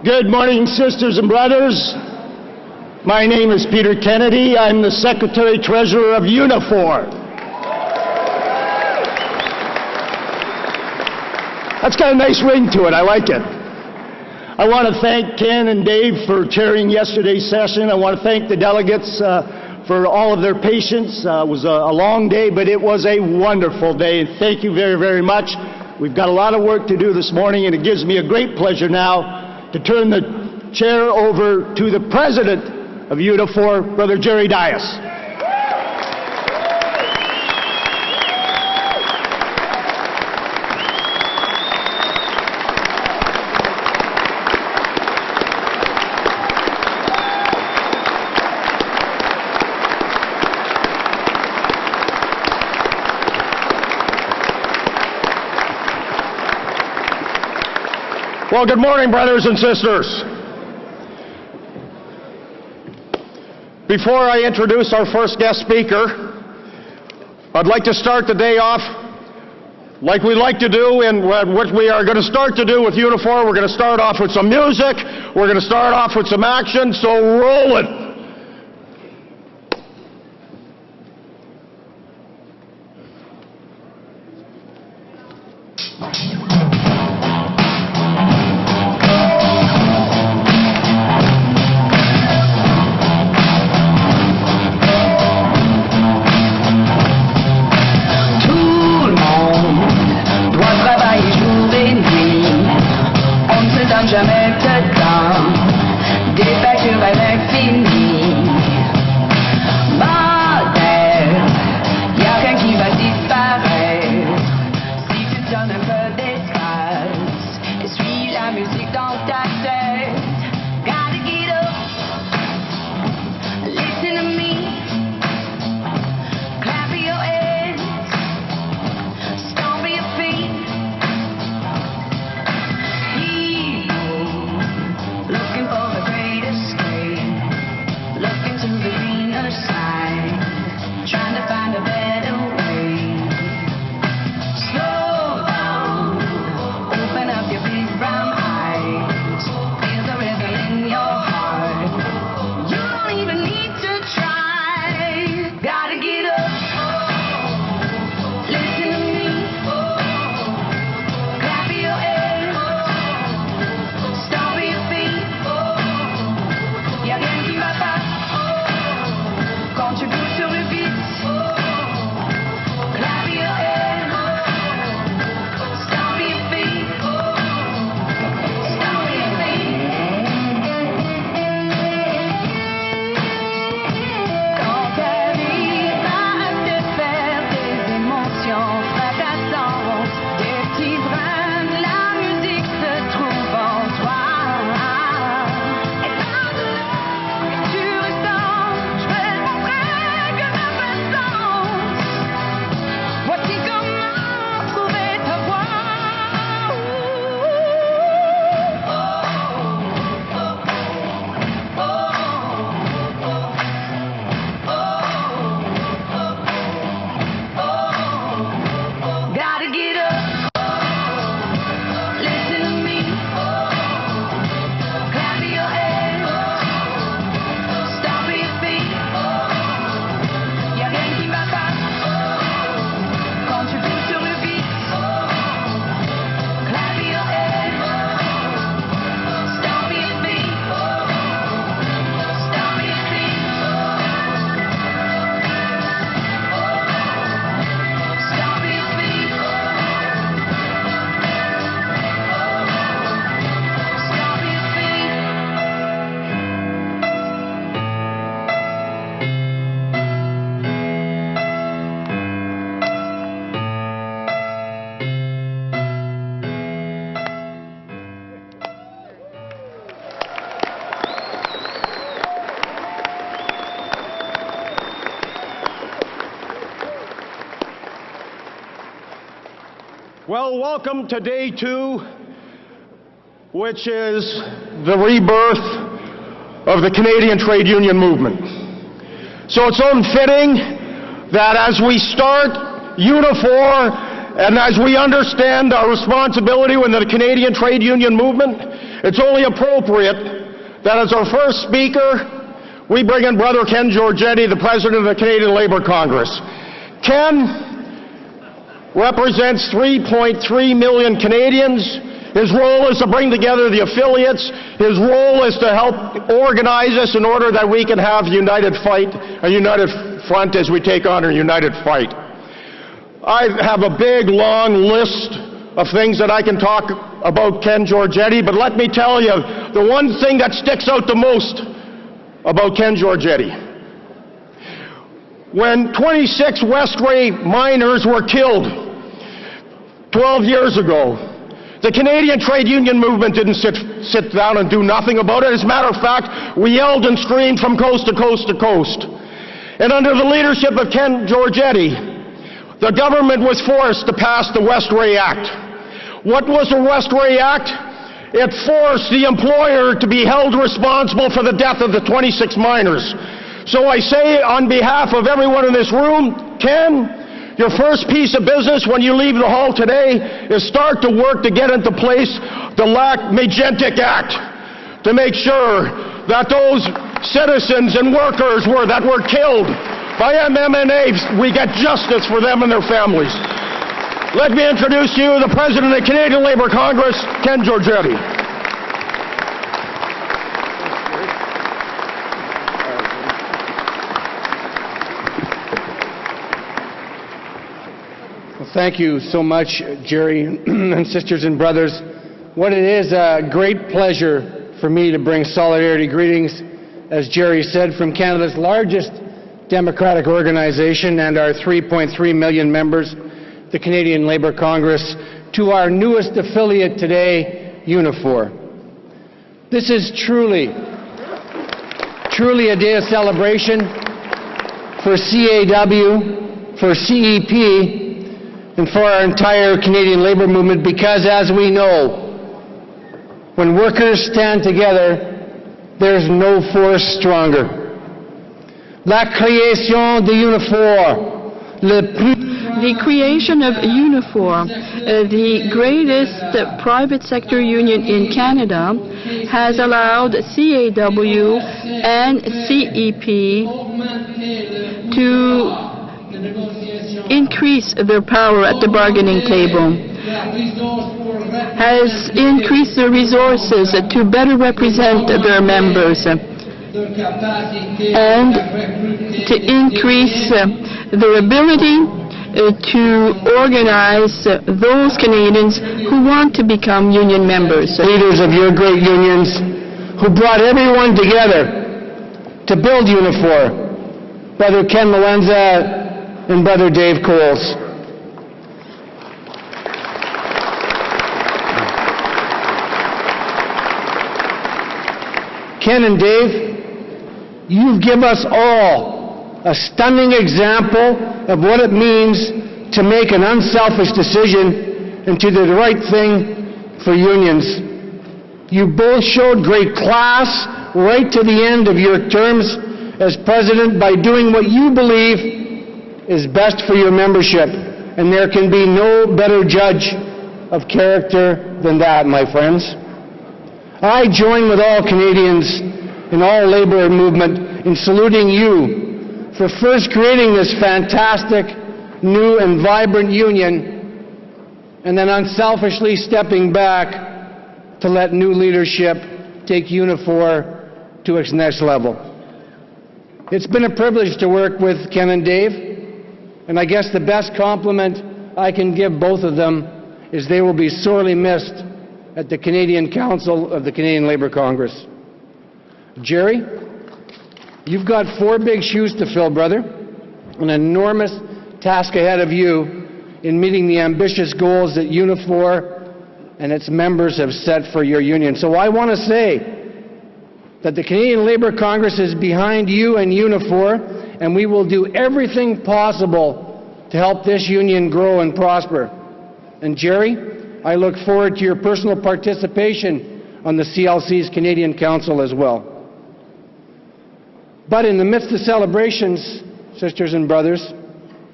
Good morning, sisters and brothers. My name is Peter Kennedy. I'm the Secretary-Treasurer of Unifor. That's got a nice ring to it. I like it. I want to thank Ken and Dave for chairing yesterday's session. I want to thank the delegates for all of their patience. It was a long day, but it was a wonderful day. And thank you very, very much. We've got a lot of work to do this morning, and it gives me a great pleasure now to turn the chair over to the President of Unifor, Brother Jerry Dias. Well, good morning, brothers and sisters. Before I introduce our first guest speaker, I'd like to start the day off like we like to do, and what we are going to start to do with Unifor. We're going to start off with some music. We're going to start off with some action, so roll it. Jamais de temps, des factures avec fini. Modèle, y'a rien qui va disparaître. Si tu te donnes un peu d'espace et suis la musique dans ta tête. Gotta get up, listen to me. Clap your hands, stomp your feet. Looking for the great escape, looking to the greener side, trying to find a better way. Slow down, open up your big brown eyes, feel the rhythm in your heart. You don't even need to try. Gotta get up, listen to me, clap your hands, stomp your feet. Y'a rien qui va pas quand tu bouges sur le beat. Clap your hands, stomp your feet, stomp your feet. Quand ta vie va te faire des émotions fracassantes, des petits brins, la musique se trouve en toi. Gotta get up, listen to me, clap your hands, stomp your feet. Y'a rien qui va pas quand tu bouges sur le beat. Clap your hands, stomp your feet, stomp your feet, stomp your feet. Well, welcome to day 2, which is the rebirth of the Canadian trade union movement. So it's unfitting that as we start Unifor and as we understand our responsibility within the Canadian trade union movement, it's only appropriate that as our first speaker, we bring in Brother Ken Giorgetti, the President of the Canadian Labour Congress. Ken represents 3.3 million Canadians. His role is to bring together the affiliates. His role is to help organize us in order that we can have a united front as we take on our united fight. I have a big, long list of things that I can talk about Ken Giorgetti, but let me tell you, the one thing that sticks out the most about Ken Giorgetti. When 26 Westray miners were killed 12 years ago, the Canadian trade union movement didn't sit down and do nothing about it. As a matter of fact, we yelled and screamed from coast to coast to coast. And under the leadership of Ken Giorgetti, the government was forced to pass the Westray Act. What was the Westray Act? It forced the employer to be held responsible for the death of the 26 miners. So I say on behalf of everyone in this room, Ken, your first piece of business when you leave the hall today is start to work to get into place the Magentic Act to make sure that those citizens and workers that were killed by MMNA, we get justice for them and their families. Let me introduce you the President of the Canadian Labour Congress, Ken Giorgetti. Well, thank you so much, Jerry, and sisters and brothers. What it is a great pleasure for me to bring solidarity greetings, as Jerry said, from Canada's largest democratic organization and our 3.3 million members, the Canadian Labour Congress, to our newest affiliate today, Unifor. This is truly a day of celebration for CAW, for CEP, and for our entire Canadian labour movement, because as we know, when workers stand together, there's no force stronger. La création de Unifor, the creation of Unifor, the greatest private sector union in Canada, has allowed CAW and CEP to increase their power at the bargaining table, has increased their resources to better represent their members, and to increase their ability to organize those Canadians who want to become union members. Leaders of your great unions who brought everyone together to build Unifor, Brother Ken Malenza and Brother Dave Coles. Ken and Dave, you give us all a stunning example of what it means to make an unselfish decision and to do the right thing for unions. You both showed great class right to the end of your terms as president by doing what you believe is best for your membership. And there can be no better judge of character than that, my friends. I join with all Canadians in all labour movement in saluting you for first creating this fantastic, new and vibrant union, and then unselfishly stepping back to let new leadership take Unifor to its next level. It's been a privilege to work with Ken and Dave, and I guess the best compliment I can give both of them is they will be sorely missed at the Canadian Council of the Canadian Labour Congress. Jerry, you've got 4 big shoes to fill, brother, an enormous task ahead of you in meeting the ambitious goals that Unifor and its members have set for your union. So I want to say that the Canadian Labour Congress is behind you and Unifor, and we will do everything possible to help this union grow and prosper. And Jerry, I look forward to your personal participation on the CLC's Canadian Council as well. But in the midst of celebrations, sisters and brothers,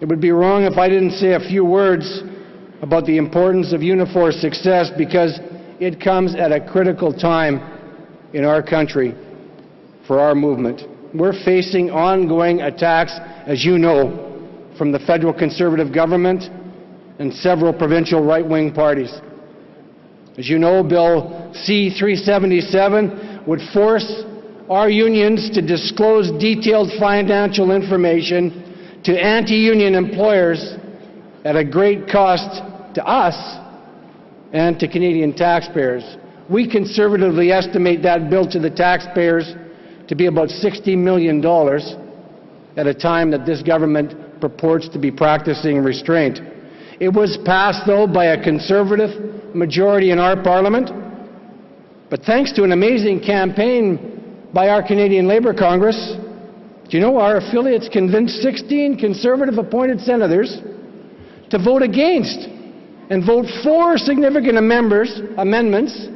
it would be wrong if I didn't say a few words about the importance of Unifor's success because it comes at a critical time in our country for our movement. We're facing ongoing attacks, as you know, from the federal Conservative government and several provincial right-wing parties. As you know, Bill C-377 would force our unions to disclose detailed financial information to anti-union employers at a great cost to us and to Canadian taxpayers. We conservatively estimate that bill to the taxpayers to be about $60 million at a time that this government purports to be practicing restraint. It was passed, though, by a Conservative majority in our Parliament, but thanks to an amazing campaign by our Canadian Labour Congress, do you know our affiliates convinced 16 Conservative-appointed senators to vote against and vote for significant amendments,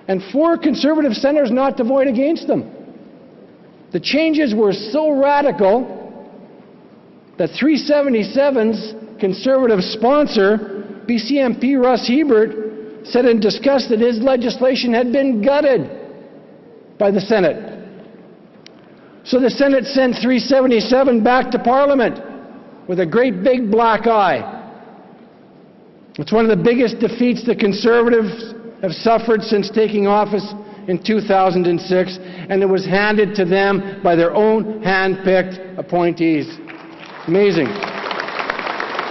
and 4 Conservative senators not to vote against them. The changes were so radical that 377's Conservative sponsor, BC MP Russ Hebert, said in disgust that his legislation had been gutted by the Senate. So the Senate sent 377 back to Parliament with a great big black eye. It's one of the biggest defeats the Conservatives have suffered since taking office in 2006, and it was handed to them by their own hand-picked appointees. Amazing.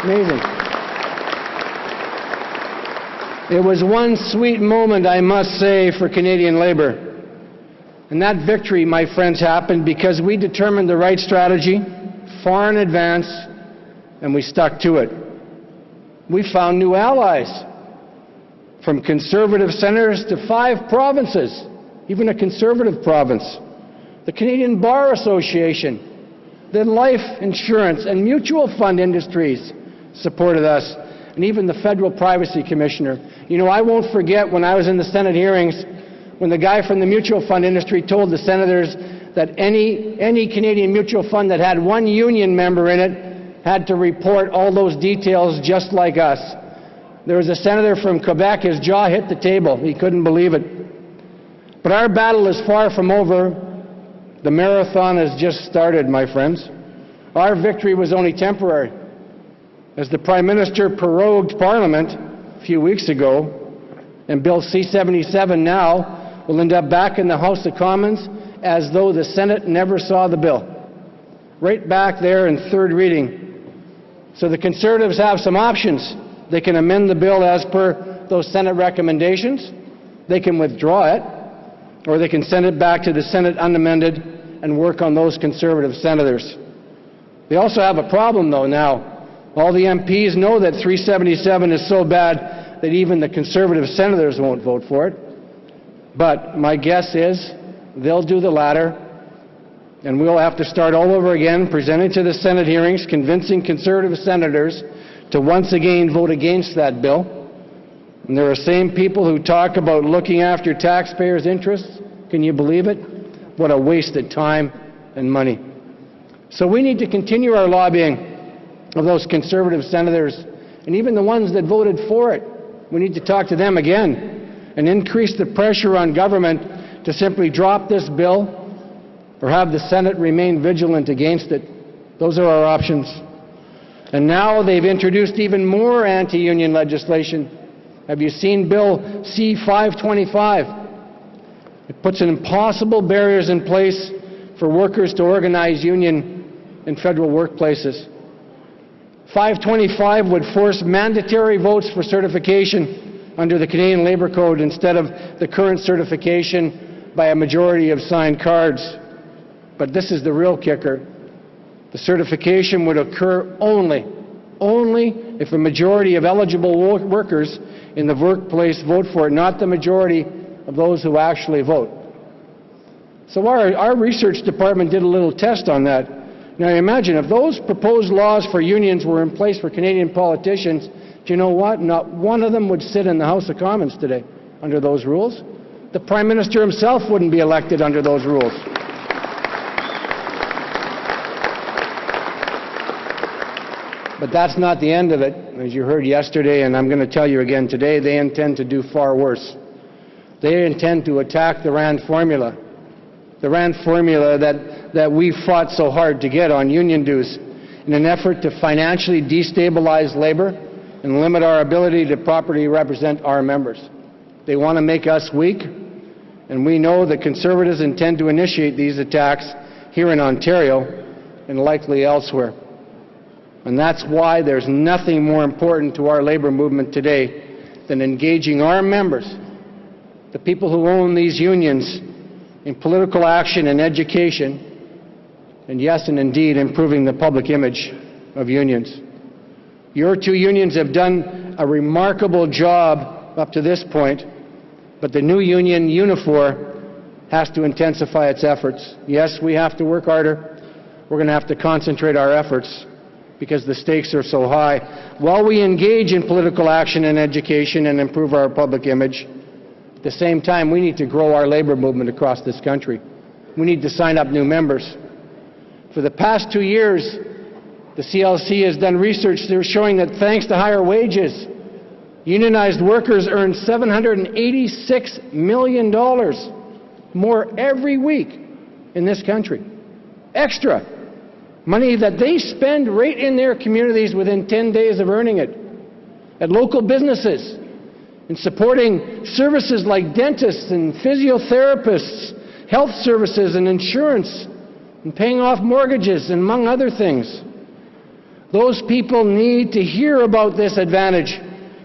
Amazing. It was one sweet moment, I must say, for Canadian Labour. And that victory, my friends, happened because we determined the right strategy far in advance, and we stuck to it. We found new allies, from Conservative senators to 5 provinces, even a Conservative province, the Canadian Bar Association, the life insurance and mutual fund industries supported us, and even the Federal Privacy Commissioner. You know, I won't forget when I was in the Senate hearings when the guy from the mutual fund industry told the senators that any Canadian mutual fund that had 1 union member in it had to report all those details just like us. There was a senator from Quebec, his jaw hit the table. He couldn't believe it. But our battle is far from over. The marathon has just started, my friends. Our victory was only temporary. As the Prime Minister prorogued Parliament a few weeks ago, and Bill C-77 now will end up back in the House of Commons as though the Senate never saw the bill. Right back there in 3rd reading. So the Conservatives have some options. They can amend the bill as per those Senate recommendations, they can withdraw it, or they can send it back to the Senate unamended and work on those Conservative senators. They also have a problem, though, now. All the MPs know that 377 is so bad that even the Conservative senators won't vote for it. But my guess is they'll do the latter, and we'll have to start all over again, presenting to the Senate hearings, convincing Conservative senators to once again vote against that bill. And there are same people who talk about looking after taxpayers' interests. Can you believe it? What a waste of time and money. So we need to continue our lobbying of those Conservative senators, and even the ones that voted for it. We need to talk to them again and increase the pressure on government to simply drop this bill or have the Senate remain vigilant against it. Those are our options. And now they've introduced even more anti-union legislation. Have you seen Bill C-525? It puts impossible barriers in place for workers to organize union in federal workplaces. 525 would force mandatory votes for certification under the Canadian Labour Code instead of the current certification by a majority of signed cards. But this is the real kicker. The certification would occur only if a majority of eligible workers in the workplace vote for it, not the majority of those who actually vote. So our research department did a little test on that. Now imagine if those proposed laws for unions were in place for Canadian politicians, do you know what? Not one of them would sit in the House of Commons today under those rules. The Prime Minister himself wouldn't be elected under those rules. But that's not the end of it. As you heard yesterday, and I'm going to tell you again today, they intend to do far worse. They intend to attack the RAND formula. The RAND formula that we fought so hard to get on union dues in an effort to financially destabilize labor and limit our ability to properly represent our members. They want to make us weak, and we know that Conservatives intend to initiate these attacks here in Ontario and likely elsewhere. And that's why there's nothing more important to our labour movement today than engaging our members, the people who own these unions, in political action and education, and yes, and indeed, improving the public image of unions. Your two unions have done a remarkable job up to this point, but the new union, Unifor, has to intensify its efforts. Yes, we have to work harder. We're going to have to concentrate our efforts because the stakes are so high. While we engage in political action and education and improve our public image, at the same time, we need to grow our labour movement across this country. We need to sign up new members. For the past 2 years, the CLC has done research that is showing that thanks to higher wages, unionized workers earn $786 million more every week in this country. Extra money that they spend right in their communities within 10 days of earning it, at local businesses, in supporting services like dentists and physiotherapists, health services and insurance, and paying off mortgages, and among other things. Those people need to hear about this advantage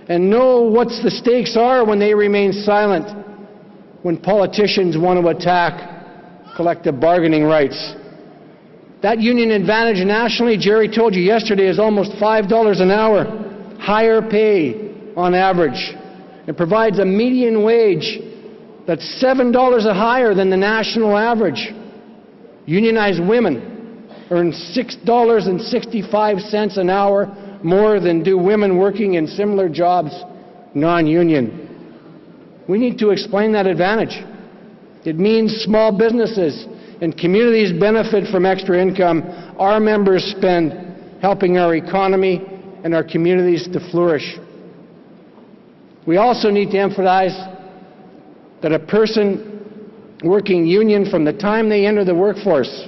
and know what the stakes are when they remain silent, when politicians want to attack collective bargaining rights. That union advantage nationally, Jerry told you yesterday, is almost $5 an hour, higher pay on average. It provides a median wage that's $7 higher than the national average. Unionized women earn $6.65 an hour more than do women working in similar jobs, non-union. We need to explain that advantage. It means small businesses and communities benefit from extra income our members spend helping our economy and our communities to flourish. We also need to emphasize that a person working union from the time they enter the workforce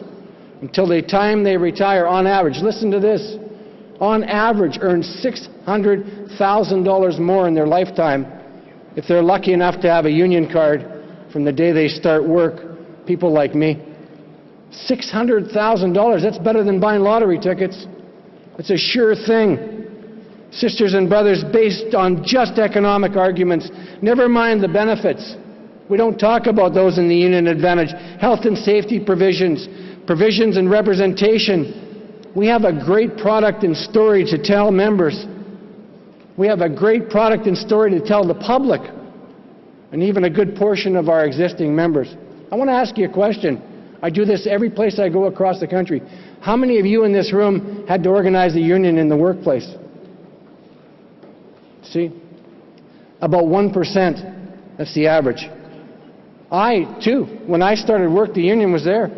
until the time they retire, on average, listen to this, on average earns $600,000 more in their lifetime if they're lucky enough to have a union card from the day they start work, people like me. $600,000, that's better than buying lottery tickets. It's a sure thing. Sisters and brothers, based on just economic arguments, never mind the benefits. We don't talk about those in the union advantage. Health and safety provisions, provisions and representation. We have a great product and story to tell members. We have a great product and story to tell the public, and even a good portion of our existing members. I want to ask you a question. I do this every place I go across the country. How many of you in this room had to organize a union in the workplace? See? About 1%. That's the average. I, too, when I started work, the union was there.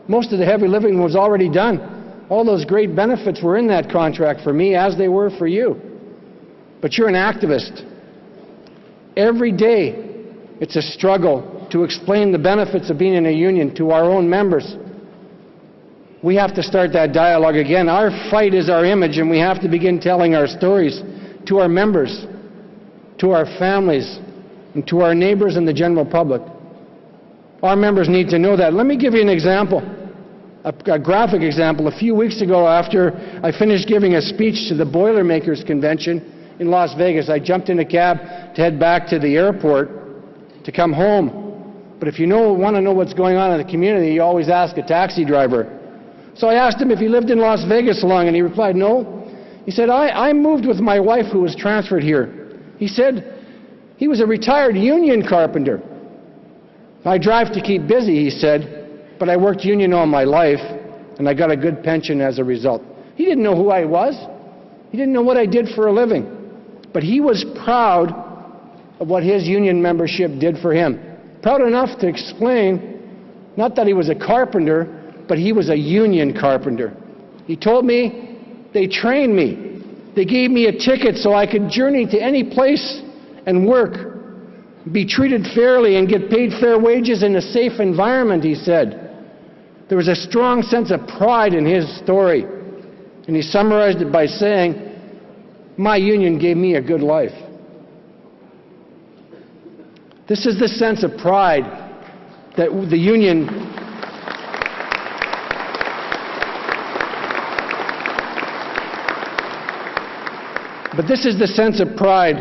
Most of the heavy lifting was already done. All those great benefits were in that contract for me, as they were for you. But you're an activist. Every day, it's a struggle to explain the benefits of being in a union to our own members. We have to start that dialogue again. Our fight is our image, and we have to begin telling our stories to our members, to our families, and to our neighbors and the general public. Our members need to know that. Let me give you an example, a graphic example. A few weeks ago, after I finished giving a speech to the Boilermakers Convention in Las Vegas, I jumped in a cab to head back to the airport to come home. But if you want to know what's going on in the community, you always ask a taxi driver. So I asked him if he lived in Las Vegas long, and he replied, no. He said, I moved with my wife who was transferred here. He said he was a retired union carpenter. I drive to keep busy, he said, but I worked union all my life, and I got a good pension as a result. He didn't know who I was. He didn't know what I did for a living. But he was proud of what his union membership did for him. Proud enough to explain, not that he was a carpenter, but he was a union carpenter. He told me, they trained me They gave me a ticket so I could journey to any place and work, be treated fairly and get paid fair wages in a safe environment, he said. There was a strong sense of pride in his story, and he summarized it by saying, "My union gave me a good life." This is the sense of pride that the union But this is the sense of pride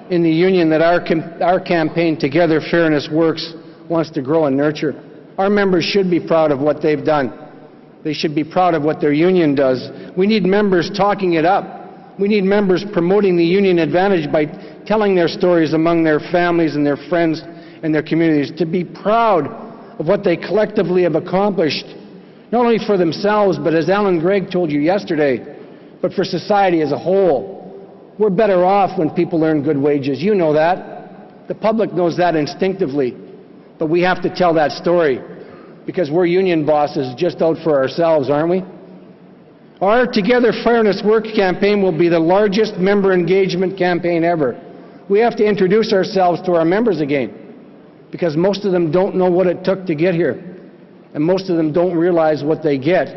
in the union that our campaign, Together Fairness Works, wants to grow and nurture. Our members should be proud of what they've done. They should be proud of what their union does. We need members talking it up. We need members promoting the union advantage by telling their stories among their families and their friends and their communities, to be proud of what they collectively have accomplished, not only for themselves, but as Alan Gregg told you yesterday, but for society as a whole. We're better off when people earn good wages. You know that. The public knows that instinctively. But we have to tell that story, because we're union bosses just out for ourselves, aren't we? Our Together Fairness Work campaign will be the largest member engagement campaign ever. We have to introduce ourselves to our members again, because most of them don't know what it took to get here, and most of them don't realize what they get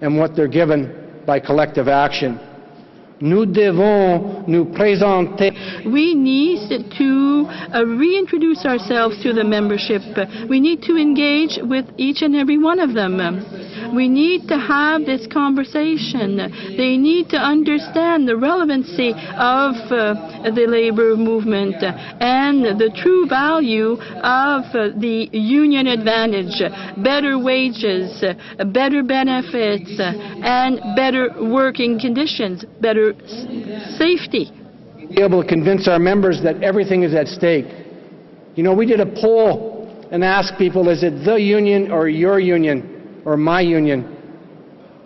and what they're given by collective action. Nous devons nous présenter. We need to reintroduce ourselves to the membership. We need to engage with each and every one of them. We need to have this conversation. They need to understand the relevancy of the labor movement and the true value of the union advantage, better wages, better benefits, and better working conditions, better safety. Be able to convince our members that everything is at stake. You know, we did a poll and asked people, is it the union or your union or my union?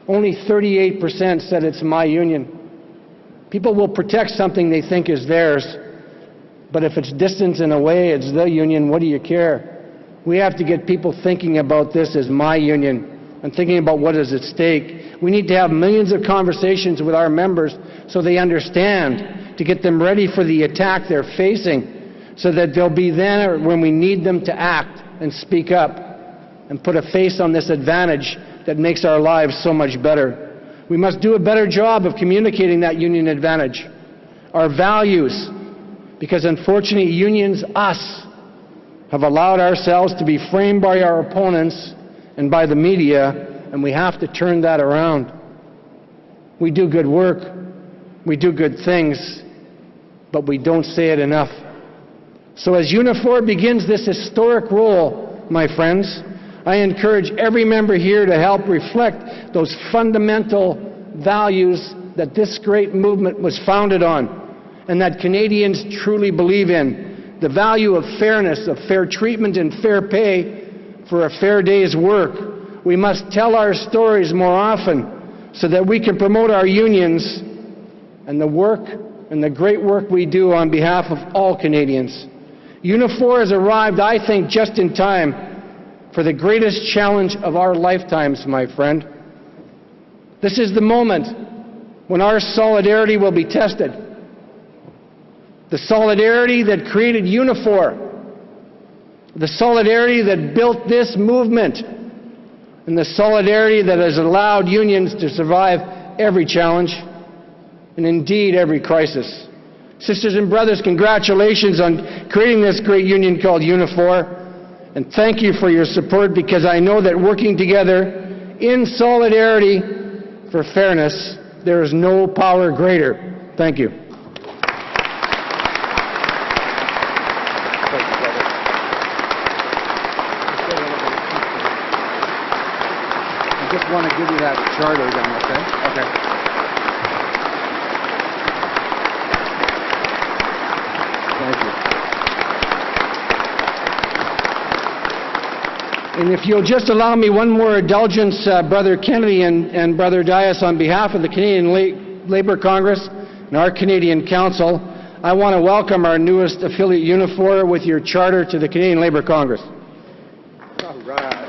Only 38% said it's my union. People will protect something they think is theirs, but if it's distance and away, it's the union, what do you care? We have to get people thinking about this as my union and thinking about what is at stake. We need to have millions of conversations with our members so they understand, to get them ready for the attack they're facing, so that they'll be there when we need them to act and speak up and put a face on this advantage that makes our lives so much better. We must do a better job of communicating that union advantage, our values, because unfortunately unions, us, have allowed ourselves to be framed by our opponents and by the media, and we have to turn that around. We do good work, we do good things, but we don't say it enough. So as Unifor begins this historic role, my friends, I encourage every member here to help reflect those fundamental values that this great movement was founded on and that Canadians truly believe in. The value of fairness, of fair treatment and fair pay for a fair day's work. We must tell our stories more often so that we can promote our unions and the work and the great work we do on behalf of all Canadians. Unifor has arrived, I think, just in time for the greatest challenge of our lifetimes, my friend. This is the moment when our solidarity will be tested. The solidarity that created Unifor, the solidarity that built this movement, and the solidarity that has allowed unions to survive every challenge and indeed every crisis. Sisters and brothers, congratulations on creating this great union called Unifor, and thank you for your support, because I know that working together in solidarity for fairness, there is no power greater. Thank you. I just want to give you that charter then, okay? Okay. Thank you. And if you'll just allow me one more indulgence, Brother Kennedy and Brother Dias, on behalf of the Canadian Labour Congress and our Canadian Council, I want to welcome our newest affiliate, Unifor, with your charter to the Canadian Labour Congress. All right.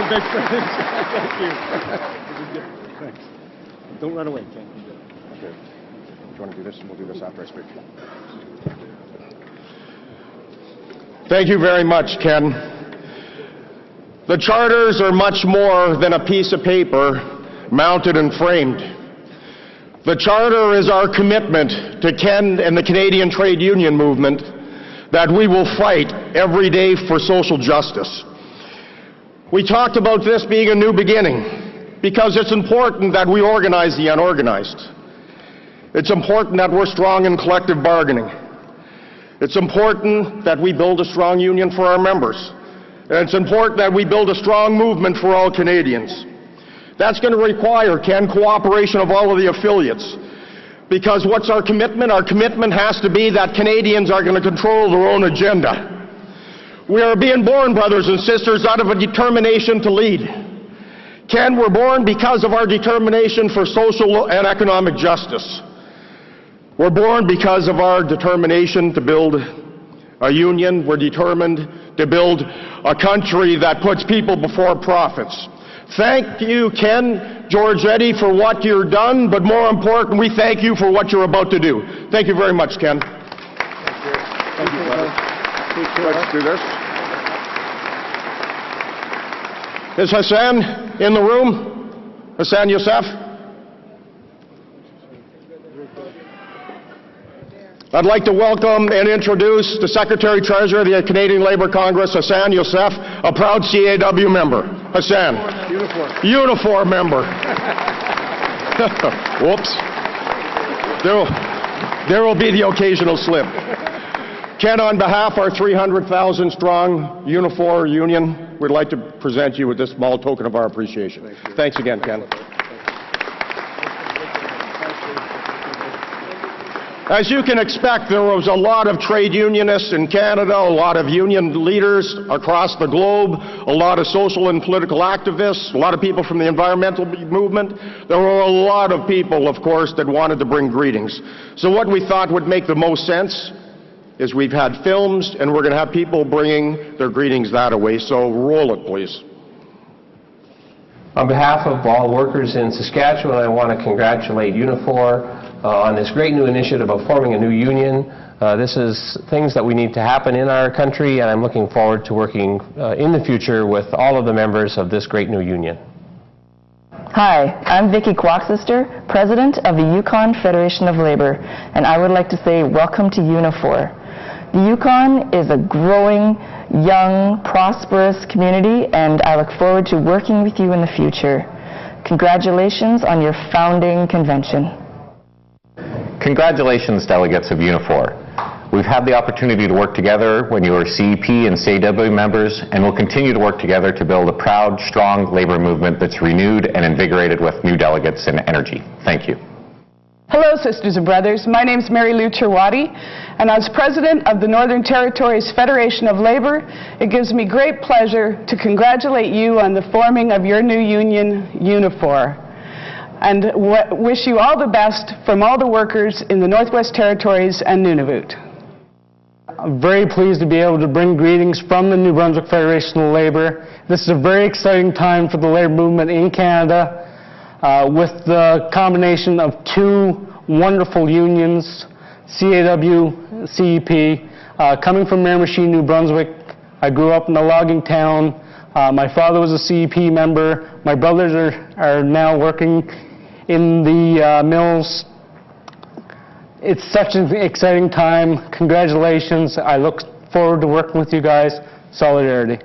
big thanks. Thank you. Thanks. Don't run away, Ken. Okay. Do you want to do this? We'll do this after I speak. Thank you very much, Ken. The charters are much more than a piece of paper mounted and framed. The charter is our commitment to Ken and the Canadian trade union movement that we will fight every day for social justice. We talked about this being a new beginning because it's important that we organize the unorganized. It's important that we're strong in collective bargaining. It's important that we build a strong union for our members. And it's important that we build a strong movement for all Canadians. That's going to require, Ken, cooperation of all of the affiliates. Because what's our commitment? Our commitment has to be that Canadians are going to control their own agenda. We are being born, brothers and sisters, out of a determination to lead. Ken, we're born because of our determination for social and economic justice. We're born because of our determination to build a union. We're determined to build a country that puts people before profits. Thank you, Ken Giorgetti, for what you've done, but more important, we thank you for what you're about to do. Thank you very much, Ken. Thank you, brother. Let's do this. Is Hassan in the room? Hassan Youssef? I'd like to welcome and introduce the Secretary-Treasurer of the Canadian Labour Congress, Hassan Youssef, a proud CAW member. Hassan. Unifor member. Whoops. There will be the occasional slip. Ken, on behalf of our 300,000 strong Unifor union, we'd like to present you with this small token of our appreciation. Thanks again, Ken. As you can expect, there was a lot of trade unionists in Canada, a lot of union leaders across the globe, a lot of social and political activists, a lot of people from the environmental movement. There were a lot of people, of course, that wanted to bring greetings. So what we thought would make the most sense is we've had films, and we're going to have people bringing their greetings that way. So roll it, please. On behalf of all workers in Saskatchewan, I want to congratulate Unifor on this great new initiative of forming a new union. This is things that we need to happen in our country, and I'm looking forward to working in the future with all of the members of this great new union. Hi, I'm Vicki Quaxister, President of the Yukon Federation of Labour, and I would like to say welcome to Unifor. The Yukon is a growing, young, prosperous community, and I look forward to working with you in the future. Congratulations on your founding convention. Congratulations, delegates of Unifor. We've had the opportunity to work together when you were CEP and CAW members, and we'll continue to work together to build a proud, strong labor movement that's renewed and invigorated with new delegates and energy. Thank you. Hello, sisters and brothers. My name is Mary Lou Cherwadi, and as President of the Northern Territories Federation of Labour, it gives me great pleasure to congratulate you on the forming of your new union, Unifor, and wish you all the best from all the workers in the Northwest Territories and Nunavut. I'm very pleased to be able to bring greetings from the New Brunswick Federation of Labour. This is a very exciting time for the labour movement in Canada, with the combination of two wonderful unions, CAW, CEP. Coming from Miramichi, New Brunswick, I grew up in a logging town. My father was a CEP member. My brothers are now working in the mills. It's such an exciting time. Congratulations. I look forward to working with you guys. Solidarity.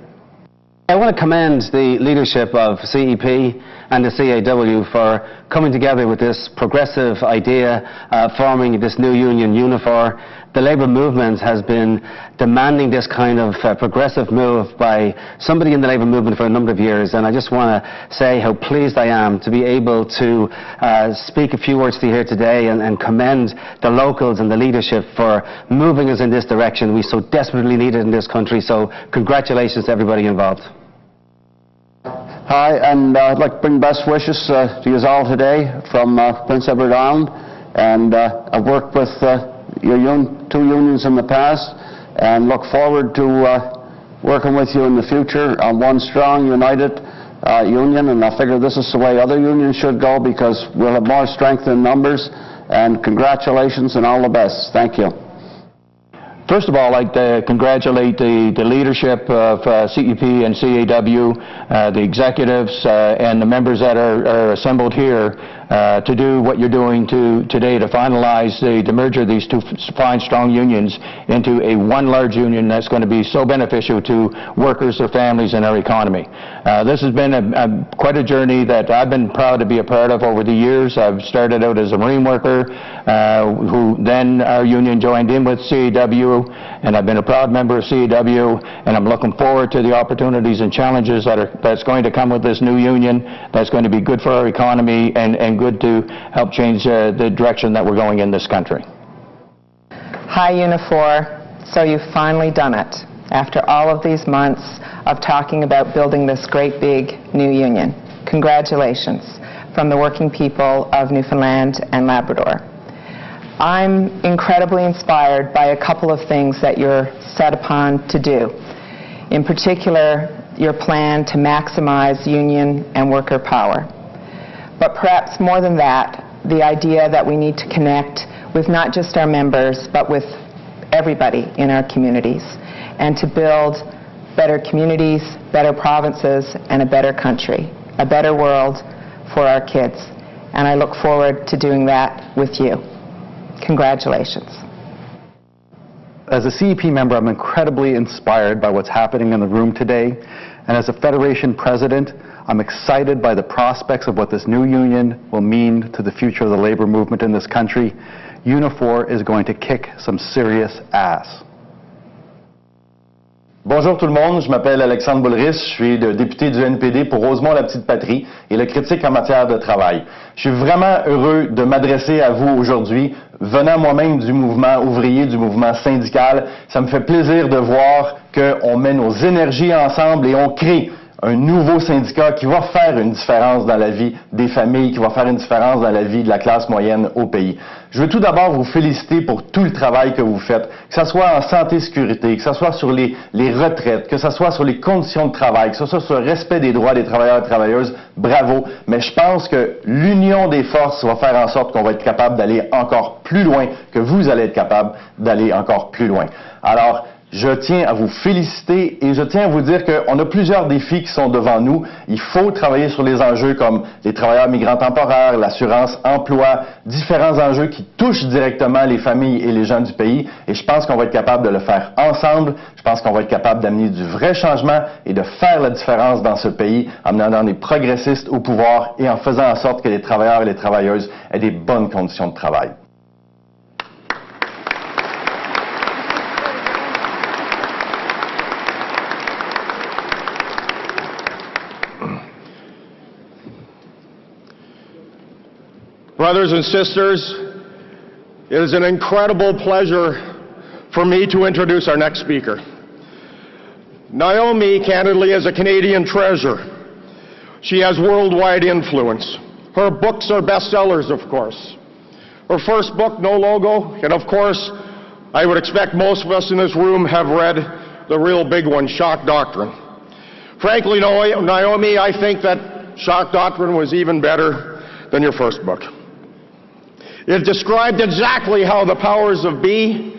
I want to commend the leadership of CEP and the CAW for coming together with this progressive idea, forming this new union, Unifor. The labour movement has been demanding this kind of progressive move by somebody in the labour movement for a number of years, and I just want to say how pleased I am to be able to speak a few words to you here today and commend the locals and the leadership for moving us in this direction. We so desperately need it in this country, so congratulations to everybody involved. Hi, and I'd like to bring best wishes to you all today from Prince Edward Island, and I've worked with your two unions in the past and look forward to working with you in the future on one strong, united union, and I figure this is the way other unions should go because we'll have more strength in numbers. And congratulations and all the best. Thank you. First of all, I'd like to congratulate the leadership of CEP and CAW, the executives and the members that are assembled here to do what you're doing today to finalize the merger of these two fine, strong unions into one large union that's going to be so beneficial to workers, their families, and our economy. This has been quite a journey that I've been proud to be a part of over the years. I've started out as a Marine worker, who then our union joined in with CAW, and I've been a proud member of CAW, and I'm looking forward to the opportunities and challenges that's going to come with this new union that's going to be good for our economy and good to help change the direction that we're going in this country. Hi, Unifor. So you've finally done it. After all of these months of talking about building this great big new union. Congratulations from the working people of Newfoundland and Labrador. I'm incredibly inspired by a couple of things that you're set upon to do. In particular, your plan to maximize union and worker power. But perhaps more than that, the idea that we need to connect with not just our members, but with everybody in our communities, and to build better communities, better provinces, and a better country, a better world for our kids. And I look forward to doing that with you. Congratulations. As a CEP member, I'm incredibly inspired by what's happening in the room today. And as a Federation president, I'm excited by the prospects of what this new union will mean to the future of the labor movement in this country. Unifor is going to kick some serious ass. Bonjour tout le monde, je m'appelle Alexandre Boulris, je suis le député du NPD pour Rosemont-la-Petite-Patrie et le critique en matière de travail. Je suis vraiment heureux de m'adresser à vous aujourd'hui, venant moi-même du mouvement ouvrier, du mouvement syndical. Ça me fait plaisir de voir qu'on met nos énergies ensemble et on crée un nouveau syndicat qui va faire une différence dans la vie des familles, qui va faire une différence dans la vie de la classe moyenne au pays. Je veux tout d'abord vous féliciter pour tout le travail que vous faites, que ce soit en santé-sécurité, que ce soit sur les retraites, que ce soit sur les conditions de travail, que ce soit sur le respect des droits des travailleurs et travailleuses. Bravo, mais je pense que l'union des forces va faire en sorte qu'on va être capable d'aller encore plus loin, que vous allez être capable d'aller encore plus loin. Alors, je tiens à vous féliciter et je tiens à vous dire qu'on a plusieurs défis qui sont devant nous. Il faut travailler sur les enjeux comme les travailleurs migrants temporaires, l'assurance emploi, différents enjeux qui touchent directement les familles et les gens du pays. Et je pense qu'on va être capable de le faire ensemble. Je pense qu'on va être capable d'amener du vrai changement et de faire la différence dans ce pays en amenant des progressistes au pouvoir et en faisant en sorte que les travailleurs et les travailleuses aient des bonnes conditions de travail. Brothers and sisters, it is an incredible pleasure for me to introduce our next speaker. Naomi, candidly, is a Canadian treasure. She has worldwide influence. Her books are bestsellers, of course. Her first book, No Logo, and of course, I would expect most of us in this room have read the real big one, Shock Doctrine. Frankly, Naomi, I think that Shock Doctrine was even better than your first book. It described exactly how the powers of be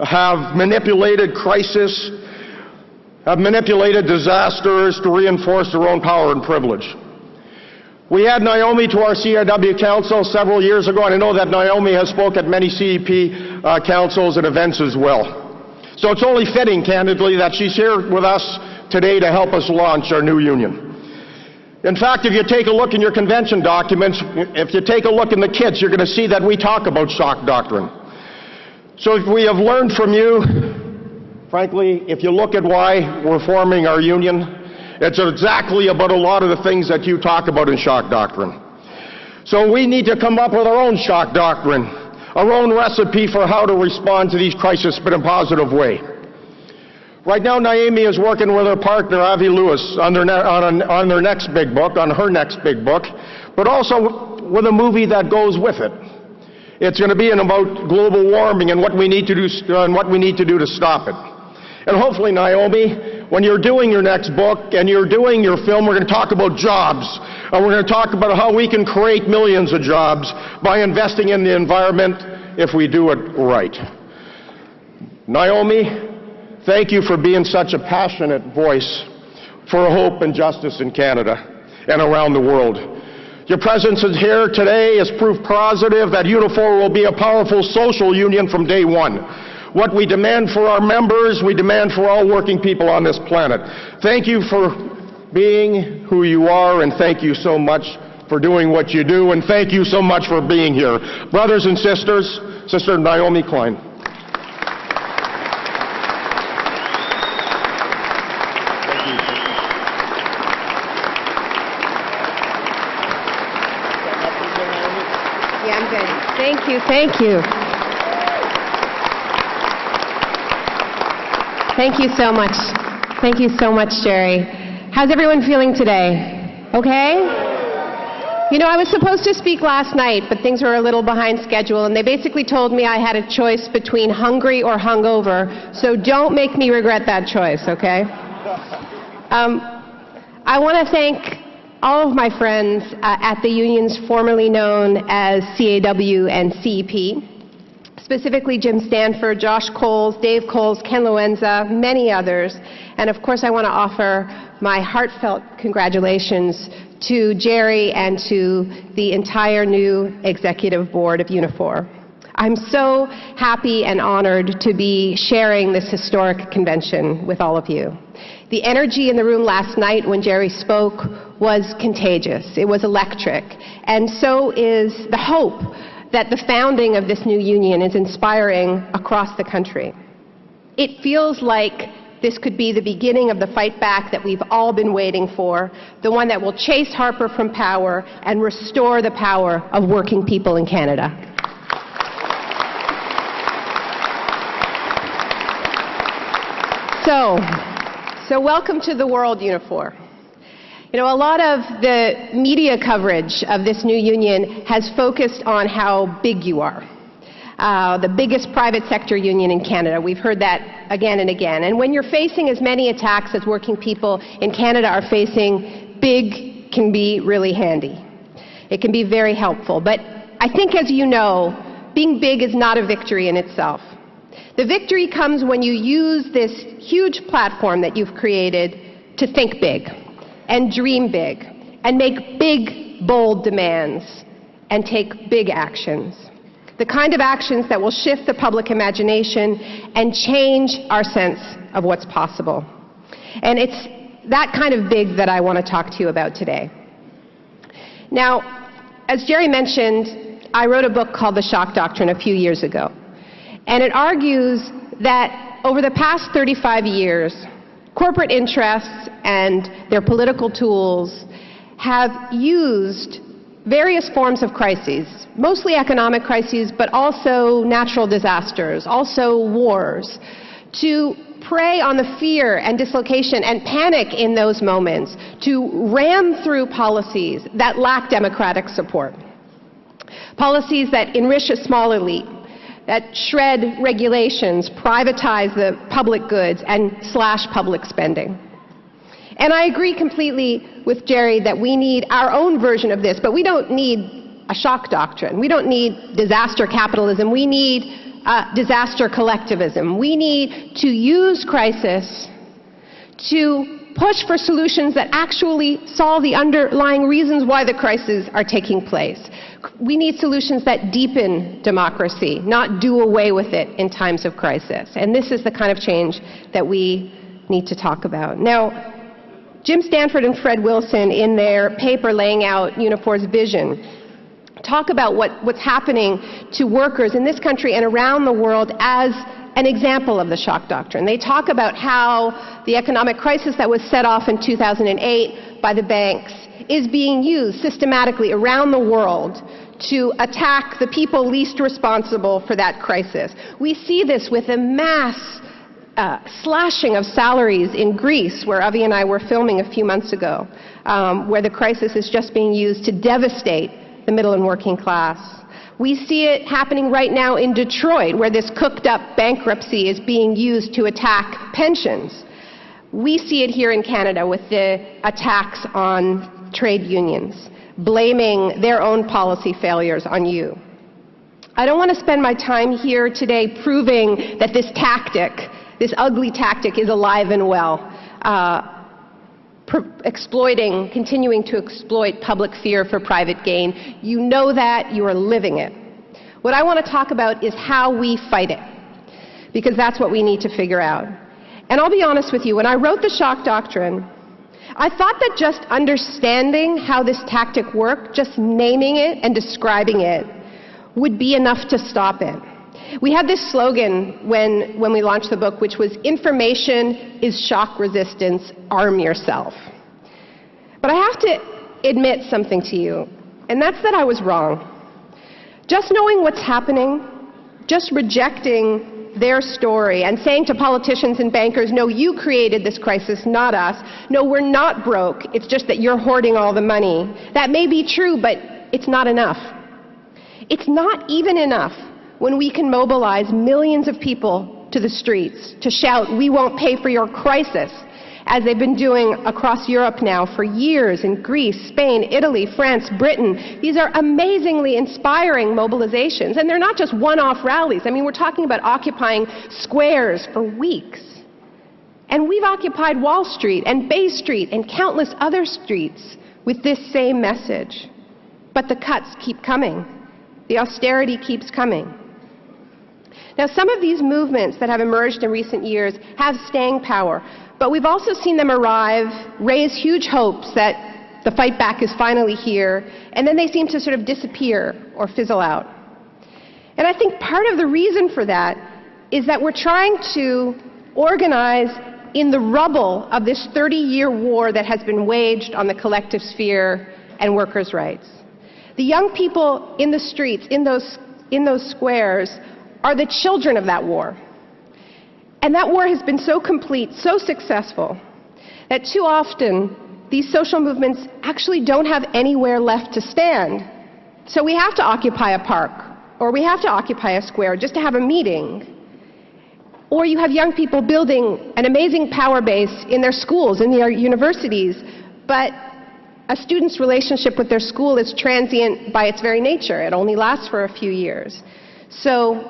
have manipulated crisis, have manipulated disasters to reinforce their own power and privilege. We had Naomi to our CRW council several years ago, and I know that Naomi has spoken at many CEP councils and events as well. So it's only fitting, candidly, that she's here with us today to help us launch our new union. In fact, if you take a look in your convention documents, if you take a look in the kits, you're going to see that we talk about shock doctrine. So if we have learned from you, frankly, if you look at why we're forming our union, it's exactly about a lot of the things that you talk about in shock doctrine. So we need to come up with our own shock doctrine, our own recipe for how to respond to these crises, but in a positive way. Right now, Naomi is working with her partner, Avi Lewis, on their next big book, on her next big book, but also with a movie that goes with it. It's going to be about global warming and what we need to do to stop it. And hopefully, Naomi, when you're doing your next book and you're doing your film, we're going to talk about jobs. And we're going to talk about how we can create millions of jobs by investing in the environment if we do it right. Naomi, thank you for being such a passionate voice for hope and justice in Canada and around the world. Your presence here today is proof positive that Unifor will be a powerful social union from day one. What we demand for our members, we demand for all working people on this planet. Thank you for being who you are, and thank you so much for doing what you do, and thank you so much for being here. Brothers and sisters, Sister Naomi Klein. Yeah, I'm good. Thank you, thank you. Thank you so much. Thank you so much, Jerry. How's everyone feeling today? Okay? You know, I was supposed to speak last night, but things were a little behind schedule, and they basically told me I had a choice between hungry or hungover, so don't make me regret that choice, okay? I want to thank all of my friends at the unions formerly known as CAW and CEP. Specifically Jim Stanford, Josh Coles, Dave Coles, Ken Loenza, many others. And of course I want to offer my heartfelt congratulations to Jerry and to the entire new executive board of Unifor. I'm so happy and honored to be sharing this historic convention with all of you. The energy in the room last night when Jerry spoke was contagious. It was electric. And so is the hope that the founding of this new union is inspiring across the country. It feels like this could be the beginning of the fight back that we've all been waiting for, the one that will chase Harper from power and restore the power of working people in Canada. So welcome to the world, Unifor. You know, a lot of the media coverage of this new union has focused on how big you are. The biggest private sector union in Canada. We've heard that again and again. And when you're facing as many attacks as working people in Canada are facing, big can be really handy. It can be very helpful. But I think, as you know, being big is not a victory in itself. The victory comes when you use this huge platform that you've created to think big and dream big and make big, bold demands and take big actions. The kind of actions that will shift the public imagination and change our sense of what's possible. And it's that kind of big that I want to talk to you about today. Now, as Jerry mentioned, I wrote a book called The Shock Doctrine a few years ago. And it argues that over the past 35 years, corporate interests and their political tools have used various forms of crises, mostly economic crises, but also natural disasters, also wars, to prey on the fear and dislocation and panic in those moments, to ram through policies that lack democratic support. Policies that enrich a small elite, that shred regulations, privatize the public goods, and slash public spending. And I agree completely with Jerry that we need our own version of this, but we don't need a shock doctrine. We don't need disaster capitalism. We need disaster collectivism. We need to use crisis to push for solutions that actually solve the underlying reasons why the crises are taking place. We need solutions that deepen democracy, not do away with it in times of crisis. And this is the kind of change that we need to talk about. Now, Jim Stanford and Fred Wilson, in their paper laying out Unifor's vision, talk about what's happening to workers in this country and around the world as an example of the shock doctrine. They talk about how the economic crisis that was set off in 2008 by the banks is being used systematically around the world to attack the people least responsible for that crisis. We see this with a mass slashing of salaries in Greece, where Avi and I were filming a few months ago, where the crisis is just being used to devastate the middle and working class. We see it happening right now in Detroit, where this cooked up bankruptcy is being used to attack pensions. We see it here in Canada with the attacks on trade unions, blaming their own policy failures on you. I don't want to spend my time here today proving that this tactic, this ugly tactic, is alive and well, continuing to exploit public fear for private gain. You know that, you are living it. What I want to talk about is how we fight it, because that's what we need to figure out. And I'll be honest with you, when I wrote the shock doctrine, I thought that just understanding how this tactic worked, just naming it and describing it, would be enough to stop it. We had this slogan when we launched the book, which was, "Information is shock resistance, arm yourself." But I have to admit something to you, and that's that I was wrong. Just knowing what's happening, just rejecting their story and saying to politicians and bankers, "No, you created this crisis, not us. No, we're not broke. It's just that you're hoarding all the money." That may be true, but it's not enough. It's not even enough when we can mobilize millions of people to the streets to shout, "We won't pay for your crisis," as they've been doing across Europe now for years in Greece, Spain, Italy, France, Britain. These are amazingly inspiring mobilizations, and they're not just one-off rallies. I mean, we're talking about occupying squares for weeks. And we've occupied Wall Street and Bay Street and countless other streets with this same message. But the cuts keep coming. The austerity keeps coming. Now, some of these movements that have emerged in recent years have staying power, but we've also seen them arrive, raise huge hopes that the fight back is finally here, and then they seem to sort of disappear or fizzle out. And I think part of the reason for that is that we're trying to organize in the rubble of this 30-year war that has been waged on the collective sphere and workers' rights. The young people in the streets, in those squares, are the children of that war. And that war has been so complete, so successful, that too often these social movements actually don't have anywhere left to stand. So we have to occupy a park, or we have to occupy a square just to have a meeting. Or you have young people building an amazing power base in their schools, in their universities, but a student's relationship with their school is transient by its very nature. It only lasts for a few years. So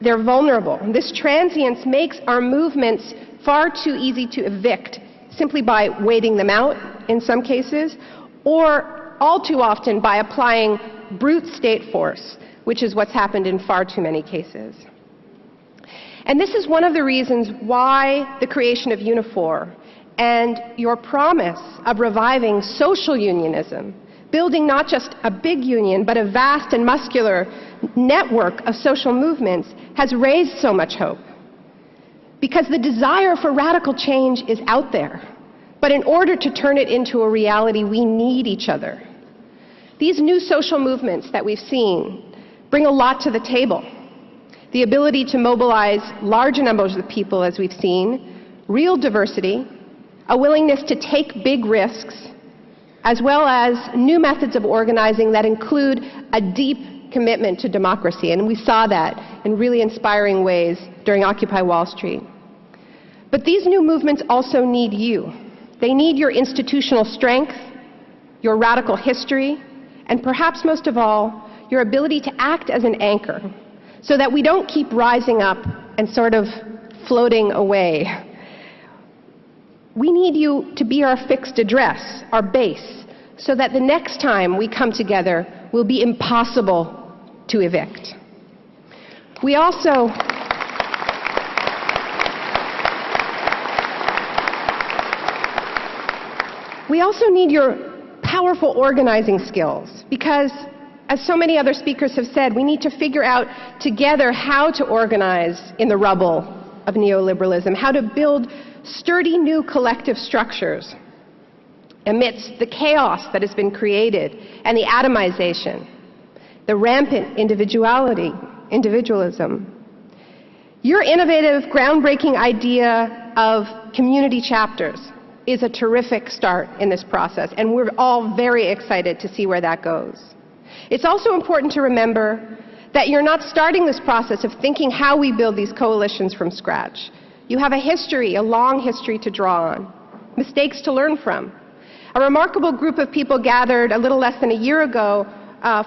they're vulnerable. This transience makes our movements far too easy to evict simply by waiting them out in some cases, or all too often by applying brute state force, which is what's happened in far too many cases. And this is one of the reasons why the creation of Unifor and your promise of reviving social unionism, building not just a big union, but a vast and muscular network of social movements, has raised so much hope. Because the desire for radical change is out there. But in order to turn it into a reality, we need each other. These new social movements that we've seen bring a lot to the table. The ability to mobilize large numbers of people, as we've seen, real diversity, a willingness to take big risks, as well as new methods of organizing that include a deep commitment to democracy, and we saw that in really inspiring ways during Occupy Wall Street. But these new movements also need you. They need your institutional strength, your radical history, and perhaps most of all, your ability to act as an anchor, so that we don't keep rising up and sort of floating away. We need you to be our fixed address, our base, so that the next time we come together will be impossible to evict. We also need your powerful organizing skills, because, as so many other speakers have said, we need to figure out together how to organize in the rubble of neoliberalism, how to build sturdy new collective structures amidst the chaos that has been created and the atomization, the rampant individualism. Your innovative, groundbreaking idea of community chapters is a terrific start in this process, and we're all very excited to see where that goes. It's also important to remember that you're not starting this process of thinking how we build these coalitions from scratch. You have a history, a long history to draw on, mistakes to learn from. A remarkable group of people gathered a little less than a year ago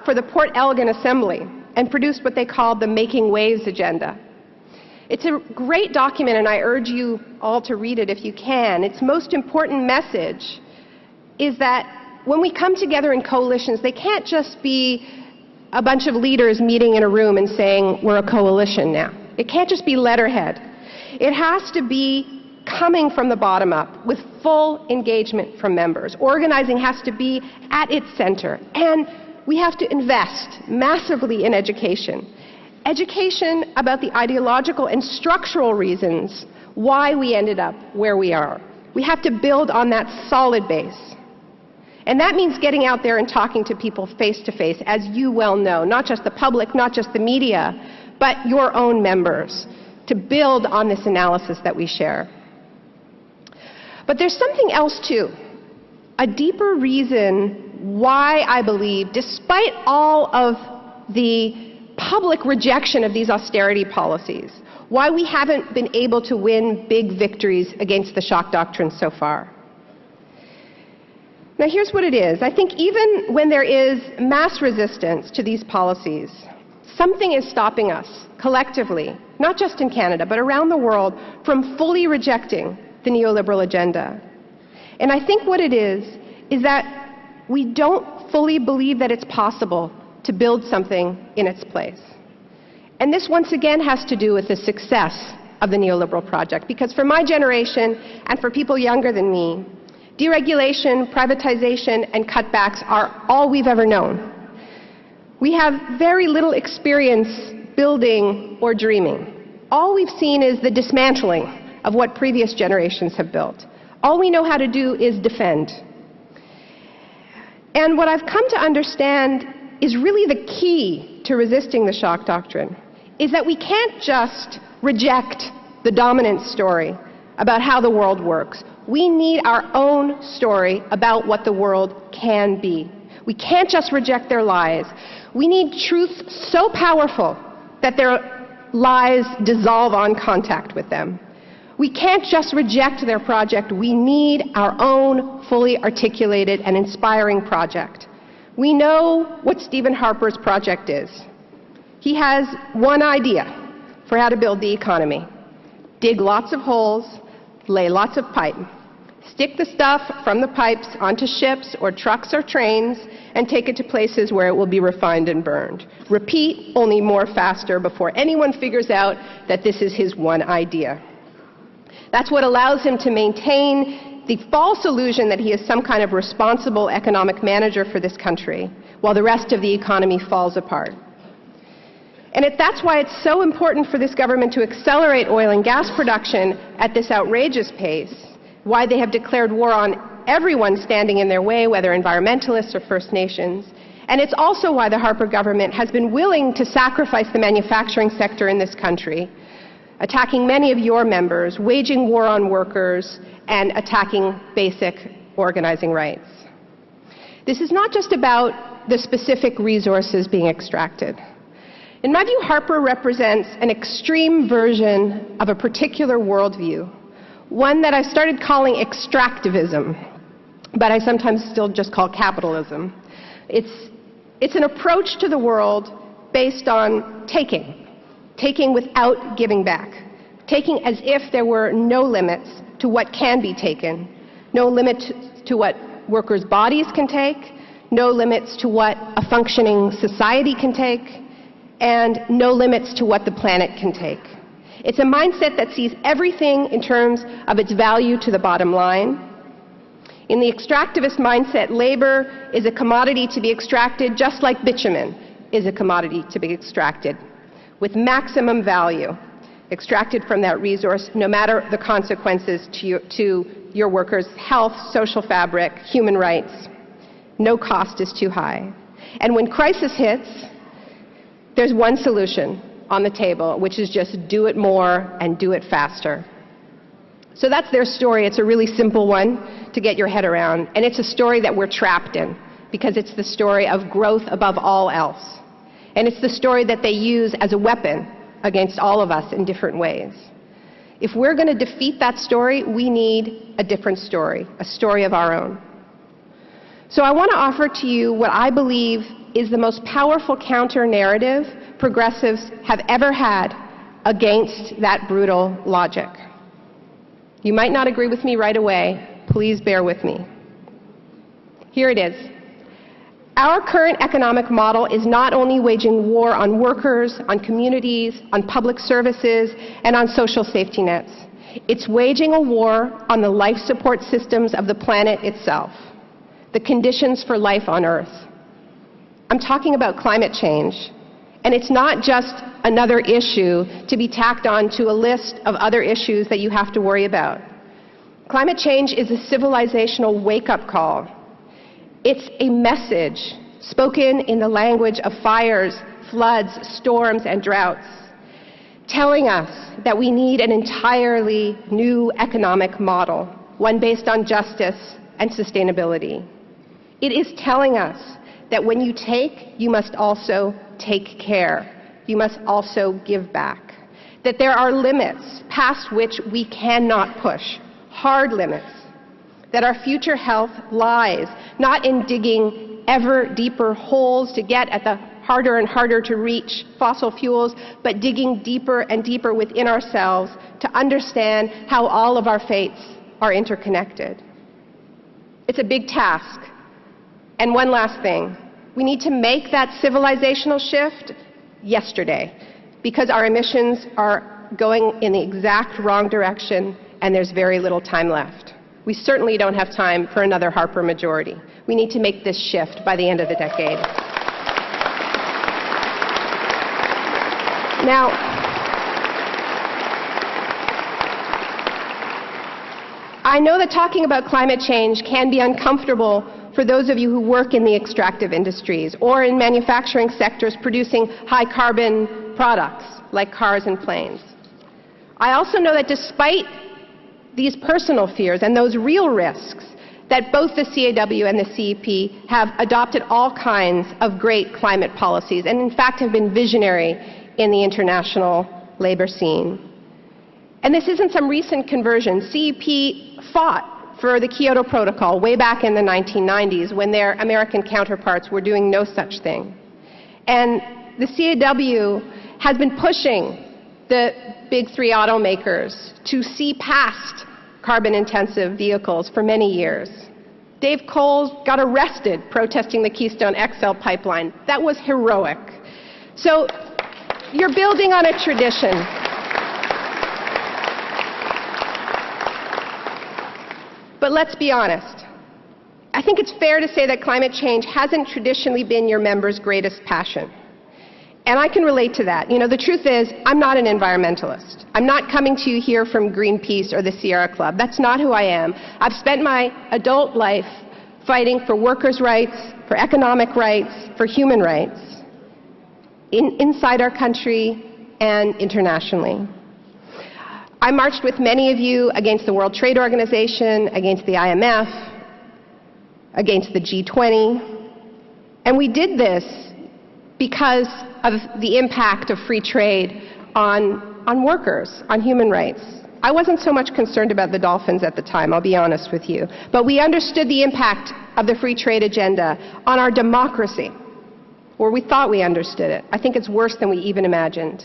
for the Port Elgin Assembly and produced what they called the Making Waves Agenda. It's a great document, and I urge you all to read it if you can. Its most important message is that when we come together in coalitions, they can't just be a bunch of leaders meeting in a room and saying, we're a coalition now. It can't just be letterhead. It has to be coming from the bottom up with full engagement from members. Organizing has to be at its center. And we have to invest massively in education. Education about the ideological and structural reasons why we ended up where we are. We have to build on that solid base. And that means getting out there and talking to people face to face, as you well know, not just the public, not just the media, but your own members, to build on this analysis that we share. But there's something else too, a deeper reason why I believe, despite all of the public rejection of these austerity policies, why we haven't been able to win big victories against the shock doctrine so far. Now here's what it is. I think even when there is mass resistance to these policies, something is stopping us collectively, not just in Canada, but around the world, from fully rejecting the neoliberal agenda. And I think what it is that we don't fully believe that it's possible to build something in its place. And this once again has to do with the success of the neoliberal project, because for my generation and for people younger than me, deregulation, privatization, and cutbacks are all we've ever known. We have very little experience building or dreaming. All we've seen is the dismantling of what previous generations have built. All we know how to do is defend. And what I've come to understand is really the key to resisting the shock doctrine, is that we can't just reject the dominant story about how the world works. We need our own story about what the world can be. We can't just reject their lies. We need truth so powerful that their lies dissolve on contact with them. We can't just reject their project. We need our own fully articulated and inspiring project. We know what Stephen Harper's project is. He has one idea for how to build the economy. Dig lots of holes, lay lots of pipe. Stick the stuff from the pipes onto ships or trucks or trains and take it to places where it will be refined and burned. Repeat, only more faster, before anyone figures out that this is his one idea. That's what allows him to maintain the false illusion that he is some kind of responsible economic manager for this country, while the rest of the economy falls apart. And that's why it's so important for this government to accelerate oil and gas production at this outrageous pace, why they have declared war on everyone standing in their way, whether environmentalists or First Nations. And it's also why the Harper government has been willing to sacrifice the manufacturing sector in this country, attacking many of your members, waging war on workers, and attacking basic organizing rights. This is not just about the specific resources being extracted. In my view, Harper represents an extreme version of a particular worldview, one that I've started calling extractivism, but I sometimes still just call capitalism. It's an approach to the world based on taking without giving back, taking as if there were no limits to what can be taken, no limit to what workers' bodies can take, no limits to what a functioning society can take, and no limits to what the planet can take. It's a mindset that sees everything in terms of its value to the bottom line. In the extractivist mindset, labor is a commodity to be extracted just like bitumen is a commodity to be extracted, with maximum value extracted from that resource, no matter the consequences to your workers' health, social fabric, human rights. No cost is too high. And when crisis hits, there's one solution on the table, which is just do it more and do it faster. So that's their story. It's a really simple one to get your head around, and it's a story that we're trapped in, because it's the story of growth above all else. And it's the story that they use as a weapon against all of us in different ways. If we're going to defeat that story, we need a different story, a story of our own. So I want to offer to you what I believe is the most powerful counter-narrative progressives have ever had against that brutal logic. You might not agree with me right away. Please bear with me. Here it is. Our current economic model is not only waging war on workers, on communities, on public services, and on social safety nets. It's waging a war on the life support systems of the planet itself, the conditions for life on Earth. I'm talking about climate change, and it's not just another issue to be tacked on to a list of other issues that you have to worry about. Climate change is a civilizational wake-up call. It's a message spoken in the language of fires, floods, storms, and droughts, telling us that we need an entirely new economic model, one based on justice and sustainability. It is telling us that when you take, you must also take care. You must also give back. That there are limits past which we cannot push, hard limits. That our future health lies not in digging ever deeper holes to get at the harder and harder to reach fossil fuels, but digging deeper and deeper within ourselves to understand how all of our fates are interconnected. It's a big task. And one last thing. We need to make that civilizational shift yesterday, because our emissions are going in the exact wrong direction and there's very little time left. We certainly don't have time for another Harper majority. We need to make this shift by the end of the decade. Now, I know that talking about climate change can be uncomfortable for those of you who work in the extractive industries or in manufacturing sectors producing high-carbon products like cars and planes. I also know that despite these personal fears and those real risks, that both the CAW and the CEP have adopted all kinds of great climate policies and in fact have been visionary in the international labor scene. And this isn't some recent conversion. CEP fought for the Kyoto Protocol way back in the 1990s when their American counterparts were doing no such thing. And the CAW has been pushing the big three automakers to see past carbon-intensive vehicles for many years. Dave Coles got arrested protesting the Keystone XL pipeline. That was heroic. So you're building on a tradition. But let's be honest. I think it's fair to say that climate change hasn't traditionally been your members' greatest passion. And I can relate to that. You know, the truth is, I'm not an environmentalist. I'm not coming to you here from Greenpeace or the Sierra Club. That's not who I am. I've spent my adult life fighting for workers' rights, for economic rights, for human rights, inside our country and internationally. I marched with many of you against the World Trade Organization, against the IMF, against the G20. And we did this because of the impact of free trade on workers, on human rights. I wasn't so much concerned about the dolphins at the time, I'll be honest with you. But we understood the impact of the free trade agenda on our democracy, or we thought we understood it. I think it's worse than we even imagined.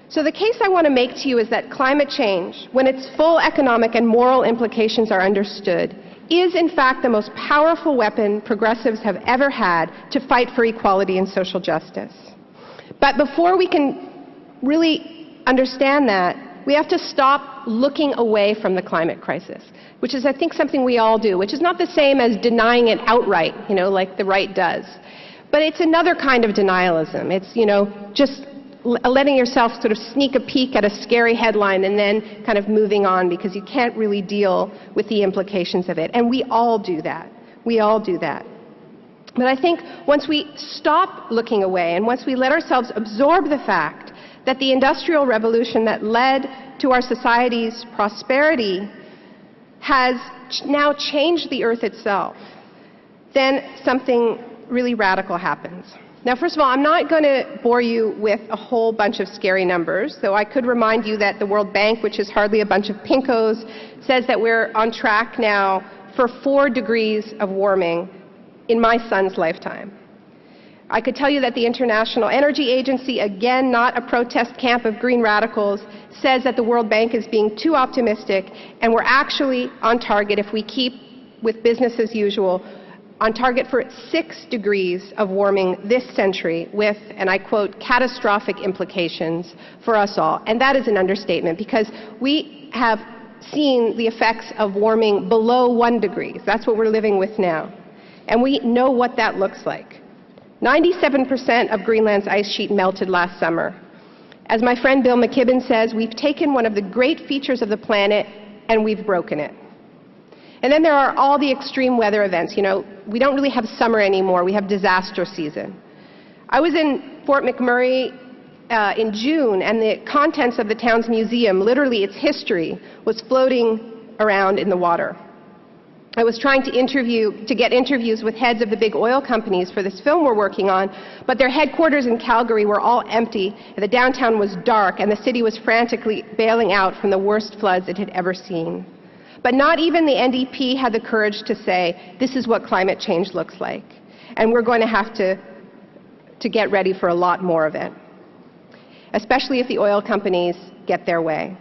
So the case I want to make to you is that climate change, when its full economic and moral implications are understood, is in fact the most powerful weapon progressives have ever had to fight for equality and social justice. But before we can really understand that, we have to stop looking away from the climate crisis, which is, I think, something we all do, which is not the same as denying it outright, you know, like the right does. But it's another kind of denialism. It's, you know, just letting yourself sort of sneak a peek at a scary headline and then kind of moving on because you can't really deal with the implications of it. And we all do that. We all do that. But I think once we stop looking away and once we let ourselves absorb the fact that the Industrial Revolution that led to our society's prosperity has now changed the Earth itself, then something really radical happens. Now, first of all, I'm not going to bore you with a whole bunch of scary numbers, though I could remind you that the World Bank, which is hardly a bunch of pinkos, says that we're on track now for 4 degrees of warming in my son's lifetime. I could tell you that the International Energy Agency, again not a protest camp of green radicals, says that the World Bank is being too optimistic, and we're actually on target, if we keep with business as usual, on target for 6 degrees of warming this century with, and I quote, catastrophic implications for us all. And that is an understatement, because we have seen the effects of warming below 1 degree. That's what we're living with now. And we know what that looks like. 97% of Greenland's ice sheet melted last summer. As my friend Bill McKibben says, we've taken one of the great features of the planet and we've broken it. And then there are all the extreme weather events. You know, we don't really have summer anymore. We have disaster season. I was in Fort McMurray in June, and the contents of the town's museum, literally its history, was floating around in the water. I was trying to get interviews with heads of the big oil companies for this film we're working on, but their headquarters in Calgary were all empty, and the downtown was dark, and the city was frantically bailing out from the worst floods it had ever seen. But not even the NDP had the courage to say, this is what climate change looks like, and we're going to have to get ready for a lot more of it, especially if the oil companies get their way.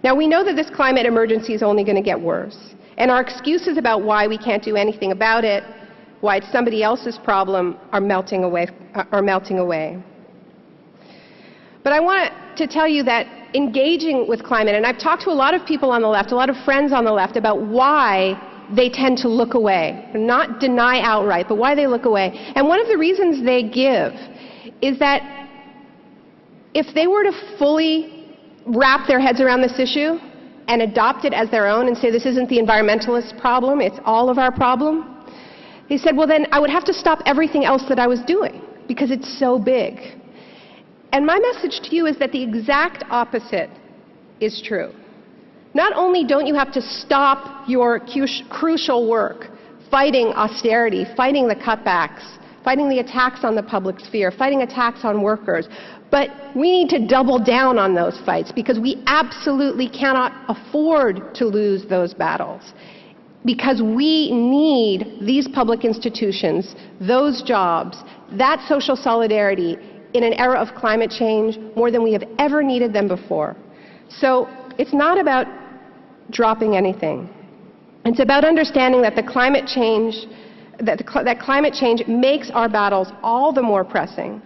Now, we know that this climate emergency is only going to get worse. And our excuses about why we can't do anything about it, why it's somebody else's problem, are melting away. But I want to tell you that engaging with climate, and I've talked to a lot of people on the left, a lot of friends on the left, about why they tend to look away, not deny outright, but why they look away. And one of the reasons they give is that if they were to fully wrap their heads around this issue and adopt it as their own and say this isn't the environmentalist problem, it's all of our problem, they said, well, then I would have to stop everything else that I was doing because it's so big. And my message to you is that the exact opposite is true. Not only don't you have to stop your crucial work, fighting austerity, fighting the cutbacks, fighting the attacks on the public sphere, fighting attacks on workers, but we need to double down on those fights because we absolutely cannot afford to lose those battles. Because we need these public institutions, those jobs, that social solidarity in an era of climate change more than we have ever needed them before. So it's not about dropping anything. It's about understanding that climate change makes our battles all the more pressing.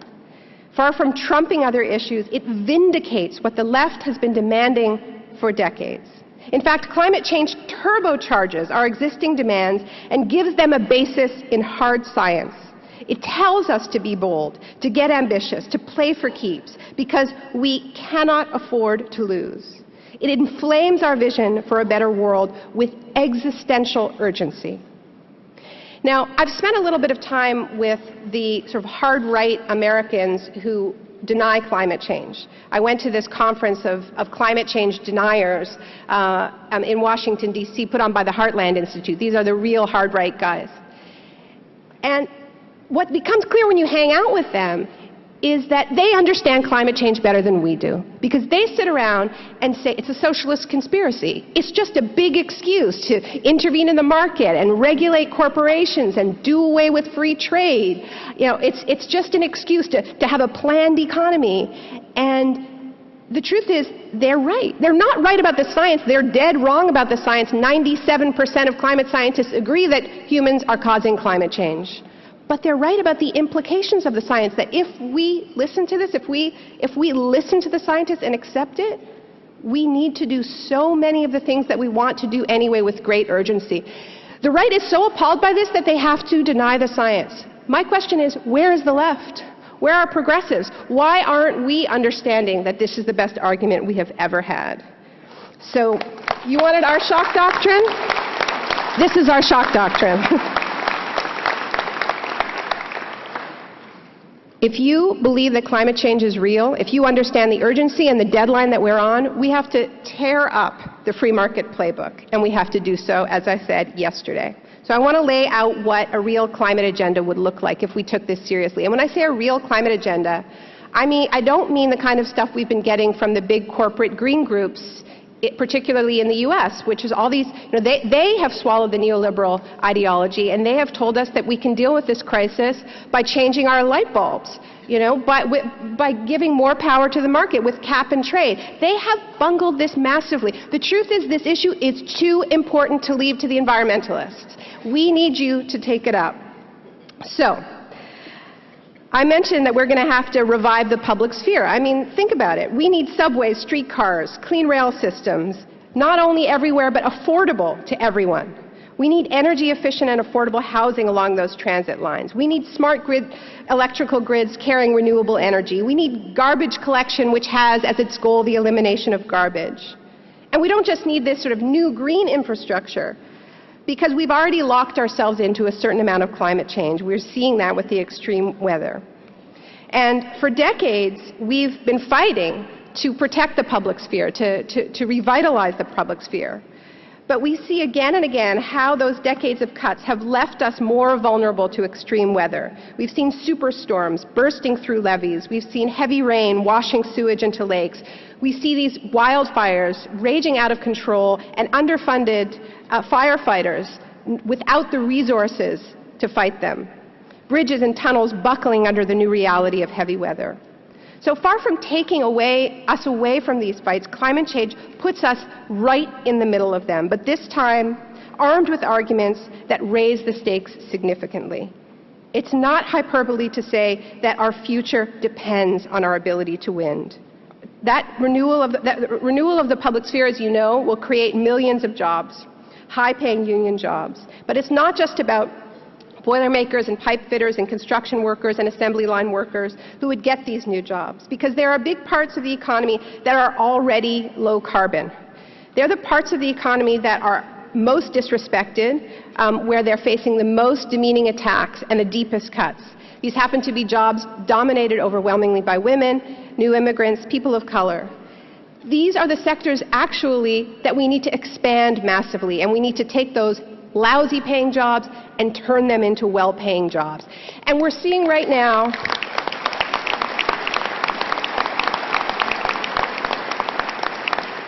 Far from trumping other issues, it vindicates what the left has been demanding for decades. In fact, climate change turbocharges our existing demands and gives them a basis in hard science. It tells us to be bold, to get ambitious, to play for keeps, because we cannot afford to lose. It inflames our vision for a better world with existential urgency. Now, I've spent a little bit of time with the sort of hard-right Americans who deny climate change. I went to this conference of climate change deniers in Washington, D.C., put on by the Heartland Institute. These are the real hard-right guys. And what becomes clear when you hang out with them is that they understand climate change better than we do, because they sit around and say it's a socialist conspiracy. It's just a big excuse to intervene in the market and regulate corporations and do away with free trade. You know, it's just an excuse to have a planned economy. And the truth is, they're right. They're not right about the science. They're dead wrong about the science. 97% of climate scientists agree that humans are causing climate change. But they're right about the implications of the science, that if we listen to this, if we listen to the scientists and accept it, we need to do so many of the things that we want to do anyway with great urgency. The right is so appalled by this that they have to deny the science. My question is, where is the left? Where are progressives? Why aren't we understanding that this is the best argument we have ever had? So, you wanted our shock doctrine? This is our shock doctrine. If you believe that climate change is real, if you understand the urgency and the deadline that we're on, we have to tear up the free market playbook, and we have to do so, as I said, yesterday. So I want to lay out what a real climate agenda would look like if we took this seriously. And when I say a real climate agenda, I don't mean the kind of stuff we've been getting from the big corporate green groups, particularly in the U.S., which is all these, they have swallowed the neoliberal ideology, and they have told us that we can deal with this crisis by changing our light bulbs, by giving more power to the market with cap and trade. They have bungled this massively. The truth is this issue is too important to leave to the environmentalists. We need you to take it up. So, I mentioned that we're going to have to revive the public sphere. Think about it. We need subways, streetcars, clean rail systems, not only everywhere, but affordable to everyone. We need energy efficient and affordable housing along those transit lines. We need smart electrical grids carrying renewable energy. We need garbage collection, which has as its goal the elimination of garbage. And we don't just need this sort of new green infrastructure, because we've already locked ourselves into a certain amount of climate change. We're seeing that with the extreme weather. And for decades, we've been fighting to protect the public sphere, to revitalize the public sphere. But we see again and again how those decades of cuts have left us more vulnerable to extreme weather. We've seen superstorms bursting through levees. We've seen heavy rain washing sewage into lakes. We see these wildfires raging out of control and underfunded firefighters without the resources to fight them. Bridges and tunnels buckling under the new reality of heavy weather. So far from taking us away from these fights, climate change puts us right in the middle of them, but this time armed with arguments that raise the stakes significantly. It's not hyperbole to say that our future depends on our ability to win. That renewal of the public sphere, as you know, will create millions of jobs, high-paying union jobs. But it's not just about boilermakers and pipe fitters and construction workers and assembly line workers who would get these new jobs, because there are big parts of the economy that are already low carbon. They're the parts of the economy that are most disrespected, where they're facing the most demeaning attacks and the deepest cuts. These happen to be jobs dominated overwhelmingly by women, new immigrants, people of color. These are the sectors actually that we need to expand massively, and we need to take those lousy paying jobs and turn them into well-paying jobs. And we're seeing right now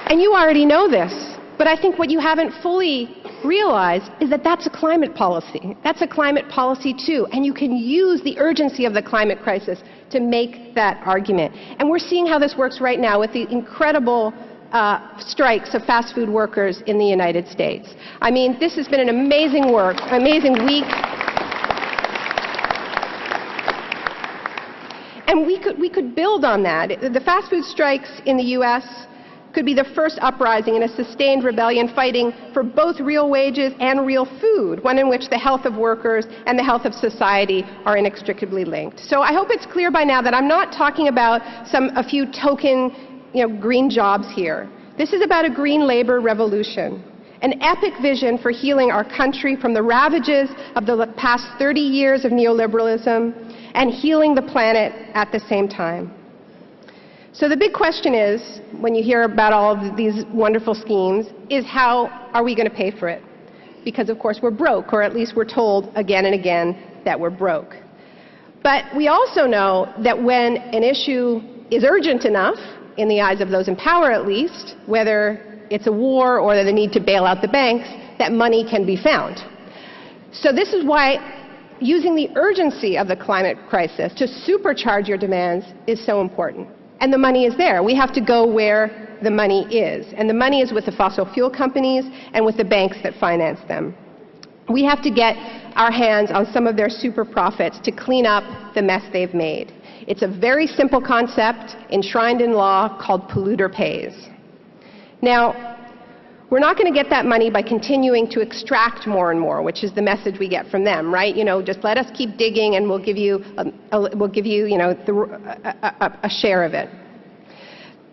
and you already know this, but I think what you haven't fully realized is that that's a climate policy. That's a climate policy too, and you can use the urgency of the climate crisis to make that argument. And we're seeing how this works right now with the incredible strikes of fast food workers in the United States. This has been an amazing week. And we could build on that. The fast food strikes in the U.S. could be the first uprising in a sustained rebellion fighting for both real wages and real food, one in which the health of workers and the health of society are inextricably linked. So I hope it's clear by now that I'm not talking about a few token green jobs here. This is about a green labor revolution, an epic vision for healing our country from the ravages of the past 30 years of neoliberalism and healing the planet at the same time. So the big question is, when you hear about all of these wonderful schemes, is how are we going to pay for it? Because of course we're broke, or at least we're told again and again that we're broke. But we also know that when an issue is urgent enough, in the eyes of those in power at least, whether it's a war or the need to bail out the banks, that money can be found. So this is why using the urgency of the climate crisis to supercharge your demands is so important. And the money is there. We have to go where the money is. And the money is with the fossil fuel companies and with the banks that finance them. We have to get our hands on some of their super profits to clean up the mess they've made. It's a very simple concept enshrined in law called polluter pays. Now, we're not going to get that money by continuing to extract more and more, which is the message we get from them, right? Just let us keep digging and we'll give you a share of it.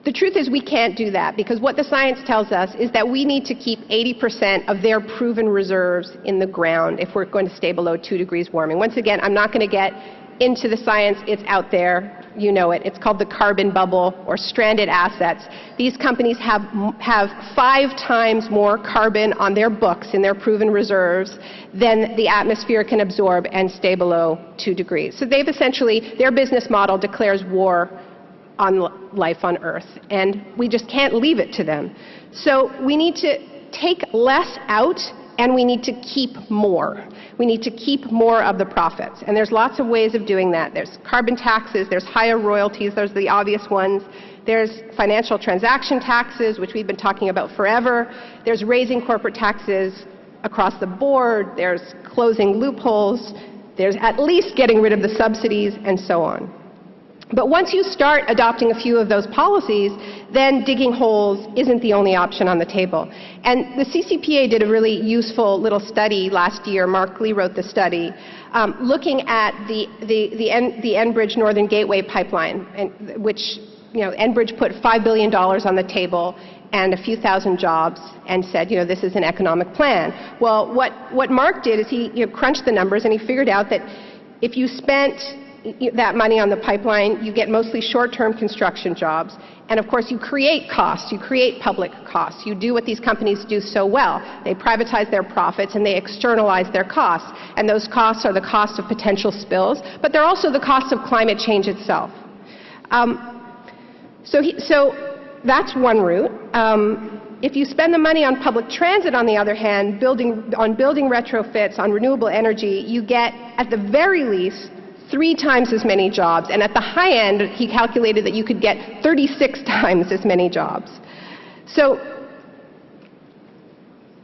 The truth is we can't do that, because what the science tells us is that we need to keep 80% of their proven reserves in the ground if we're going to stay below 2 degrees warming. Once again, I'm not going to get into the science, it's out there. you know it. It's called the carbon bubble or stranded assets. These companies have 5 times more carbon on their books in their proven reserves than the atmosphere can absorb and stay below 2 degrees. So they've essentially, their business model declares war on life on Earth, and we just can't leave it to them. So we need to take less out, and we need to keep more. We need to keep more of the profits. And there's lots of ways of doing that. There's carbon taxes, there's higher royalties, those are the obvious ones. There's financial transaction taxes, which we've been talking about forever. There's raising corporate taxes across the board. There's closing loopholes. There's at least getting rid of the subsidies, and so on. But once you start adopting a few of those policies, then digging holes isn't the only option on the table. And the CCPA did a really useful little study last year. Mark Lee wrote the study, looking at the Enbridge Northern Gateway pipeline, which, you know, Enbridge put $5 billion on the table and a few thousand jobs and said, you know, this is an economic plan. Well, what Mark did is he crunched the numbers, and he figured out that if you spent that money on the pipeline, you get mostly short-term construction jobs. And of course, you create costs, you create public costs. You do what these companies do so well. They privatize their profits and they externalize their costs. And those costs are the cost of potential spills, but they're also the cost of climate change itself. So that's one route. If you spend the money on public transit, on the other hand, building retrofits, on renewable energy, you get, at the very least, 3 times as many jobs, and at the high end, he calculated that you could get 36 times as many jobs. So,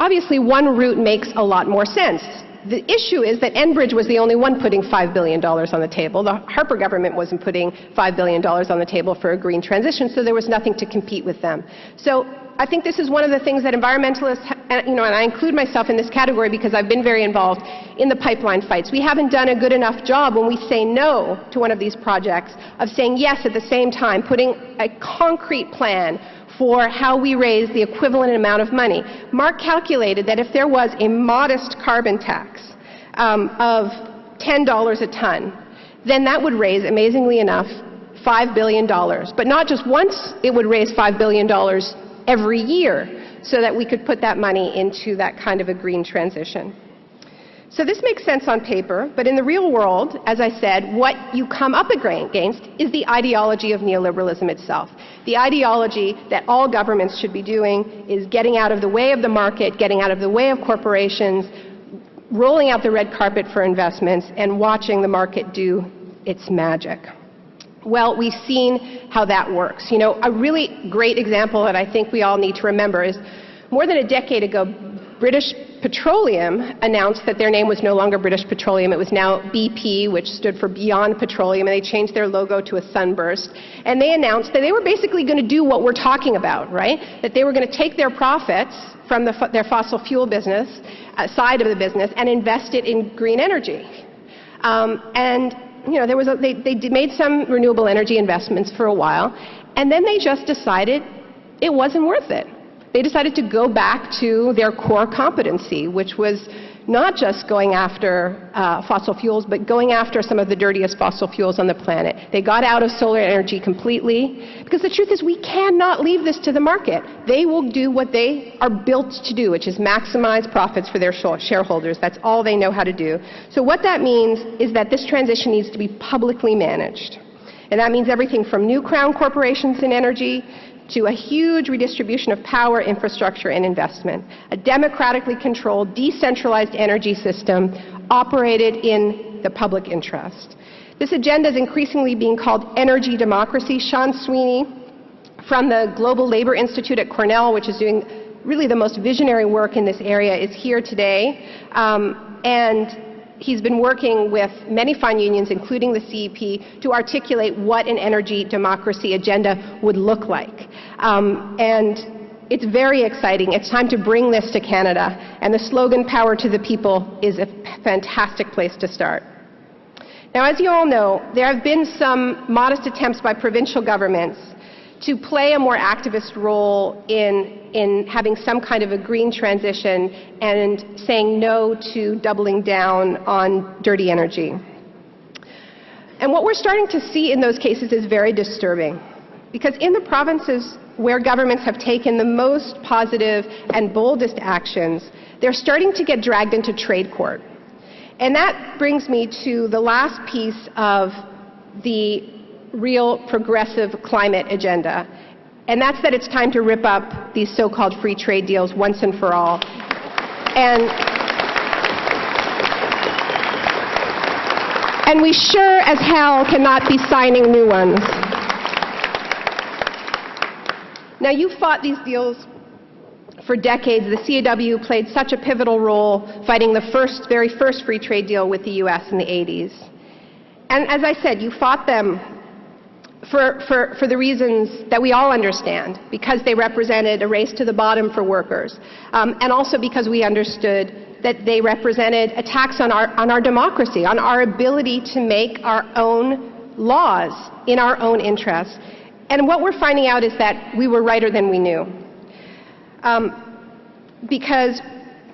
obviously, one route makes a lot more sense. The issue is that Enbridge was the only one putting $5 billion on the table. The Harper government wasn't putting $5 billion on the table for a green transition, so there was nothing to compete with them. So, I think this is one of the things that environmentalists, and I include myself in this category because I've been very involved in the pipeline fights. We haven't done a good enough job when we say no to one of these projects of saying yes at the same time, putting a concrete plan for how we raise the equivalent amount of money. Mark calculated that if there was a modest carbon tax of $10 a ton, then that would raise, amazingly enough, $5 billion. But not just once, it would raise $5 billion every year, so that we could put that money into that kind of a green transition. So this makes sense on paper, but in the real world, as I said, what you come up against is the ideology of neoliberalism itself. The ideology that all governments should be doing is getting out of the way of the market, getting out of the way of corporations, rolling out the red carpet for investments, and watching the market do its magic. Well, we've seen how that works. You know, a really great example that I think we all need to remember is more than a decade ago, British Petroleum announced that their name was no longer British Petroleum. It was now BP, which stood for Beyond Petroleum, and they changed their logo to a sunburst. And they announced that they were basically going to do what we're talking about, right? That they were going to take their profits from their fossil fuel business, side of the business, and invest it in green energy. You know, they made some renewable energy investments for a while, and then they just decided it wasn't worth it. They decided to go back to their core competency, which was not just going after fossil fuels, but going after some of the dirtiest fossil fuels on the planet. They got out of solar energy completely, because the truth is we cannot leave this to the market. They will do what they are built to do, which is maximize profits for their shareholders. That's all they know how to do. So what that means is that this transition needs to be publicly managed. And that means everything from new crown corporations in energy to a huge redistribution of power, infrastructure, and investment. A democratically controlled, decentralized energy system operated in the public interest. This agenda is increasingly being called energy democracy. Sean Sweeney from the Global Labor Institute at Cornell, which is doing really the most visionary work in this area, is here today. And he's been working with many fine unions, including the CEP, to articulate what an energy democracy agenda would look like. And it's very exciting. It's time to bring this to Canada. And the slogan, "Power to the People," is a fantastic place to start. Now, as you all know, there have been some modest attempts by provincial governments to play a more activist role in having some kind of a green transition and saying no to doubling down on dirty energy. And what we're starting to see in those cases is very disturbing, because in the provinces where governments have taken the most positive and boldest actions, they're starting to get dragged into trade court. And that brings me to the last piece of the real progressive climate agenda, and that's that it's time to rip up these so-called free trade deals once and for all. And we sure as hell cannot be signing new ones. Now, you fought these deals for decades. The CAW played such a pivotal role fighting the very first free trade deal with the U.S. in the 80s. And as I said, you fought them for the reasons that we all understand, because they represented a race to the bottom for workers, and also because we understood that they represented attacks on our democracy, on our ability to make our own laws in our own interests. And what we're finding out is that we were righter than we knew. Because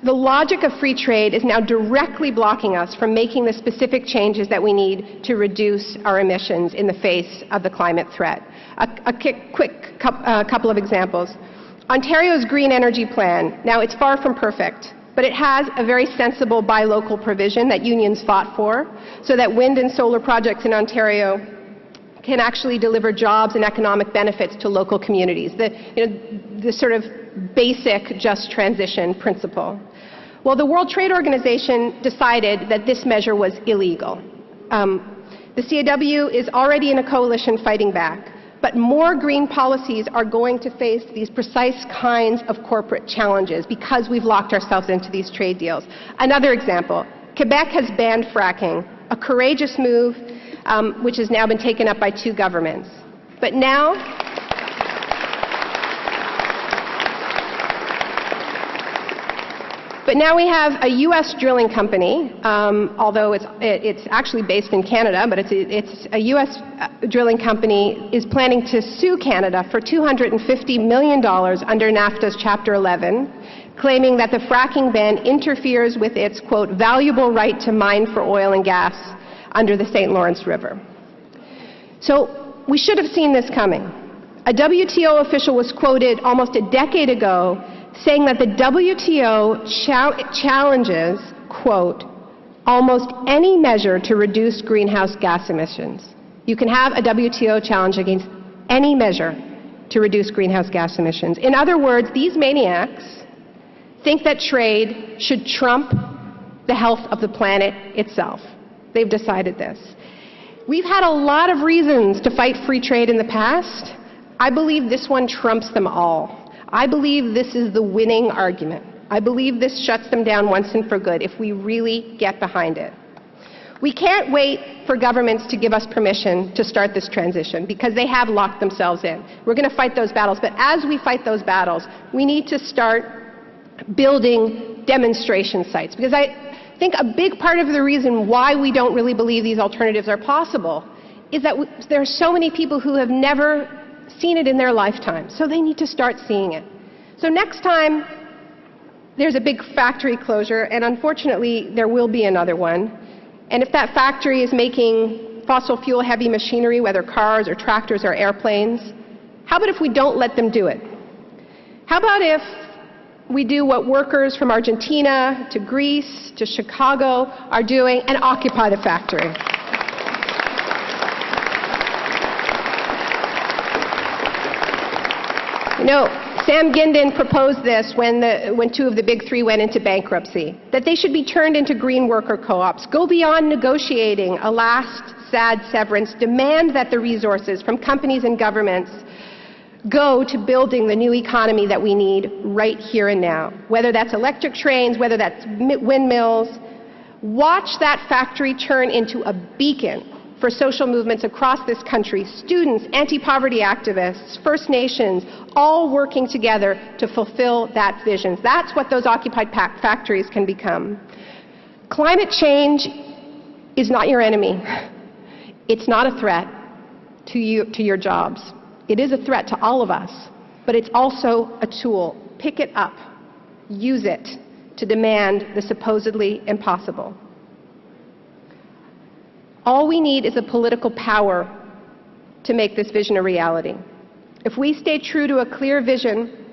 the logic of free trade is now directly blocking us from making the specific changes that we need to reduce our emissions in the face of the climate threat. A quick couple of examples. Ontario's Green Energy Plan, now it's far from perfect, but it has a very sensible buy local provision that unions fought for, so that wind and solar projects in Ontario can actually deliver jobs and economic benefits to local communities. The sort of basic just transition principle. Well, the World Trade Organization decided that this measure was illegal. The CAW is already in a coalition fighting back, but more green policies are going to face these precise kinds of corporate challenges because we've locked ourselves into these trade deals. Another example, Quebec has banned fracking, a courageous move which has now been taken up by 2 governments. But now we have a U.S. drilling company, although it's actually based in Canada, but it's a U.S. drilling company is planning to sue Canada for $250 million under NAFTA's Chapter 11, claiming that the fracking ban interferes with its, quote, valuable right to mine for oil and gas under the St. Lawrence River. So we should have seen this coming. A WTO official was quoted almost a decade ago saying that the WTO challenges, quote, almost any measure to reduce greenhouse gas emissions. You can have a WTO challenge against any measure to reduce greenhouse gas emissions. In other words, these maniacs think that trade should trump the health of the planet itself. They've decided this. We've had a lot of reasons to fight free trade in the past. I believe this one trumps them all. I believe this is the winning argument. I believe this shuts them down once and for good if we really get behind it. We can't wait for governments to give us permission to start this transition because they have locked themselves in. We're going to fight those battles, but as we fight those battles, we need to start building demonstration sites, because I think a big part of the reason why we don't really believe these alternatives are possible is that there are so many people who have never seen it in their lifetime, so they need to start seeing it. So next time there's a big factory closure, and unfortunately there will be another one, and if that factory is making fossil fuel heavy machinery, whether cars or tractors or airplanes, how about if we don't let them do it? How about if we do what workers from Argentina to Greece to Chicago are doing and occupy the factory? You know, Sam Gindin proposed this when 2 of the big 3 went into bankruptcy, that they should be turned into green worker co-ops. Go beyond negotiating a last sad severance. Demand that the resources from companies and governments go to building the new economy that we need right here and now. Whether that's electric trains, whether that's windmills. Watch that factory turn into a beacon for social movements across this country, students, anti-poverty activists, First Nations, all working together to fulfill that vision. That's what those occupied factories can become. Climate change is not your enemy. It's not a threat to your jobs. It is a threat to all of us, but it's also a tool. Pick it up. Use it to demand the supposedly impossible. All we need is a political power to make this vision a reality. If we stay true to a clear vision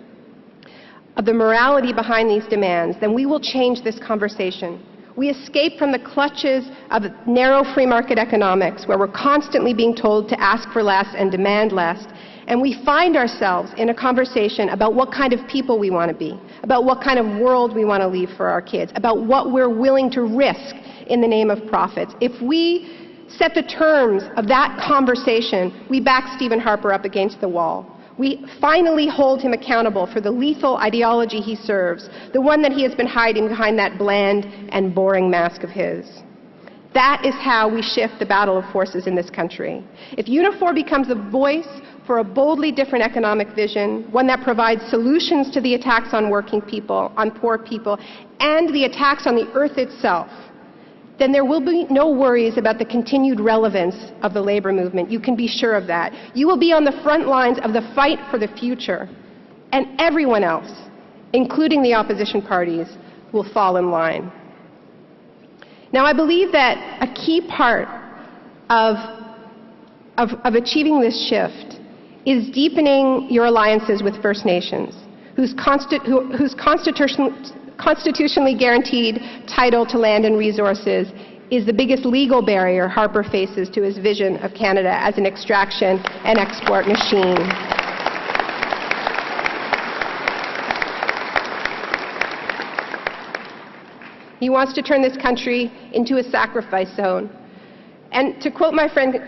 of the morality behind these demands, then we will change this conversation. We escape from the clutches of narrow free market economics, where we're constantly being told to ask for less and demand less, and we find ourselves in a conversation about what kind of people we want to be, about what kind of world we want to leave for our kids, about what we're willing to risk in the name of profits. If we set the terms of that conversation, we back Stephen Harper up against the wall. We finally hold him accountable for the lethal ideology he serves, the one that he has been hiding behind that bland and boring mask of his. That is how we shift the battle of forces in this country. If Unifor becomes a voice for a boldly different economic vision, one that provides solutions to the attacks on working people, on poor people, and the attacks on the earth itself, then there will be no worries about the continued relevance of the labor movement. You can be sure of that. You will be on the front lines of the fight for the future, and everyone else, including the opposition parties, will fall in line. Now, I believe that a key part of achieving this shift is deepening your alliances with First Nations, whose constitutionally guaranteed title to land and resources is the biggest legal barrier Harper faces to his vision of Canada as an extraction and export machine. He wants to turn this country into a sacrifice zone. And to quote my friend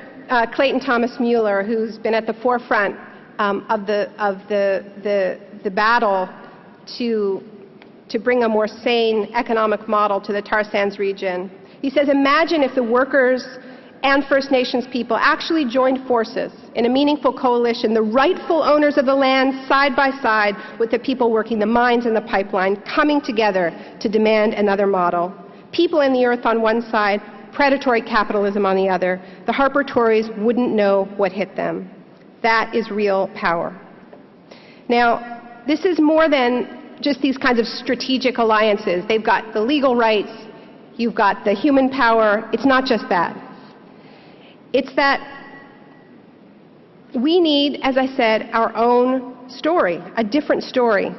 Clayton Thomas Mueller, who's been at the forefront of the battle to bring a more sane economic model to the tar sands region. He says, imagine if the workers and First Nations people actually joined forces in a meaningful coalition, the rightful owners of the land side by side with the people working the mines and the pipeline, coming together to demand another model. People and the earth on one side, predatory capitalism on the other. The Harper Tories wouldn't know what hit them. That is real power. Now, this is more than just these kinds of strategic alliances. They've got the legal rights, you've got the human power. It's not just that. It's that we need, as I said, our own story, a different story.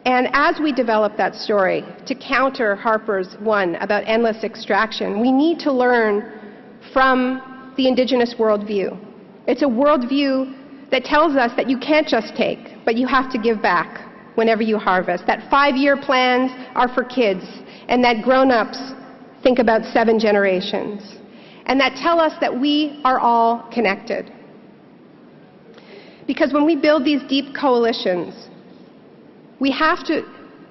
And as we develop that story to counter Harper's one about endless extraction, we need to learn from the Indigenous worldview. It's a worldview that tells us that you can't just take, but you have to give back whenever you harvest, that 5-year plans are for kids, and that grown-ups think about 7 generations, and that tell us that we are all connected. Because when we build these deep coalitions, we have to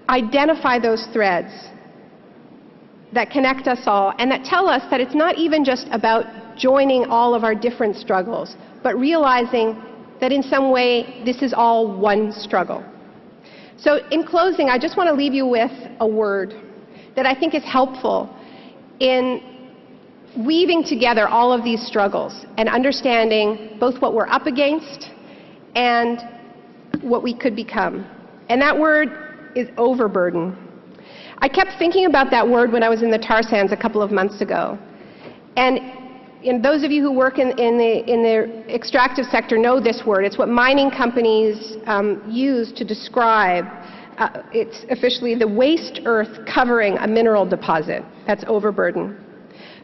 identify those threads that connect us all and that tell us that it's not even just about joining all of our different struggles, but realizing that in some way this is all one struggle. So in closing, I just want to leave you with a word that I think is helpful in weaving together all of these struggles and understanding both what we're up against and what we could become. And that word is overburden. I kept thinking about that word when I was in the tar sands a couple of months ago. And those of you who work in the extractive sector know this word. It's what mining companies use to describe, it's officially the waste earth covering a mineral deposit. That's overburden.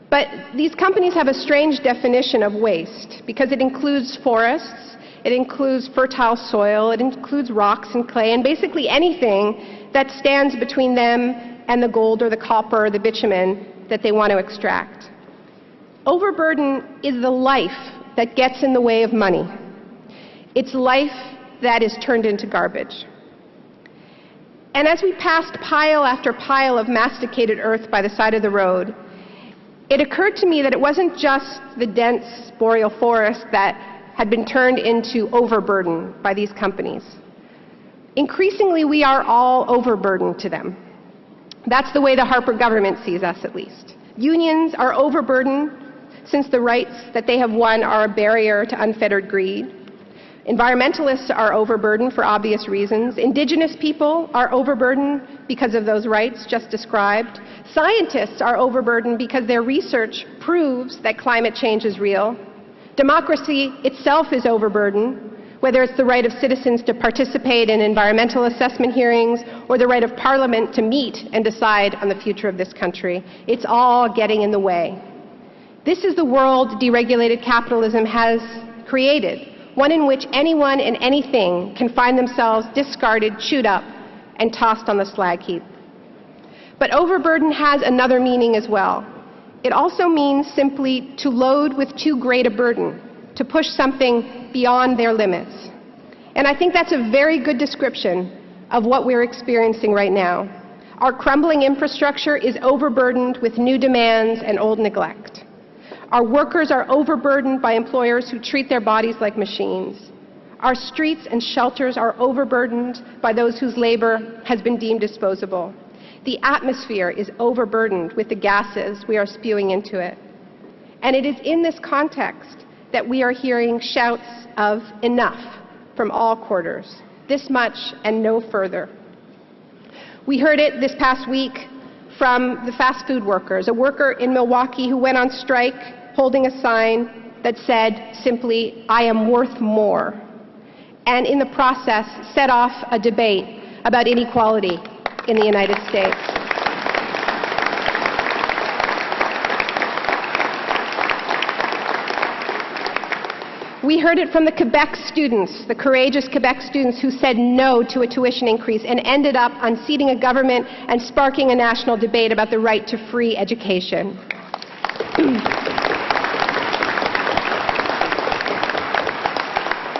But these companies have a strange definition of waste because it includes forests, it includes fertile soil, it includes rocks and clay, and basically anything that stands between them and the gold or the copper or the bitumen that they want to extract. Overburden is the life that gets in the way of money. It's life that is turned into garbage. And as we passed pile after pile of masticated earth by the side of the road, it occurred to me that it wasn't just the dense boreal forest that had been turned into overburden by these companies. Increasingly, we are all overburdened to them. That's the way the Harper government sees us, at least. Unions are overburdened since the rights that they have won are a barrier to unfettered greed. Environmentalists are overburdened for obvious reasons. Indigenous people are overburdened because of those rights just described. Scientists are overburdened because their research proves that climate change is real. Democracy itself is overburdened, whether it's the right of citizens to participate in environmental assessment hearings or the right of Parliament to meet and decide on the future of this country. It's all getting in the way. This is the world deregulated capitalism has created, one in which anyone and anything can find themselves discarded, chewed up, and tossed on the slag heap. But overburden has another meaning as well. It also means simply to load with too great a burden, to push something beyond their limits. And I think that's a very good description of what we're experiencing right now. Our crumbling infrastructure is overburdened with new demands and old neglect. Our workers are overburdened by employers who treat their bodies like machines. Our streets and shelters are overburdened by those whose labor has been deemed disposable. The atmosphere is overburdened with the gases we are spewing into it. And it is in this context that we are hearing shouts of enough from all quarters, this much and no further. We heard it this past week from the fast food workers, a worker in Milwaukee who went on strike holding a sign that said simply, "I am worth more," and in the process set off a debate about inequality in the United States. We heard it from the Quebec students, the courageous Quebec students who said no to a tuition increase and ended up unseating a government and sparking a national debate about the right to free education.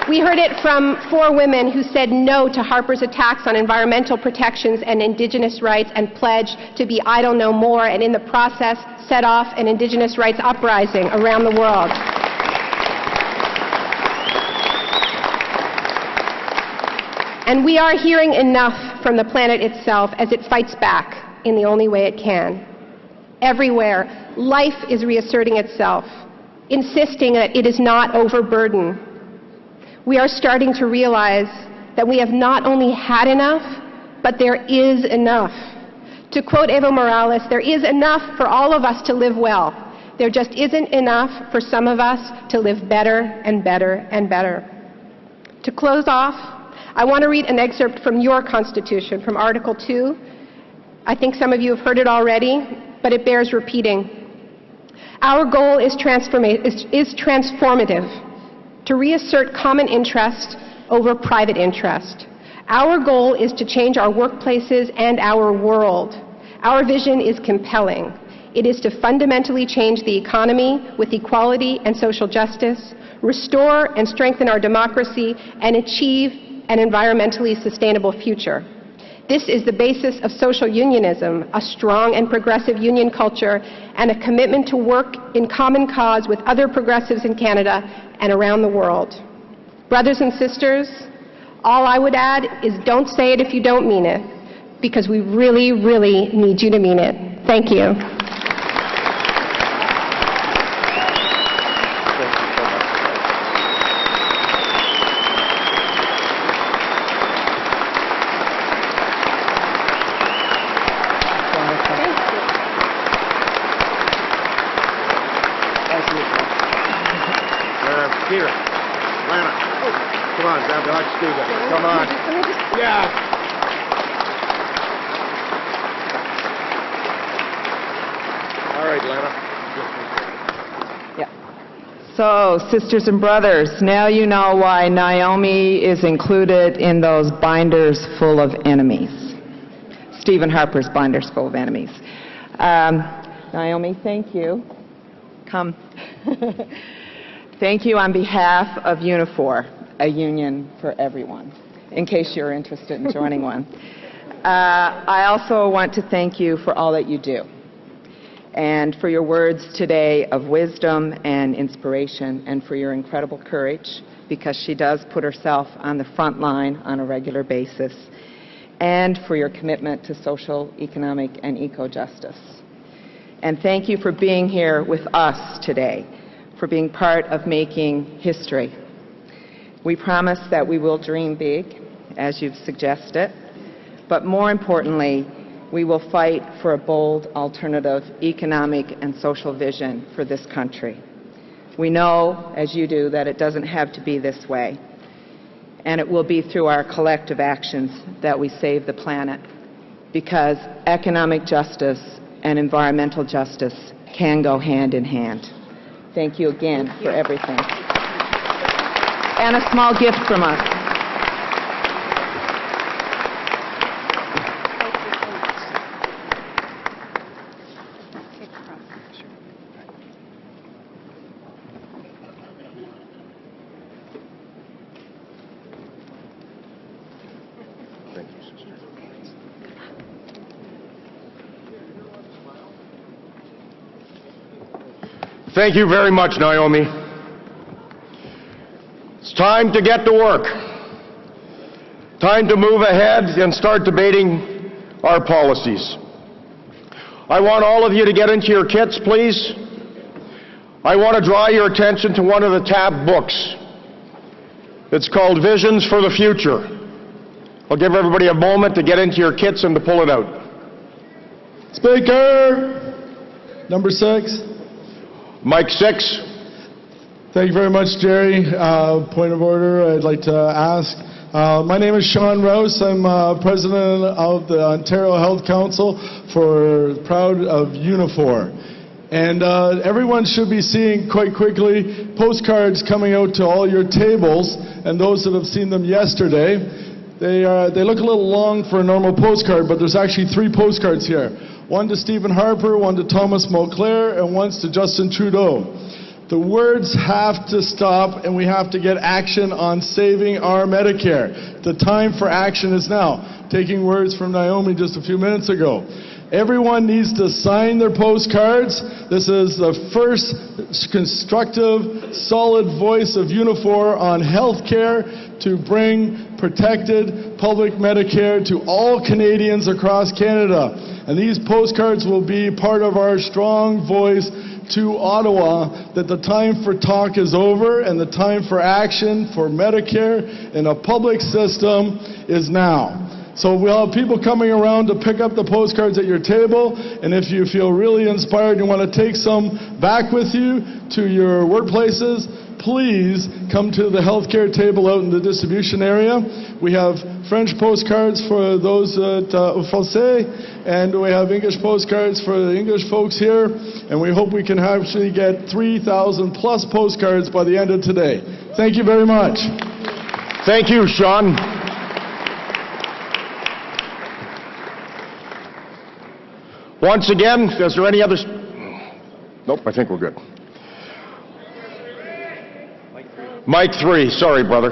We heard it from 4 women who said no to Harper's attacks on environmental protections and Indigenous rights and pledged to be idle no more, and in the process set off an Indigenous rights uprising around the world. And we are hearing enough from the planet itself as it fights back in the only way it can. Everywhere, life is reasserting itself, insisting that it is not overburdened. We are starting to realize that we have not only had enough, but there is enough. To quote Evo Morales, there is enough for all of us to live well. There just isn't enough for some of us to live better and better and better. To close off, I want to read an excerpt from your Constitution, from Article 2. I think some of you have heard it already, but it bears repeating. Our goal is transformative, to reassert common interest over private interest. Our goal is to change our workplaces and our world. Our vision is compelling. It is to fundamentally change the economy with equality and social justice, restore and strengthen our democracy, and achieve an environmentally sustainable future. This is the basis of social unionism, a strong and progressive union culture, and a commitment to work in common cause with other progressives in Canada and around the world. Brothers and sisters, all I would add is don't say it if you don't mean it, because we really, really need you to mean it. Thank you. Peter, Lana, come on, grab the hot Steve. Come on. Yeah. All right, Lana. Yeah. So, sisters and brothers, now you know why Naomi is included in those binders full of enemies. Stephen Harper's binders full of enemies. Naomi, thank you. Come. Thank you on behalf of Unifor, a union for everyone, in case you're interested in joining one. I also want to thank you for all that you do and for your words today of wisdom and inspiration, and for your incredible courage, because she does put herself on the front line on a regular basis, and for your commitment to social, economic, and eco-justice. And thank you for being here with us today, for being part of making history. We promise that we will dream big, as you've suggested, but more importantly, we will fight for a bold alternative economic and social vision for this country. We know, as you do, that it doesn't have to be this way, and it will be through our collective actions that we save the planet, because economic justice and environmental justice can go hand in hand. Thank you again for everything. And a small gift from us. Thank you very much, Naomi. It's time to get to work. Time to move ahead and start debating our policies. I want all of you to get into your kits, please. I want to draw your attention to one of the tab books. It's called Visions for the Future. I'll give everybody a moment to get into your kits and to pull it out. Speaker, number 6. Mike 6. Thank you very much, Jerry. Point of order, I'd like to ask. My name is Sean Rouse. I'm president of the Ontario Health Council, proud of Unifor. And everyone should be seeing quite quickly postcards coming out to all your tables, and those that have seen them yesterday. They look a little long for a normal postcard, but there's actually 3 postcards here. One to Stephen Harper, one to Thomas Mulcair, and one's to Justin Trudeau. The words have to stop, and we have to get action on saving our Medicare. The time for action is now. Taking words from Naomi just a few minutes ago. Everyone needs to sign their postcards. This is the first constructive, solid voice of Unifor on health care to bring protected public Medicare to all Canadians across Canada. And these postcards will be part of our strong voice to Ottawa that the time for talk is over and the time for action for Medicare in a public system is now. So we'll have people coming around to pick up the postcards at your table, and if you feel really inspired and you want to take some back with you to your workplaces, please come to the healthcare table out in the distribution area. We have French postcards for those at Français, and we have English postcards for the English folks here, and we hope we can actually get 3,000 plus postcards by the end of today. Thank you very much. Thank you, Sean. Once again, is there any others? Nope, I think we're good. Mike 3, sorry, brother.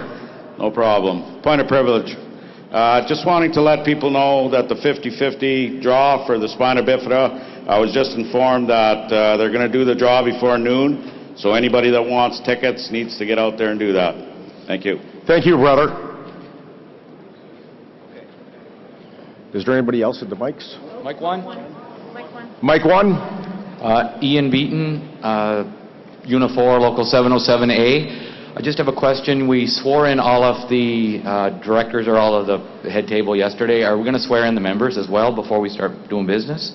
No problem. Point of privilege. Just wanting to let people know that the 50-50 draw for the spina bifida, I was just informed that they're going to do the draw before noon, so anybody that wants tickets needs to get out there and do that. Thank you. Thank you, brother. Is there anybody else at the mics? Mike 1. Mike 1. Ian Beaton, Unifor, Local 707A. I just have a question. We swore in all of the directors or all of the head table yesterday. Are we going to swear in the members as well before we start doing business?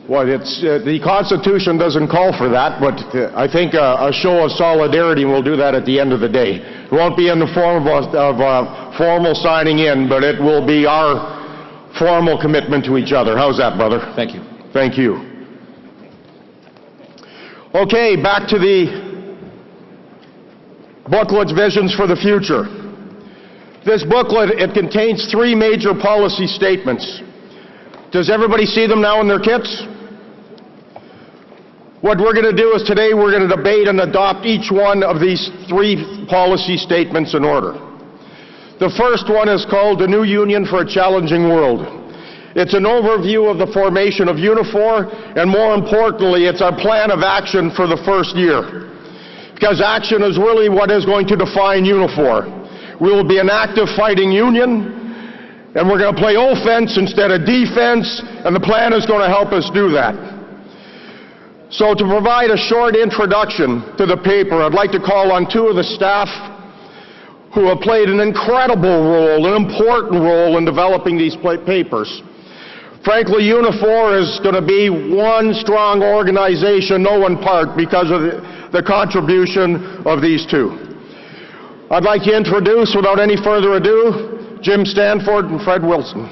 Well, the Constitution doesn't call for that, but I think a show of solidarity, and we'll do that at the end of the day. It won't be in the form of formal signing in, but it will be our formal commitment to each other. How's that, brother? Thank you. Thank you. Okay, back to the booklet, Visions for the Future. This booklet, it contains 3 major policy statements. Does everybody see them now in their kits? What we're going to do is today we're going to debate and adopt each one of these 3 policy statements in order. The first one is called The New Union for a Challenging World. It's an overview of the formation of Unifor, and more importantly, it's our plan of action for the first year. Because action is really what is going to define Unifor. We will be an active fighting union, and we're going to play offense instead of defense, and the plan is going to help us do that. So to provide a short introduction to the paper, I'd like to call on two of the staff who have played an incredible role, an important role in developing these papers. Frankly, Unifor is going to be one strong organization, no one part, because of the contribution of these two. I'd like to introduce, without any further ado, Jim Stanford and Fred Wilson.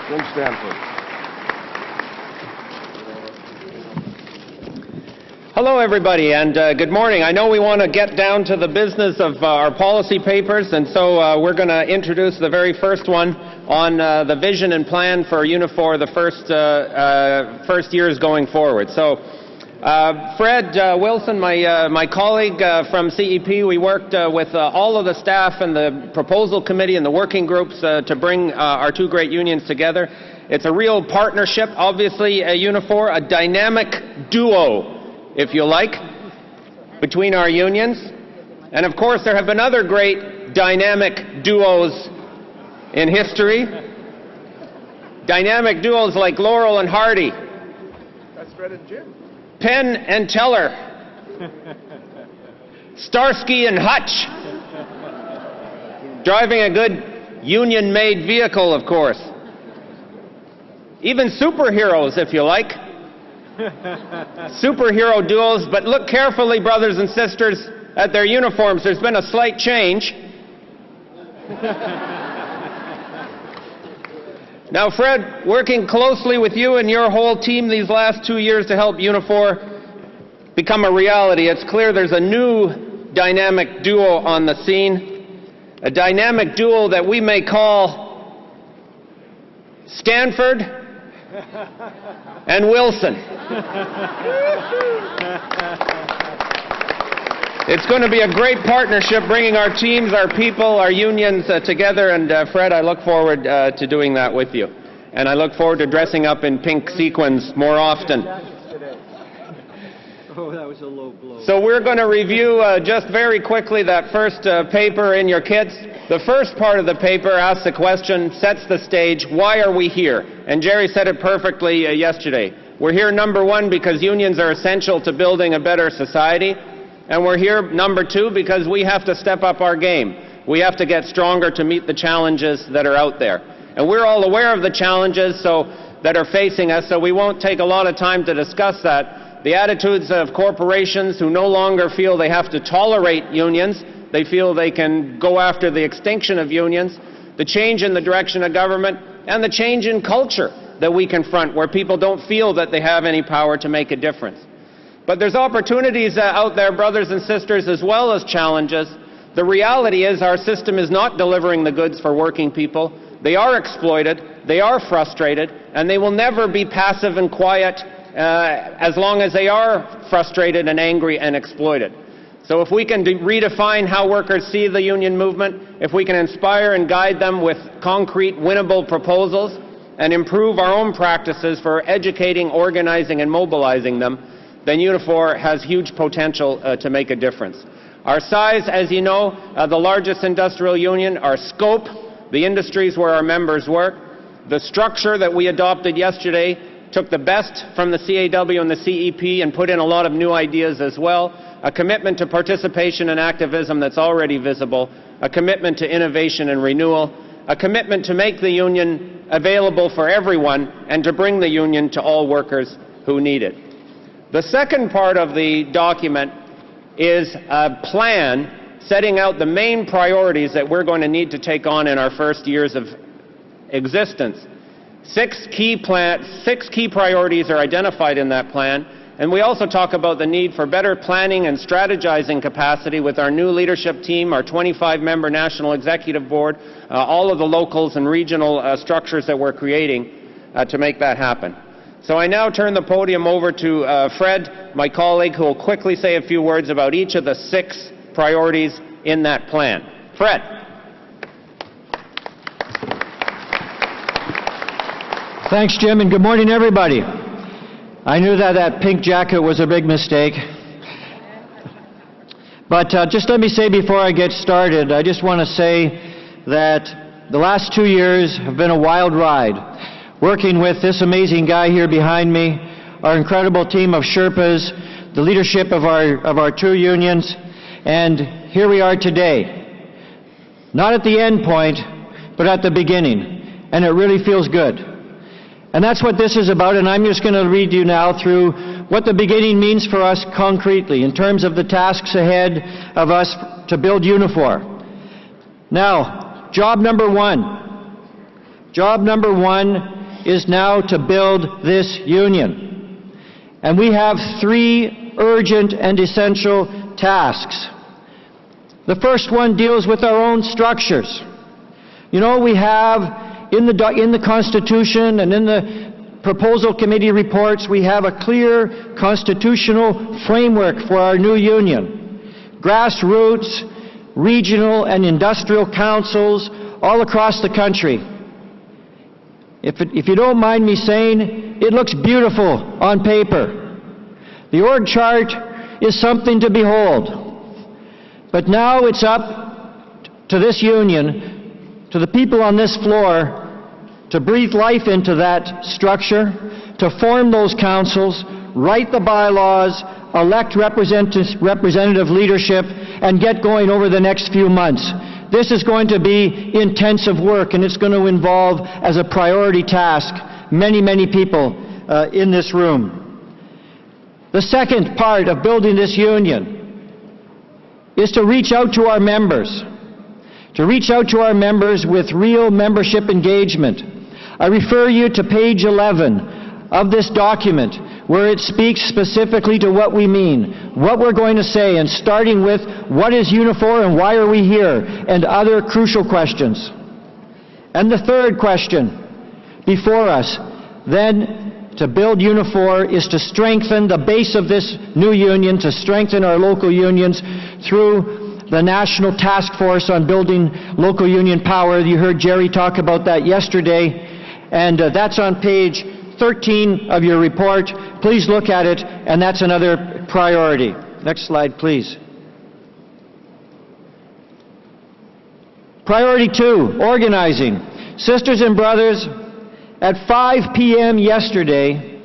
Jim Stanford. Hello, everybody, and good morning. I know we want to get down to the business of our policy papers, and so we're going to introduce the very first one on the vision and plan for Unifor the first years going forward. So, Fred Wilson, my colleague from CEP, we worked with all of the staff and the proposal committee and the working groups to bring our two great unions together. It's a real partnership, obviously, Unifor, a dynamic duo, if you like, between our unions. And of course, there have been other great dynamic duos in history. Dynamic duos like Laurel and Hardy. That's Fred and Jim. Penn and Teller. Starsky and Hutch. Driving a good union-made vehicle, of course. Even superheroes, if you like. Superhero duos, but look carefully, brothers and sisters, at their uniforms. There's been a slight change. Now, Fred, working closely with you and your whole team these last 2 years to help Unifor become a reality, it's clear there's a new dynamic duo on the scene, a dynamic duo that we may call Stanford and Wilson. It's going to be a great partnership, bringing our teams, our people, our unions together, and Fred, I look forward to doing that with you. And I look forward to dressing up in pink sequins more often. Oh, that was a low blow. So we're going to review just very quickly that first paper in your kits. The first part of the paper asks the question, sets the stage, why are we here? And Jerry said it perfectly yesterday. We're here, number one, because unions are essential to building a better society. And we're here, number two, because we have to step up our game. We have to get stronger to meet the challenges that are out there. And we're all aware of the challenges that are facing us, so we won't take a lot of time to discuss that. The attitudes of corporations who no longer feel they have to tolerate unions, they feel they can go after the extinction of unions, the change in the direction of government, and the change in culture that we confront, where people don't feel that they have any power to make a difference. But there's opportunities out there, brothers and sisters, as well as challenges. The reality is our system is not delivering the goods for working people. They are exploited, they are frustrated, and they will never be passive and quiet as long as they are frustrated and angry and exploited. So if we can redefine how workers see the union movement, if we can inspire and guide them with concrete, winnable proposals, and improve our own practices for educating, organizing, and mobilizing them, then Unifor has huge potential to make a difference. Our size, as you know, the largest industrial union, our scope, the industries where our members work, the structure that we adopted yesterday took the best from the CAW and the CEP and put in a lot of new ideas as well, a commitment to participation and activism that's already visible, a commitment to innovation and renewal, a commitment to make the union available for everyone and to bring the union to all workers who need it. The second part of the document is a plan setting out the main priorities that we're going to need to take on in our first years of existence. Six key priorities are identified in that plan, and we also talk about the need for better planning and strategizing capacity with our new leadership team, our 25-member National Executive Board, all of the locals and regional structures that we're creating to make that happen. So I now turn the podium over to Fred, my colleague, who will quickly say a few words about each of the 6 priorities in that plan. Fred. Thanks, Jim, and good morning, everybody. I knew that pink jacket was a big mistake. But just let me say before I get started, I just want to say that the last 2 years have been a wild ride. Working with this amazing guy here behind me, our incredible team of Sherpas, the leadership of our two unions, and here we are today. Not at the end point, but at the beginning, and it really feels good. And that's what this is about, and I'm just going to read you now through what the beginning means for us concretely in terms of the tasks ahead of us to build Unifor. Now, job number one. Job number one is now to build this union. And we have three urgent and essential tasks. The first one deals with our own structures. You know, we have in the Constitution and in the proposal committee reports, we have a clear constitutional framework for our new union. Grassroots, regional and industrial councils all across the country. If you don't mind me saying, it looks beautiful on paper. The org chart is something to behold. But now it's up to this union, to the people on this floor, to breathe life into that structure, to form those councils, write the bylaws, elect representative leadership, and get going over the next few months. This is going to be intensive work, and it's going to involve, as a priority task, many, many people in this room. The second part of building this union is to reach out to our members, with real membership engagement. I refer you to page 11 of this document, where it speaks specifically to what we mean, what we're going to say, and starting with what is Unifor and why are we here, and other crucial questions. And the third question before us, then, to build Unifor is to strengthen the base of this new union, to strengthen our local unions through the National Task Force on Building Local Union Power. You heard Jerry talk about that yesterday, and that's on page 13 of your report. Please look at it, and that's another priority. Next slide, please. Priority 2, organizing. Sisters and brothers, at 5 p.m. yesterday,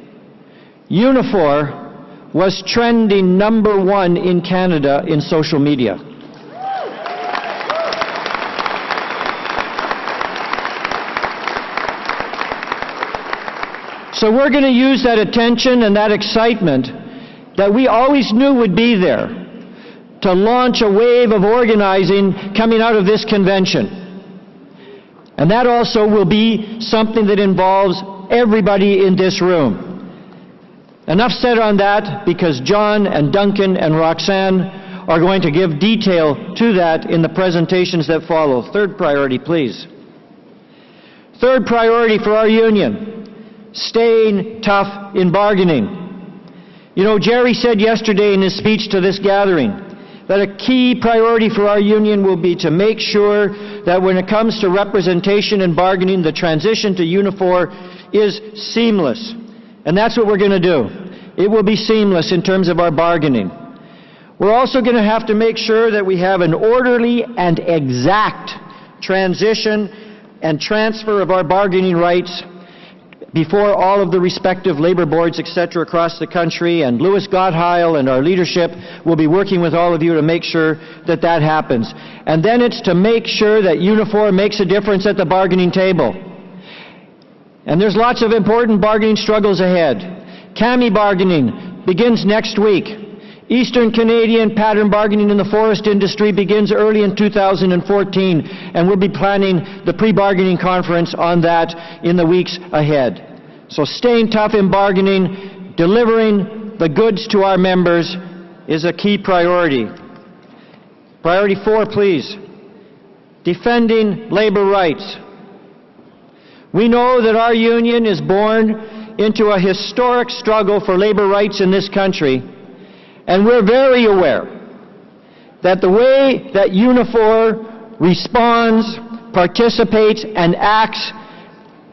Unifor was trending #1 in Canada in social media. So we're going to use that attention and that excitement that we always knew would be there to launch a wave of organizing coming out of this convention. And that also will be something that involves everybody in this room. Enough said on that, because John and Duncan and Roxanne are going to give detail to that in the presentations that follow. Third priority, please. Third priority for our union, staying tough in bargaining. You know, Jerry said yesterday in his speech to this gathering that a key priority for our union will be to make sure that when it comes to representation and bargaining, the transition to Unifor is seamless. And that's what we're going to do. It will be seamless in terms of our bargaining. We're also going to have to make sure that we have an orderly and exact transition and transfer of our bargaining rights before all of the respective labor boards, etc., across the country, and Louis Gottheil and our leadership will be working with all of you to make sure that that happens. And then it's to make sure that Unifor makes a difference at the bargaining table. And there's lots of important bargaining struggles ahead. CAMI bargaining begins next week. Eastern Canadian pattern bargaining in the forest industry begins early in 2014, and we'll be planning the pre-bargaining conference on that in the weeks ahead. So staying tough in bargaining, delivering the goods to our members is a key priority. Priority 4, please. Defending labor rights. We know that our union is born into a historic struggle for labor rights in this country. And we're very aware that the way that Unifor responds, participates, and acts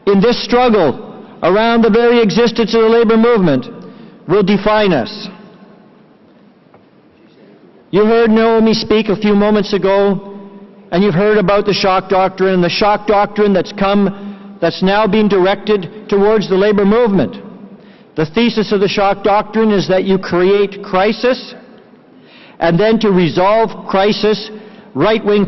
in this struggle around the very existence of the labor movement will define us. You heard Naomi speak a few moments ago, and you've heard about the shock doctrine, and the shock doctrine that's now being directed towards the labor movement. The thesis of the shock doctrine is that you create crisis, and then to resolve crisis, right-wing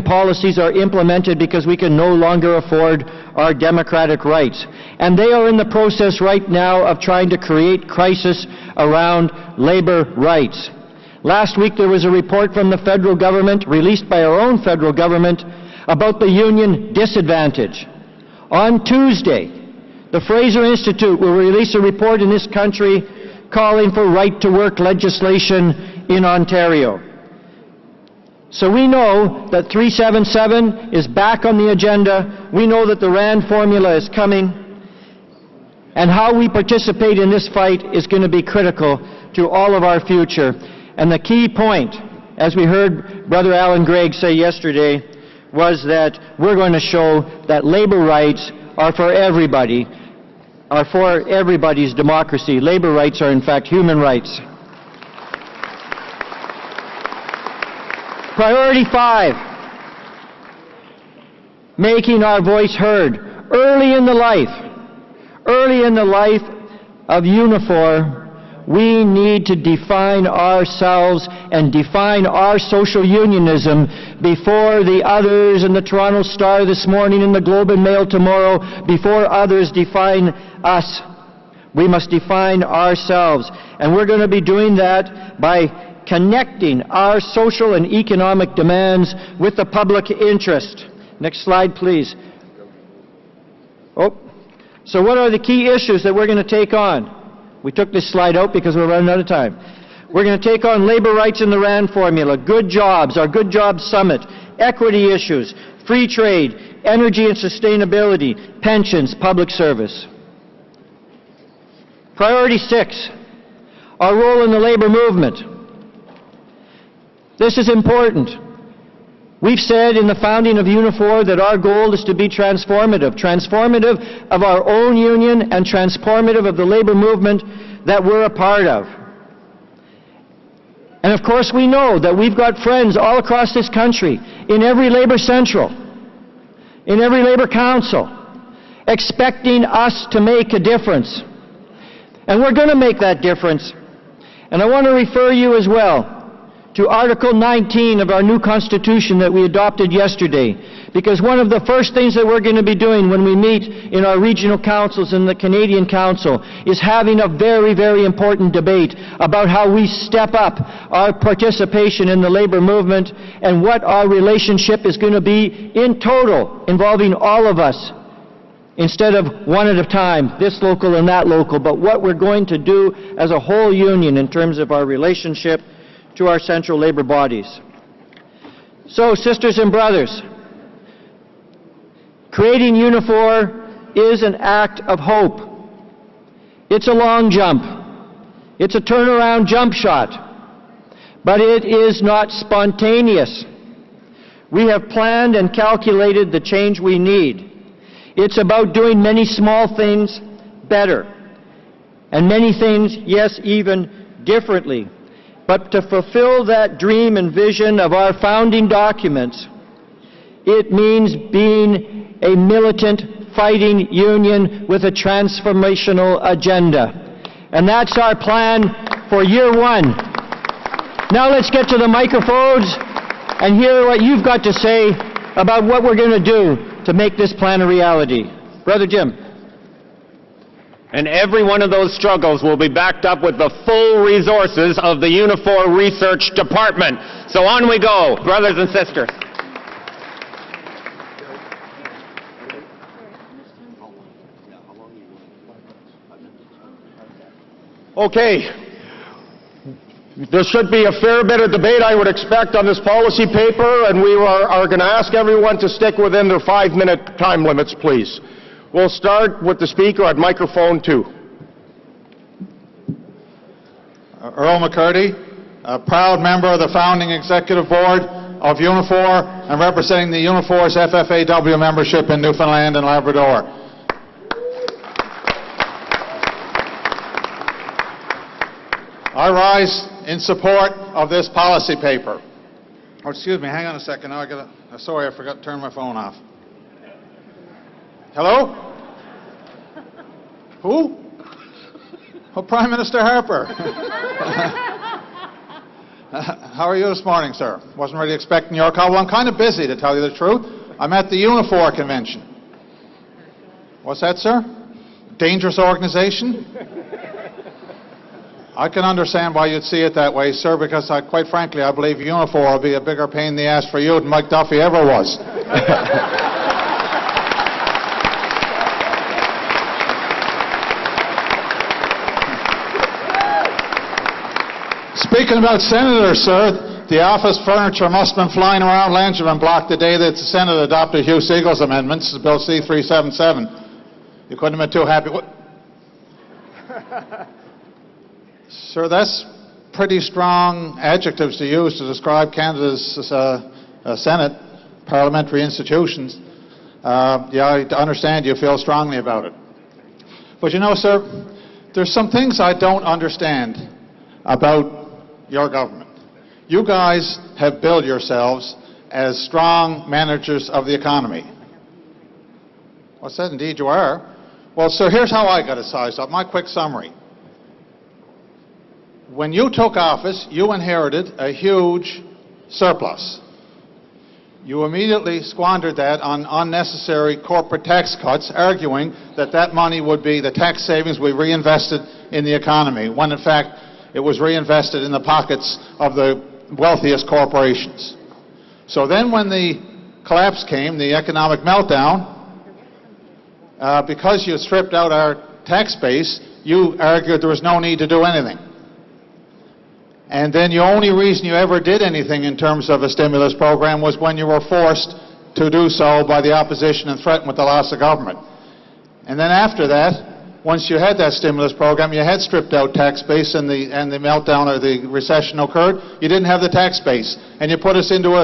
policies are implemented because we can no longer afford our democratic rights. And they are in the process right now of trying to create crisis around labor rights. Last week there was a report from the federal government, released by our own federal government, about the union disadvantage. On Tuesday, the Fraser Institute will release a report in this country calling for right-to-work legislation in Ontario. So we know that 377 is back on the agenda. We know that the RAND formula is coming. And how we participate in this fight is going to be critical to all of our future. And the key point, as we heard Brother Alan Gregg say yesterday, was that we're going to show that labor rights are for everybody, are for everybody's democracy. Labor rights are in fact human rights. Priority 5, making our voice heard. Early in the life of Unifor, we need to define ourselves and define our social unionism before the others in the Toronto Star this morning and the Globe and Mail tomorrow, before others define us. We must define ourselves. And we're going to be doing that by connecting our social and economic demands with the public interest. Next slide, please. So what are the key issues that we're going to take on? We took this slide out because we're running out of time. We're going to take on labor rights in the RAND formula, good jobs, our Good Jobs Summit, equity issues, free trade, energy and sustainability, pensions, public service. Priority 6, our role in the labor movement. This is important. We've said in the founding of Unifor that our goal is to be transformative of our own union and transformative of the labor movement that we're a part of. And of course we know that we've got friends all across this country, in every labor central, in every labor council, expecting us to make a difference. And we're going to make that difference. And I want to refer you as well to Article 19 of our new Constitution that we adopted yesterday, because one of the first things that we're going to be doing when we meet in our regional councils and the Canadian Council is having a very, very important debate about how we step up our participation in the labor movement and what our relationship is going to be in total, involving all of us, instead of one at a time, this local and that local, but what we're going to do as a whole union in terms of our relationship to our central labor bodies. So, sisters and brothers, creating Unifor is an act of hope. It's a long jump. It's a turnaround jump shot. But it is not spontaneous. We have planned and calculated the change we need. It's about doing many small things better. And many things, yes, even differently. But to fulfill that dream and vision of our founding documents, it means being a militant, fighting union with a transformational agenda. And that's our plan for year 1. Now let's get to the microphones and hear what you've got to say about what we're going to do to make this plan a reality. Brother Jim. And every one of those struggles will be backed up with the full resources of the Unifor Research Department. So on we go, brothers and sisters. Okay. There should be a fair bit of debate, I would expect, on this policy paper, and we are going to ask everyone to stick within their 5-minute time limits, please. We'll start with the speaker at microphone 2. Earl McCurdy, a proud member of the founding executive board of Unifor and representing the Unifor's FFAW membership in Newfoundland and Labrador. I rise in support of this policy paper. Oh, excuse me, hang on a second. Now sorry, I forgot to turn my phone off. Hello? Who? Oh, Prime Minister Harper. How are you this morning, sir? Wasn't really expecting your call. Well, I'm kind of busy, to tell you the truth. I'm at the Unifor convention. What's that, sir? Dangerous organization? I can understand why you'd see it that way, sir, because quite frankly, I believe Unifor will be a bigger pain in the ass for you than Mike Duffy ever was. Speaking about senators, sir, the office furniture must have been flying around Langevin Block the day that the Senate adopted Hugh Siegel's amendments, Bill C-377. You couldn't have been too happy. Sir, that's pretty strong adjectives to use to describe Canada's Senate, parliamentary institutions. Yeah, I understand you feel strongly about it. But you know, sir, there's some things I don't understand about your government. You guys have billed yourselves as strong managers of the economy. What's that? Indeed you are. Well, sir, here's how I got it sized up. My quick summary. When you took office, you inherited a huge surplus. You immediately squandered that on unnecessary corporate tax cuts, arguing that that money would be the tax savings we reinvested in the economy, when in fact it was reinvested in the pockets of the wealthiest corporations. So then when the collapse came, the economic meltdown, because you stripped out our tax base, you argued there was no need to do anything. And then the only reason you ever did anything in terms of a stimulus program was when you were forced to do so by the opposition and threatened with the loss of government. And then after that, once you had that stimulus program, you had stripped out tax base and the meltdown or the recession occurred, you didn't have the tax base. And you put us into a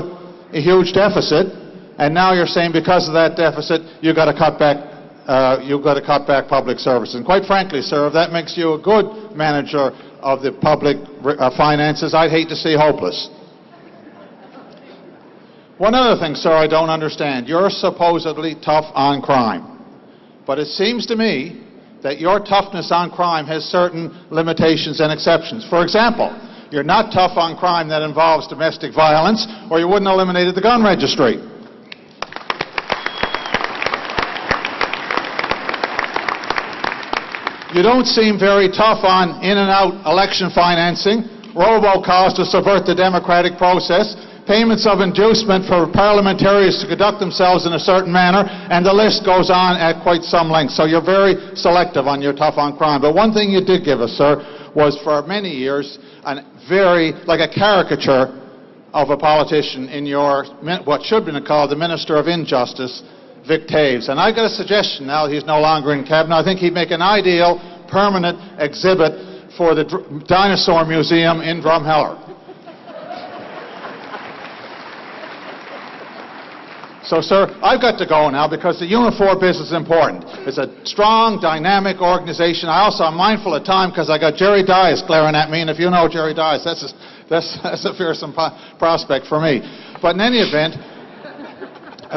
huge deficit, and now you're saying because of that deficit, you've got to cut back public services. And quite frankly, sir, if that makes you a good manager of the public finances, I'd hate to see hopeless. One other thing, sir, I don't understand. You're supposedly tough on crime. But it seems to me that your toughness on crime has certain limitations and exceptions. For example, you're not tough on crime that involves domestic violence, or you wouldn't have eliminated the gun registry. You don't seem very tough on in and out election financing, robocalls to subvert the democratic process, payments of inducement for parliamentarians to conduct themselves in a certain manner, and the list goes on at quite some length. So you're very selective on your tough on crime. But one thing you did give us, sir, was for many years like a caricature of a politician in your, what should have been called the Minister of Injustice, Vic Taves. And I've got a suggestion now. He's no longer in cabinet. I think he'd make an ideal permanent exhibit for the Dinosaur Museum in Drumheller. So, sir, I've got to go now because the Unifor business is important. It's a strong, dynamic organization. I also am mindful of time because I got Jerry Dias glaring at me, and if you know Jerry Dias, that's a fearsome prospect for me. But in any event,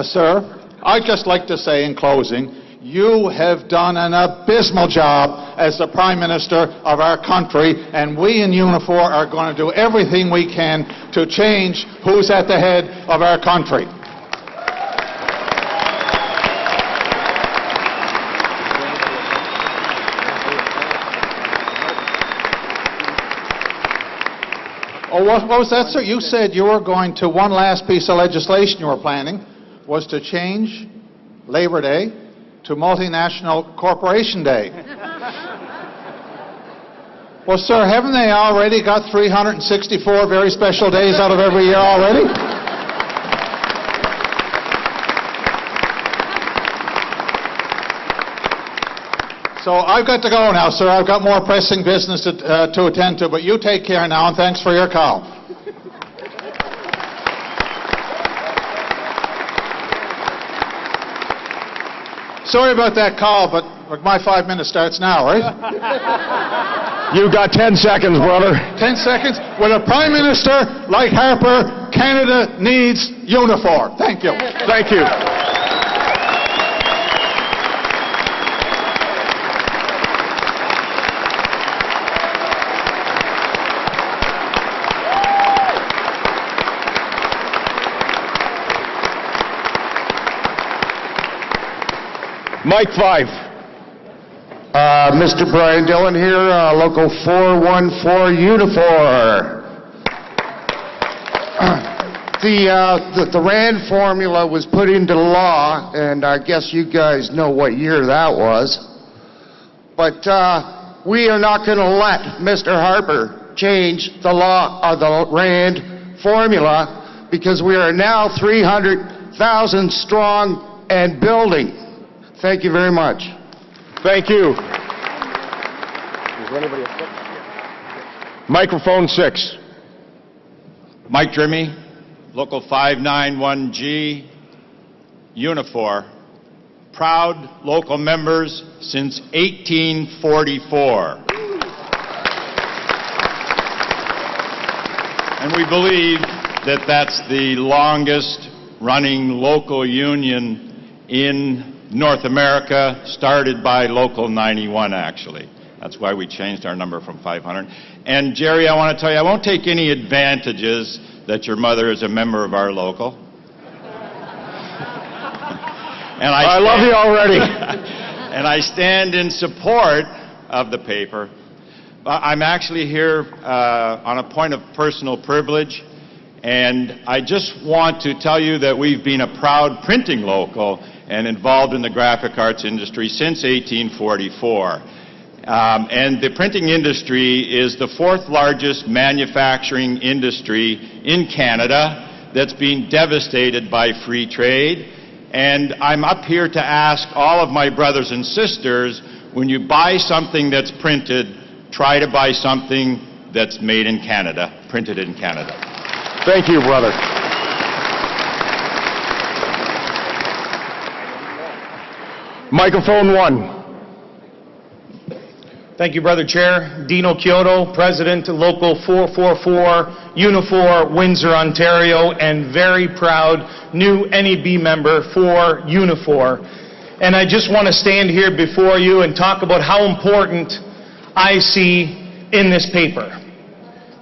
sir, I'd just like to say in closing, you have done an abysmal job as the Prime Minister of our country, and we in Unifor are going to do everything we can to change who's at the head of our country. Oh, what was that, sir? You said you were going to, one last piece of legislation you were planning was to change Labor Day to Multinational Corporation Day. Well, sir, haven't they already got 364 very special days out of every year already? So I've got to go now, sir. I've got more pressing business to attend to, but you take care now, and thanks for your call. Sorry about that call, but my 5 minutes starts now, right? You got 10 seconds, brother. 10 seconds? With a Prime Minister like Harper, Canada needs Unifor. Thank you. Thank you. Mike 5. Mr. Brian Dillon here, Local 414 Unifor. The RAND formula was put into law, and I guess you guys know what year that was. But we are not going to let Mr. Harper change the law of the RAND formula, because we are now 300,000 strong and building. Thank you very much. Thank you. Microphone 6. Mike Drimmy, Local 591G, Unifor. Proud local members since 1844. And we believe that that's the longest running local union in North America, started by Local 91, actually. That's why we changed our number from 500. And Jerry, I want to tell you, I won't take any advantages that your mother is a member of our local. And I love you already. And I stand in support of the paper. I'm actually here on a point of personal privilege, and I just want to tell you that we've been a proud printing local and involved in the graphic arts industry since 1844. And the printing industry is the 4th largest manufacturing industry in Canada that's been devastated by free trade. And I'm up here to ask all of my brothers and sisters, when you buy something that's printed, try to buy something that's made in Canada, printed in Canada. Thank you, brother. Microphone 1. Thank you, Brother Chair. Dino Kyoto, President, Local 444, Unifor, Windsor, Ontario, and very proud new NEB member for Unifor. And I just want to stand here before you and talk about how important I see in this paper.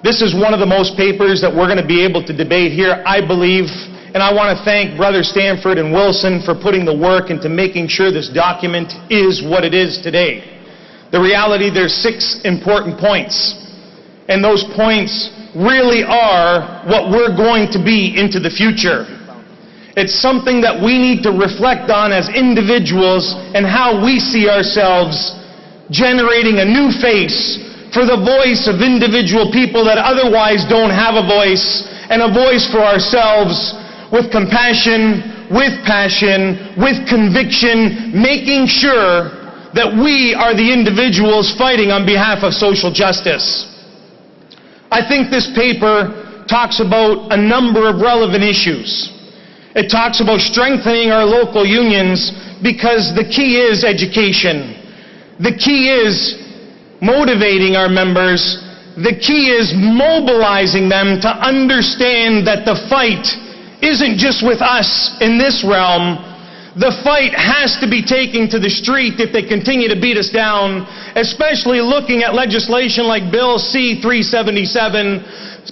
This is one of the most papers that we're going to be able to debate here, I believe. And I want to thank Brother Stanford and Wilson for putting the work into making sure this document is what it is today. The reality, there's 6 important points. And those points really are what we're going to be into the future. It's something that we need to reflect on as individuals and how we see ourselves generating a new face for the voice of individual people that otherwise don't have a voice, and a voice for ourselves with compassion, with passion, with conviction, making sure that we are the individuals fighting on behalf of social justice. I think this paper talks about a number of relevant issues. It talks about strengthening our local unions because the key is education. The key is motivating our members. The key is mobilizing them to understand that the fight isn't just with us in this realm. The fight has to be taken to the street if they continue to beat us down, especially looking at legislation like Bill C-377,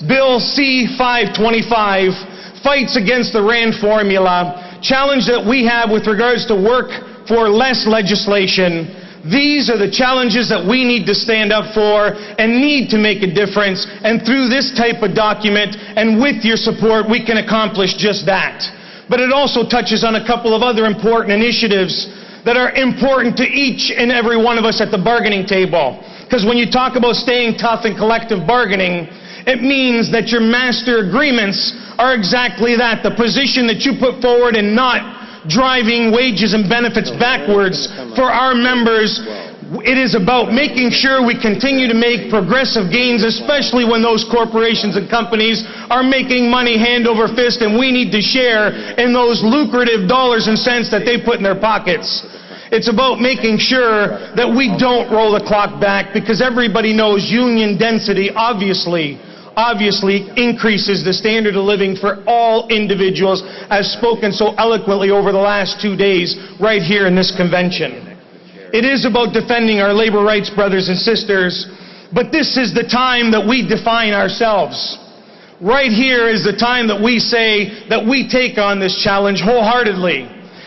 Bill C-525, fights against the RAND formula, challenge that we have with regards to work for less legislation. These are the challenges that we need to stand up for and need to make a difference. And through this type of document and with your support, we can accomplish just that. But it also touches on a couple of other important initiatives that are important to each and every one of us at the bargaining table. Because when you talk about staying tough and collective bargaining, it means that your master agreements are exactly that, the position that you put forward and not driving wages and benefits backwards for our members. It is about making sure we continue to make progressive gains, especially when those corporations and companies are making money hand over fist, and we need to share in those lucrative dollars and cents that they put in their pockets. It's about making sure that we don't roll the clock back, because everybody knows union density obviously increases the standard of living for all individuals, as spoken so eloquently over the last 2 days right here in this convention. It is about defending our labor rights, brothers and sisters, but this is the time that we define ourselves. Right here is the time that we say that we take on this challenge wholeheartedly.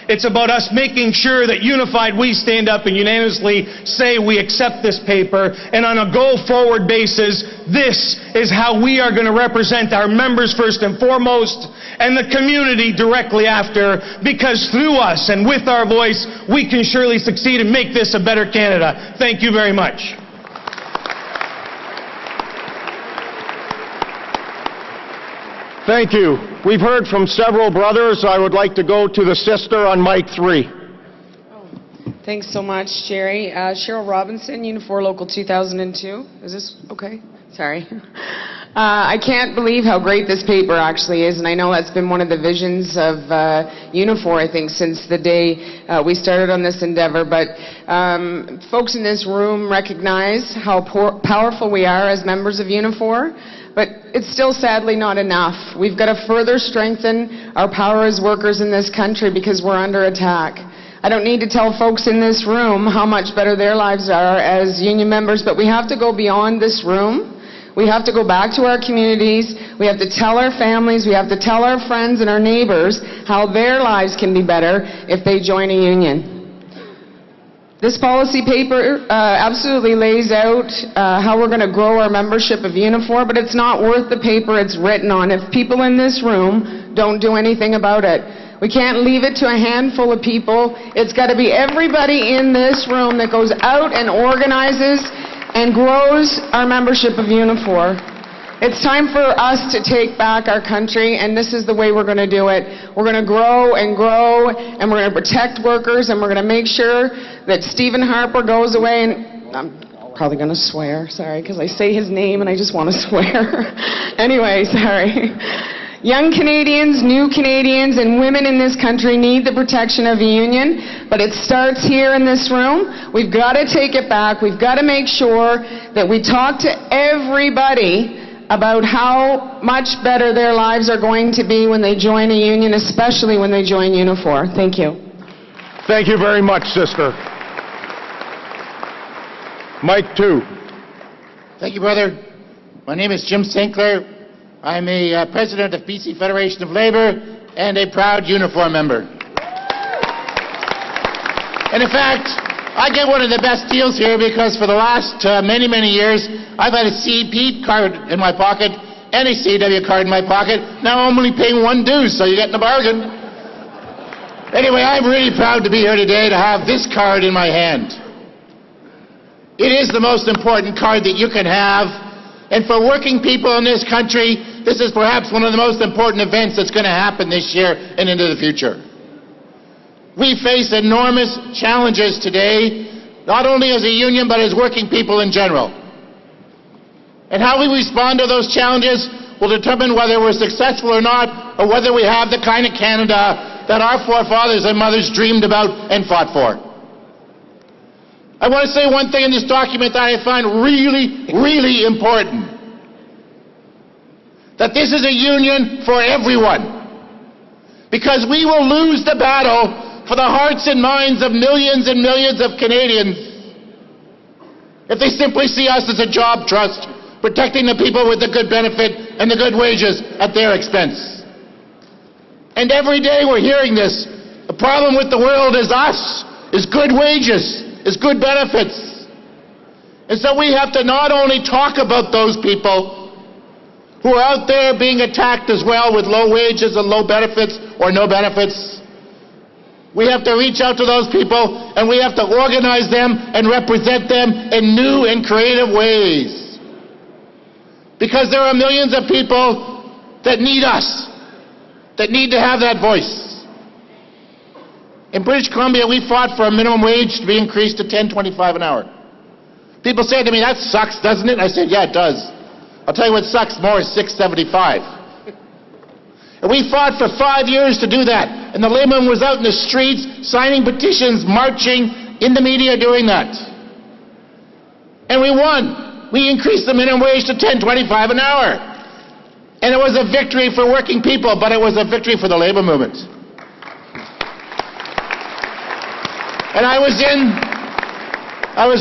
It's about us making sure that unified we stand up and unanimously say we accept this paper, and on a go-forward basis, this is how we are going to represent our members first and foremost, and the community directly after, because through us and with our voice, we can surely succeed and make this a better Canada. Thank you very much. Thank you. We've heard from several brothers. I would like to go to the sister on mic 3. Thanks so much, Jerry. Cheryl Robinson, Unifor Local 2002. Is this okay? Sorry. I can't believe how great this paper actually is, and I know that's been one of the visions of Unifor, I think, since the day we started on this endeavor. But folks in this room recognize how powerful we are as members of Unifor, but it's still sadly not enough. We've got to further strengthen our power as workers in this country because we're under attack. I don't need to tell folks in this room how much better their lives are as union members, but we have to go beyond this room. We have to go back to our communities. We have to tell our families, we have to tell our friends and our neighbors how their lives can be better if they join a union. This policy paper absolutely lays out how we're going to grow our membership of Unifor, but it's not worth the paper it's written on if people in this room don't do anything about it. We can't leave it to a handful of people. It's got to be everybody in this room that goes out and organizes and grows our membership of Unifor. It's time for us to take back our country, and this is the way we're going to do it. We're going to grow, and we're going to protect workers, and we're going to make sure that Stephen Harper goes away, and I'm probably going to swear, sorry, because I say his name and I just want to swear. Anyway, sorry. Young Canadians, new Canadians, and women in this country need the protection of a union, but it starts here in this room. We've got to take it back. We've got to make sure that we talk to everybody about how much better their lives are going to be when they join a union, especially when they join Unifor. Thank you. Thank you very much, sister. Mic 2. Thank you, brother. My name is Jim St. Clair. I'm a president of BC Federation of Labour and a proud Unifor member. And in fact, I get one of the best deals here because for the last many, many years, I've had a CEP card in my pocket and a CAW card in my pocket. Now I'm only paying one dues, so you're getting a bargain. Anyway, I'm really proud to be here today to have this card in my hand. It is the most important card that you can have. And for working people in this country, this is perhaps one of the most important events that's going to happen this year and into the future. We face enormous challenges today, not only as a union, but as working people in general. And how we respond to those challenges will determine whether we're successful or not, or whether we have the kind of Canada that our forefathers and mothers dreamed about and fought for. I want to say one thing in this document that I find really, really important. That this is a union for everyone. Because we will lose the battle for the hearts and minds of millions and millions of Canadians if they simply see us as a job trust, protecting the people with the good benefit and the good wages at their expense. And every day we're hearing this. The problem with the world is us, is good wages, is good benefits. And so we have to not only talk about those people who are out there being attacked as well with low wages and low benefits or no benefits. We have to reach out to those people and we have to organize them and represent them in new and creative ways. Because there are millions of people that need us, that need to have that voice. In British Columbia, we fought for a minimum wage to be increased to $10.25 an hour. People say to me, that sucks, doesn't it? I said, yeah, it does. I'll tell you what sucks more is $6.75. And we fought for 5 years to do that. And the labor movement was out in the streets, signing petitions, marching, in the media doing that. And we won. We increased the minimum wage to $10.25 an hour. And it was a victory for working people, but it was a victory for the labor movement. And I was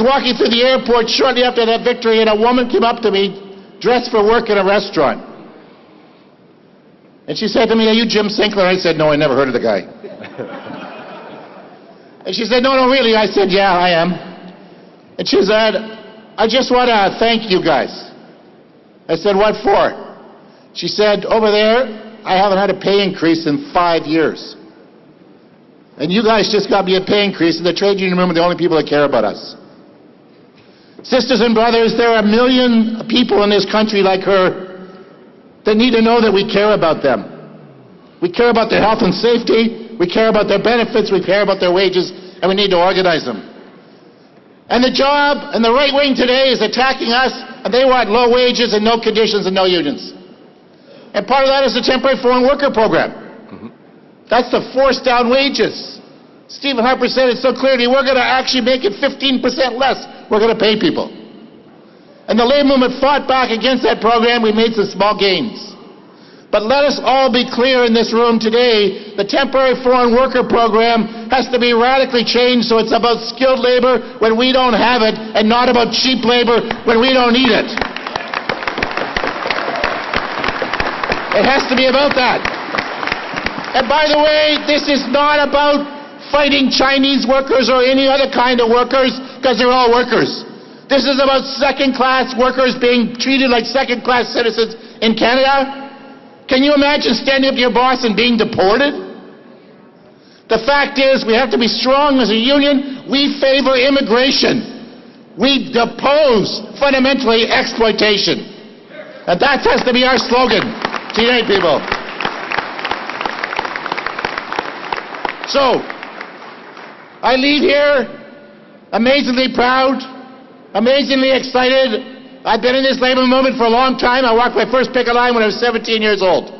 walking through the airport shortly after that victory, and a woman came up to me, dressed for work in a restaurant. And she said to me, are you Jim Sinclair? I said, no, I never heard of the guy. And she said, no, really. I said, yeah, I am. And she said, I just want to thank you guys. I said, what for? She said, over there, I haven't had a pay increase in 5 years. And you guys just got me a pay increase, and the trade union movement are the only people that care about us. Sisters and brothers, there are 1 million people in this country like her that need to know that we care about them. We care about their health and safety, we care about their benefits, we care about their wages, and we need to organize them. And the job and the right wing today is attacking us, and they want low wages and no conditions and no unions. And part of that is the temporary foreign worker program. That's to force down wages. Stephen Harper said it so clearly, we're going to actually make it 15% less. We're going to pay people. And the labor movement fought back against that program. We made some small gains. But let us all be clear in this room today, the temporary foreign worker program has to be radically changed so it's about skilled labor when we don't have it and not about cheap labor when we don't need it. It has to be about that. And by the way, this is not about fighting Chinese workers or any other kind of workers, because they're all workers. This is about second-class workers being treated like second-class citizens in Canada. Can you imagine standing up to your boss and being deported? The fact is, we have to be strong as a union. We favor immigration. We depose, fundamentally, exploitation. And that has to be our slogan. Teenage people. So, I leave here amazingly proud, amazingly excited. I've been in this labor movement for a long time. I walked my first picket line when I was 17 years old.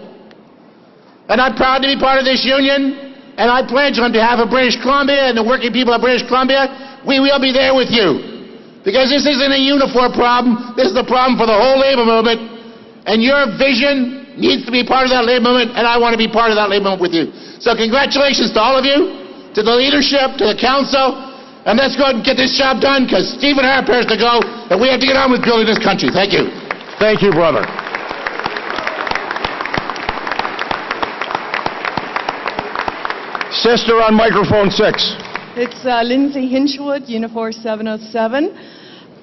And I'm proud to be part of this union, and I pledge on behalf of British Columbia and the working people of British Columbia, we will be there with you. Because this isn't a Unifor problem, this is a problem for the whole labor movement, and your vision needs to be part of that labor movement, and I want to be part of that labor movement with you. So congratulations to all of you, to the leadership, to the council, and let's go and get this job done, because Stephen Harper has to go, and we have to get on with building this country. Thank you. Thank you, brother. Sister on microphone 6. It's Lindsay Hinchwood, Unifor 707.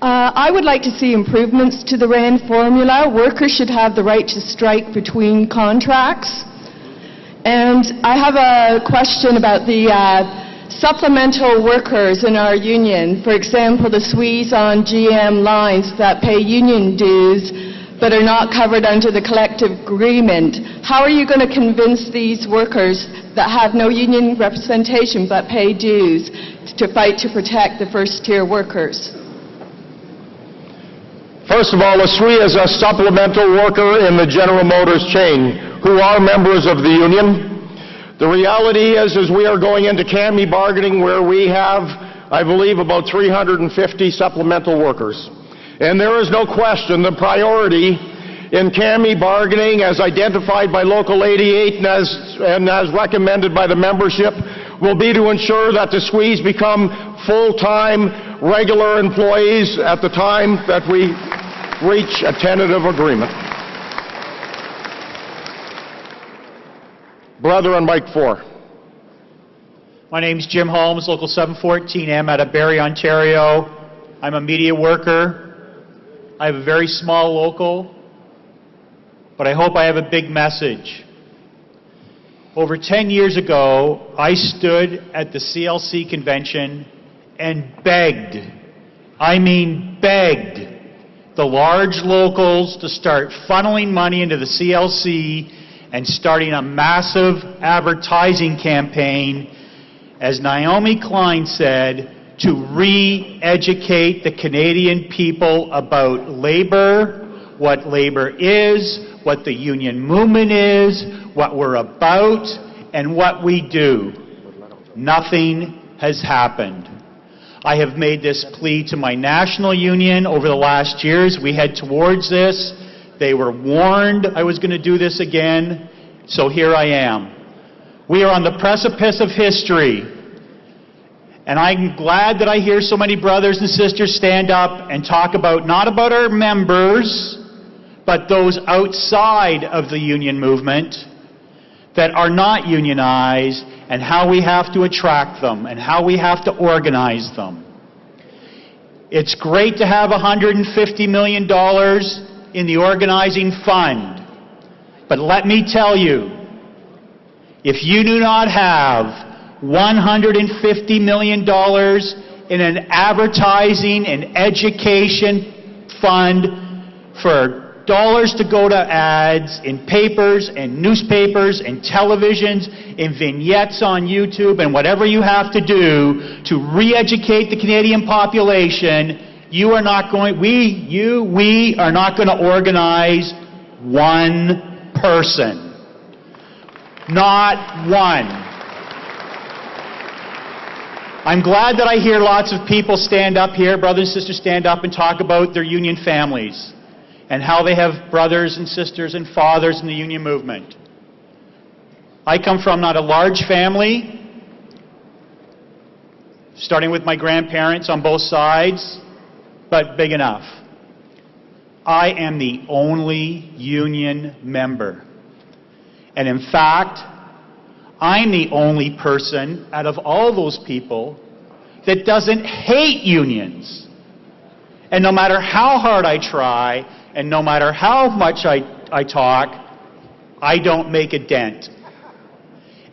I would like to see improvements to the RAND formula. Workers should have the right to strike between contracts. And I have a question about the supplemental workers in our union. For example, the SWEs on GM lines that pay union dues but are not covered under the collective agreement. How are you going to convince these workers that have no union representation but pay dues to fight to protect the first-tier workers? First of all, a SWE is a supplemental worker in the General Motors chain who are members of the union. The reality is we are going into CAMI bargaining where we have, I believe, about 350 supplemental workers. And there is no question the priority in CAMI bargaining, as identified by Local 88 and as recommended by the membership, will be to ensure that the SWEs become full-time, regular employees at the time that we reach a tentative agreement. Brother on mic 4. My name's Jim Holmes, Local 714M out of Barrie, Ontario. I'm a media worker. I have a very small local, but I hope I have a big message. Over 10 years ago, I stood at the CLC convention and begged, I mean begged, the large locals to start funneling money into the CLC and starting a massive advertising campaign, as Naomi Klein said, to re-educate the Canadian people about labor, what labor is, what the union movement is, what we're about, and what we do. Nothing has happened. I have made this plea to my national union over the last years. We head towards this. They were warned I was going to do this again, so here I am. We are on the precipice of history. And I'm glad that I hear so many brothers and sisters stand up and talk about, not about our members, but those outside of the union movement that are not unionized and how we have to attract them and how we have to organize them. It's great to have $150 million in the organizing fund, but let me tell you, if you do not have $150 million in an advertising and education fund for dollars to go to ads in papers and newspapers and televisions and vignettes on YouTube and whatever you have to do to re-educate the Canadian population, we are not going to organize one person. Not one. I'm glad that I hear lots of people stand up here, brothers and sisters stand up and talk about their union families and how they have brothers and sisters and fathers in the union movement. I come from not a large family, starting with my grandparents on both sides, but big enough. I am the only union member. And in fact, I'm the only person out of all those people that doesn't hate unions. And no matter how hard I try, and no matter how much I talk, I don't make a dent.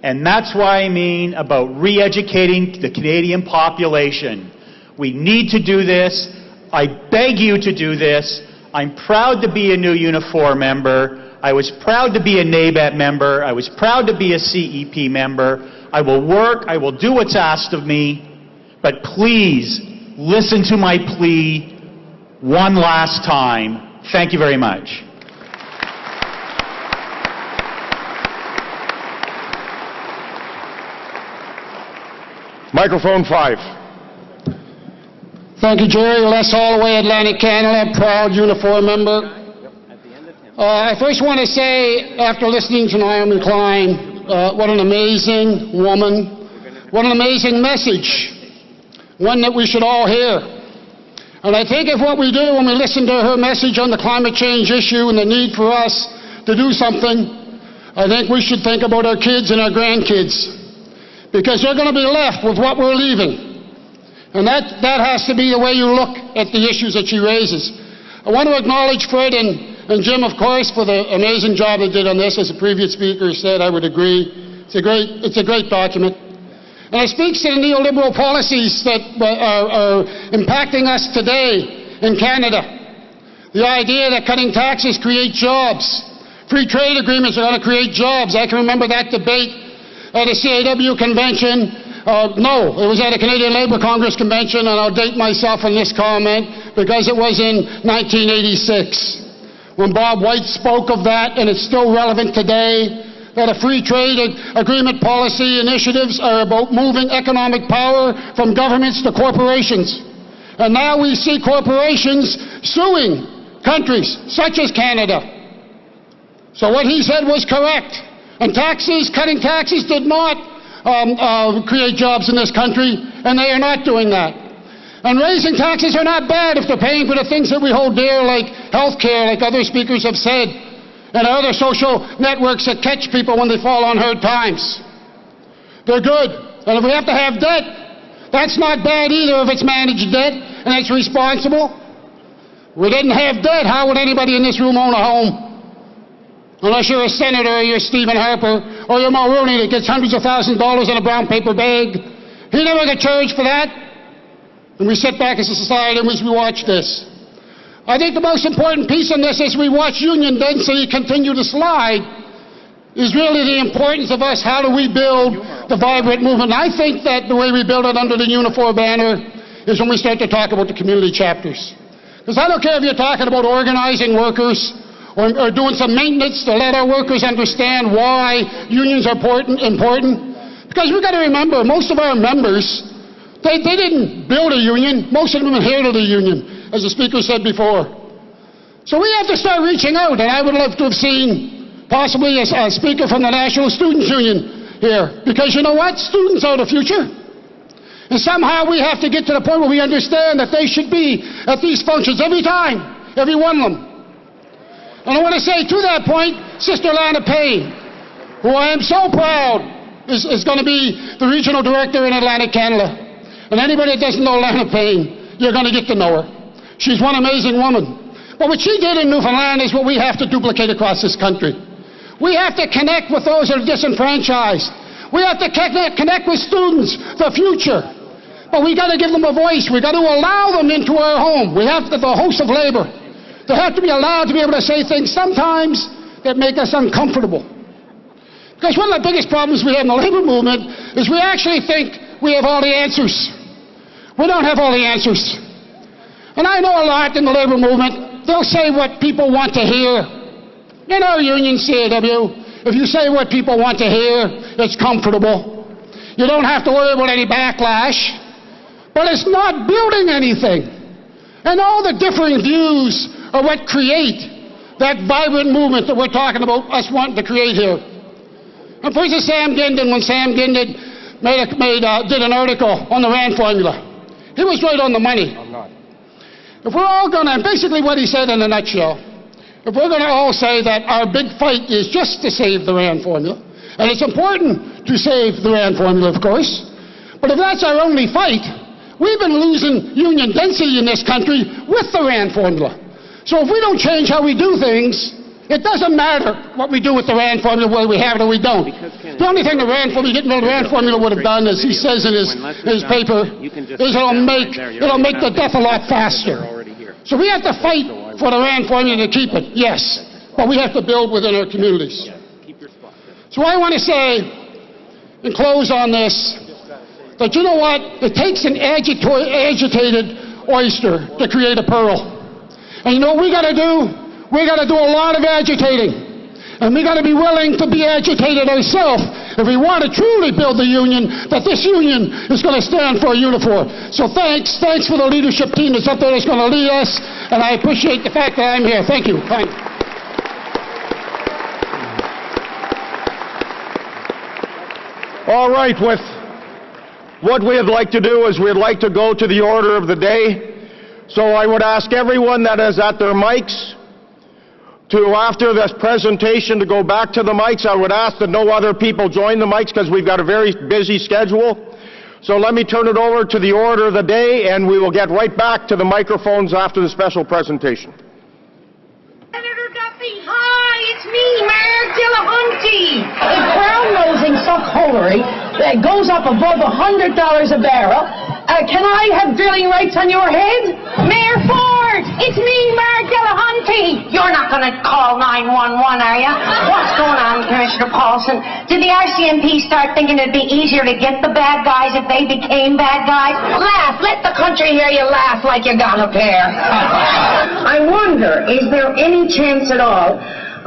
And that's what I mean about re-educating the Canadian population. We need to do this. I beg you to do this. I'm proud to be a new Unifor member. I was proud to be a NABET member. I was proud to be a CEP member. I will work. I will do what's asked of me. But please, listen to my plea one last time. Thank you very much. Microphone 5. Thank you, Jerry. Les Holloway, Atlantic Canada, proud Unifor member. I first want to say, after listening to Naomi Klein, what an amazing woman, what an amazing message, one that we should all hear. And I think if what we do when we listen to her message on the climate change issue and the need for us to do something, I think we should think about our kids and our grandkids, because they're going to be left with what we're leaving. And that has to be the way you look at the issues that she raises. I want to acknowledge Fred and Jim, of course, for the amazing job they did on this. As the previous speaker said, I would agree. It's a great document. And it speaks to the neoliberal policies that are impacting us today in Canada. The idea that cutting taxes create jobs. Free trade agreements are going to create jobs. I can remember that debate at a CAW convention. No, it was at a Canadian Labour Congress convention, and I'll date myself in this comment because it was in 1986 when Bob White spoke of that, and it's still relevant today. That a free trade agreement policy initiatives are about moving economic power from governments to corporations. And now we see corporations suing countries such as Canada. So what he said was correct. And cutting taxes did not create jobs in this country, and they are not doing that. And raising taxes are not bad if they're paying for the things that we hold dear, like health care, like other speakers have said, and other social networks that catch people when they fall on hard times. They're good. And if we have to have debt, that's not bad either if it's managed debt and it's responsible. If we didn't have debt, how would anybody in this room own a home? Unless you're a senator or you're Stephen Harper or you're Mulroney that gets hundreds of thousands of dollars in a brown paper bag. He never got charged for that. And we sit back as a society and we watch this. I think the most important piece in this as we watch union density continue to slide is really the importance of us. How do we build the vibrant movement? And I think that the way we build it under the Unifor banner is when we start to talk about the community chapters. Because I don't care if you're talking about organizing workers or doing some maintenance to let our workers understand why unions are important. Because we've got to remember, most of our members, they didn't build a union. Most of them inherited a union, as the speaker said before. So we have to start reaching out, and I would love to have seen possibly a speaker from the National Students Union here. Because you know what? Students are the future. And somehow we have to get to the point where we understand that they should be at these functions every time, every one of them. And I want to say to that point, Sister Lana Payne, who I am so proud is going to be the regional director in Atlantic Canada. And anybody that doesn't know Lana Payne, you're going to get to know her. She's one amazing woman. But what she did in Newfoundland is what we have to duplicate across this country. We have to connect with those that are disenfranchised. We have to connect with students, the future. But we got to give them a voice. We got to allow them into our home. We have the host of labor. They have to be allowed to be able to say things sometimes that make us uncomfortable. Because one of the biggest problems we have in the labor movement is we actually think we have all the answers. We don't have all the answers. And I know a lot in the labor movement. They'll say what people want to hear. In our union, CAW, if you say what people want to hear, it's comfortable. You don't have to worry about any backlash. But it's not building anything. And all the differing views are what create that vibrant movement that we're talking about, us wanting to create here. And for instance, Sam Gindin, when Sam Gindin did an article on the RAND formula, he was right on the money. If we're all going to, and basically what he said in a nutshell, if we're going to all say that our big fight is just to save the RAND formula, and it's important to save the RAND formula, of course, but if that's our only fight, we've been losing union density in this country with the RAND formula. So if we don't change how we do things, it doesn't matter what we do with the RAND formula, whether we have it or we don't. The only thing the RAND formula would have done, as he says in his paper, is it'll make the death a lot faster. So we have to fight for the RAND formula to keep it, yes, but we have to build within our communities. So I want to say, and close on this, that you know what? It takes an agitated oyster to create a pearl. And you know what we got to do? We got to do a lot of agitating. And we got to be willing to be agitated ourselves if we want to truly build the union, that this union is going to stand for a Unifor. So thanks for the leadership team that's up there that's going to lead us, and I appreciate the fact that I'm here. Thank you. Thank you. All right, with what we'd like to do is we'd like to go to the order of the day. So I would ask everyone that is at their mics to, after this presentation, to go back to the mics. I would ask that no other people join the mics because we've got a very busy schedule. So let me turn it over to the order of the day, and we will get right back to the microphones after the special presentation. Senator Duffy, hi, it's me, Mayor Dillahunty. A brown-nosing suckholery that goes up above $100 a barrel. Can I have drilling rights on your head? Mayor Ford, it's me, Mayor Dillahunty. You're not going to call 911, are you? What's going on, Commissioner Paulson? Did the RCMP start thinking it'd be easier to get the bad guys if they became bad guys? Laugh. Let the country hear you laugh like you got a pair. I wonder, is there any chance at all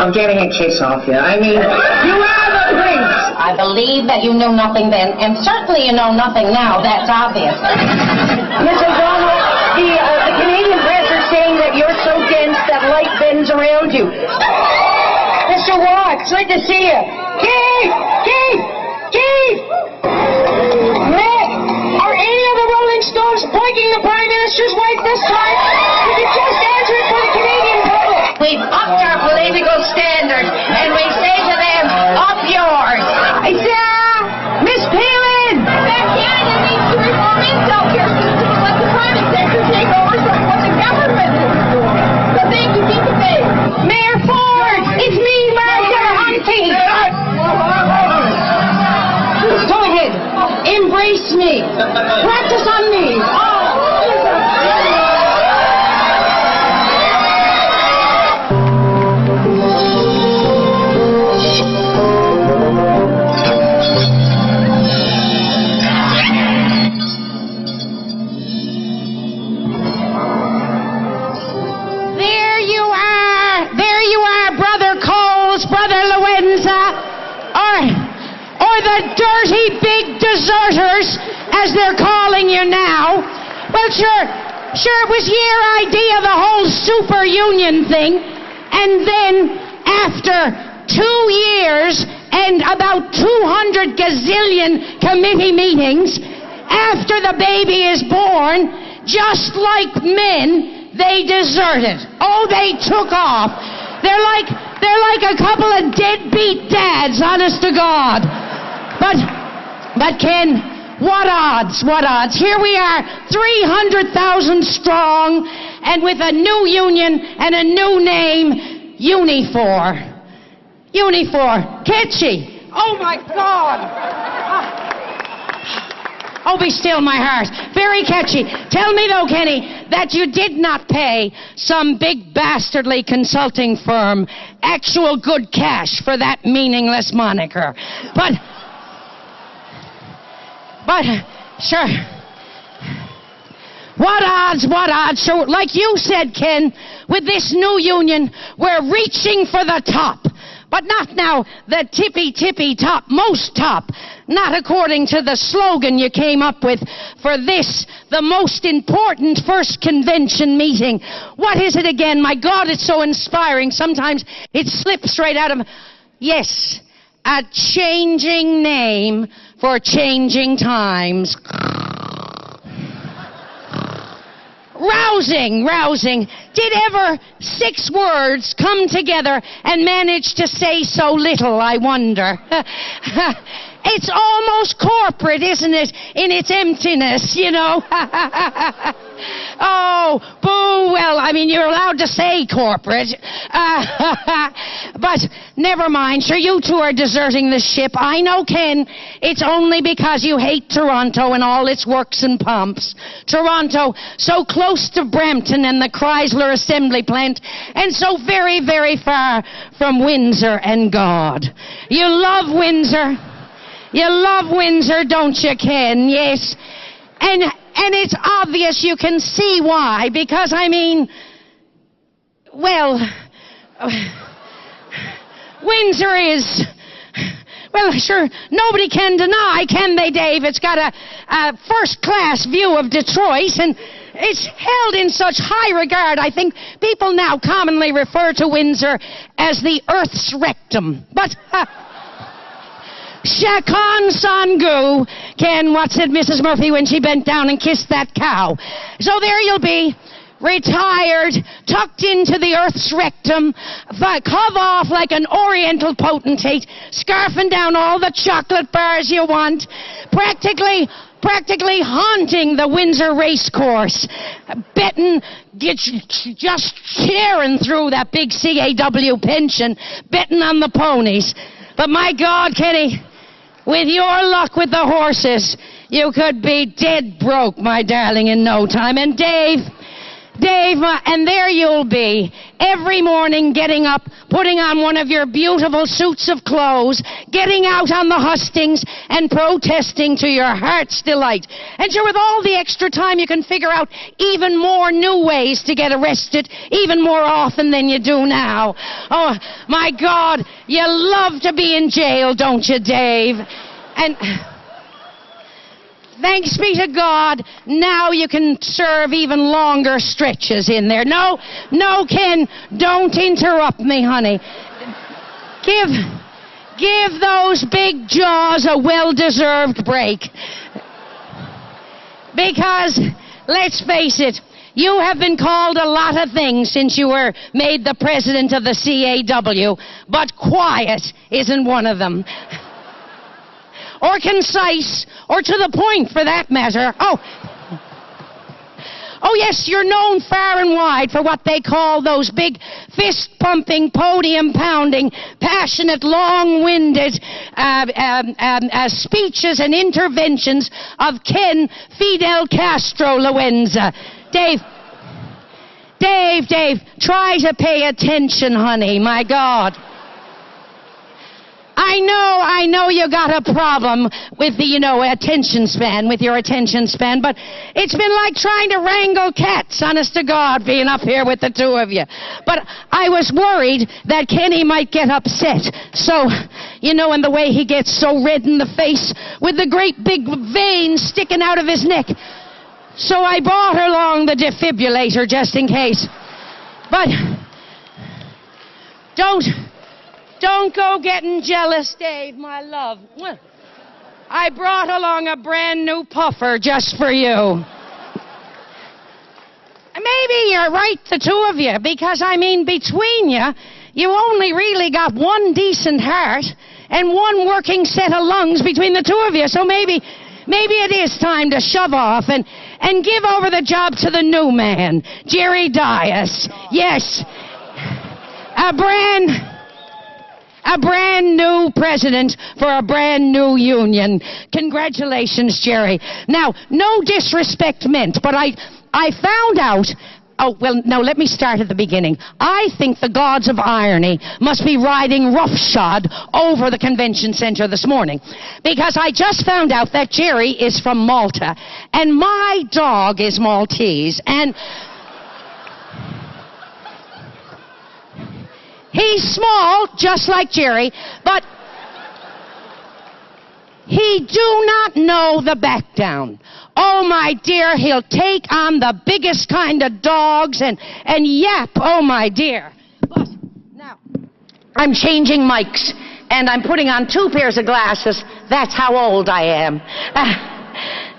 of getting a kiss off you? I mean, you are the prince. I believe that you knew nothing then, and certainly you know nothing now. That's obvious. Mr. Donald, the Canadian press are saying that you're so dense that light bends around you. Mr. Watts, good to see you. Keith! Matt, are any of the Rolling Stones pointing the Prime Minister's wife this time? Could you just answer it for the Canadian public? We've upped our political standards, and we say to them, up yours. It's, Miss Palin! That Canada needs to reform itself here so that people let the private sector take over what the government is doing. So thank you, keep the faith. Mayor Ford, it's me, Mayor Dillahunty. Go ahead, embrace me. Practice on me. Or the dirty big deserters, as they're calling you now. Well, sure, it was your idea, the whole super union thing. And then, after 2 years and about 200 gazillion committee meetings, after the baby is born, just like men, they deserted. Oh, they took off. They're like a couple of deadbeat dads, honest to God. But But Ken, what odds, what odds? Here we are, 300,000 strong, and with a new union and a new name, Unifor. Unifor. Catchy. Oh my God. Oh, be still my heart. Very catchy. Tell me though, Kenny, that you did not pay some big bastardly consulting firm actual good cash for that meaningless moniker. But, sure. What odds, what odds? So, like you said, Ken, with this new union, we're reaching for the top. But not now the tippy top, most top. Not according to the slogan you came up with for this, the most important first convention meeting. What is it again? My God, it's so inspiring. Sometimes it slips right out of... Yes, a changing name for changing times. Rousing, rousing. Did ever 6 words come together and manage to say so little, I wonder? It's almost corporate, isn't it, in its emptiness, you know? Oh, boo, well, I mean, you're allowed to say corporate. But never mind, sure, you two are deserting the ship. I know, Ken, it's only because you hate Toronto and all its works and pumps. Toronto, so close to Brampton and the Chrysler Assembly Plant, and so very, very far from Windsor and God. You love Windsor. You love Windsor, don't you, Ken? Yes. And it's obvious, you can see why, because, I mean, well, Windsor is, well, sure, nobody can deny, can they, Dave? It's got a first-class view of Detroit, and it's held in such high regard. I think people now commonly refer to Windsor as the Earth's rectum. But... Shakon Sangu, Ken, what said Mrs. Murphy when she bent down and kissed that cow? So there you'll be, retired, tucked into the Earth's rectum, cov off like an oriental potentate, scarfing down all the chocolate bars you want, practically haunting the Windsor racecourse, betting, just tearing through that big CAW pension, betting on the ponies. But my God, Kenny, with your luck with the horses, you could be dead broke, my darling, in no time. And Dave, and there you'll be, every morning getting up, putting on one of your beautiful suits of clothes, getting out on the hustings and protesting to your heart's delight. And sure, with all the extra time, you can figure out even more new ways to get arrested, even more often than you do now. Oh, my God, you love to be in jail, don't you, Dave? And... thanks be to God, now you can serve even longer stretches in there. No, Ken, don't interrupt me, honey. Give those big jaws a well-deserved break. Because, let's face it, you have been called a lot of things since you were made the president of the CAW, but quiet isn't one of them. Or concise, or to the point for that matter. Oh yes, you're known far and wide for what they call those big fist-pumping, podium-pounding, passionate, long-winded speeches and interventions of Ken Fidel Castro Loenza. Dave, try to pay attention, honey, my God. I know you got a problem with the, attention span, with your attention span, but it's been like trying to wrangle cats, honest to God, being up here with the two of you. But I was worried that Kenny might get upset. So, and the way he gets so red in the face with the great big veins sticking out of his neck. So I brought along the defibrillator just in case. But don't go getting jealous, Dave, my love. I brought along a brand new puffer just for you. Maybe you're right, the two of you, because, between you, you only really got one decent heart, and one working set of lungs between the two of you. So maybe it is time to shove off and give over the job to the new man, Jerry Dias. Yes, a brand new president for a brand new union. Congratulations, Jerry. Now, no disrespect meant, but I found out. Oh, well, now let me start at the beginning. I think the gods of irony must be riding roughshod over the convention center this morning, because I just found out that Jerry is from Malta, and my dog is Maltese, and he's small, just like Jerry, but he do not know the back down. Oh, my dear, he'll take on the biggest kind of dogs and yap. Oh, my dear. But now, I'm changing mics, and I'm putting on 2 pairs of glasses. That's how old I am.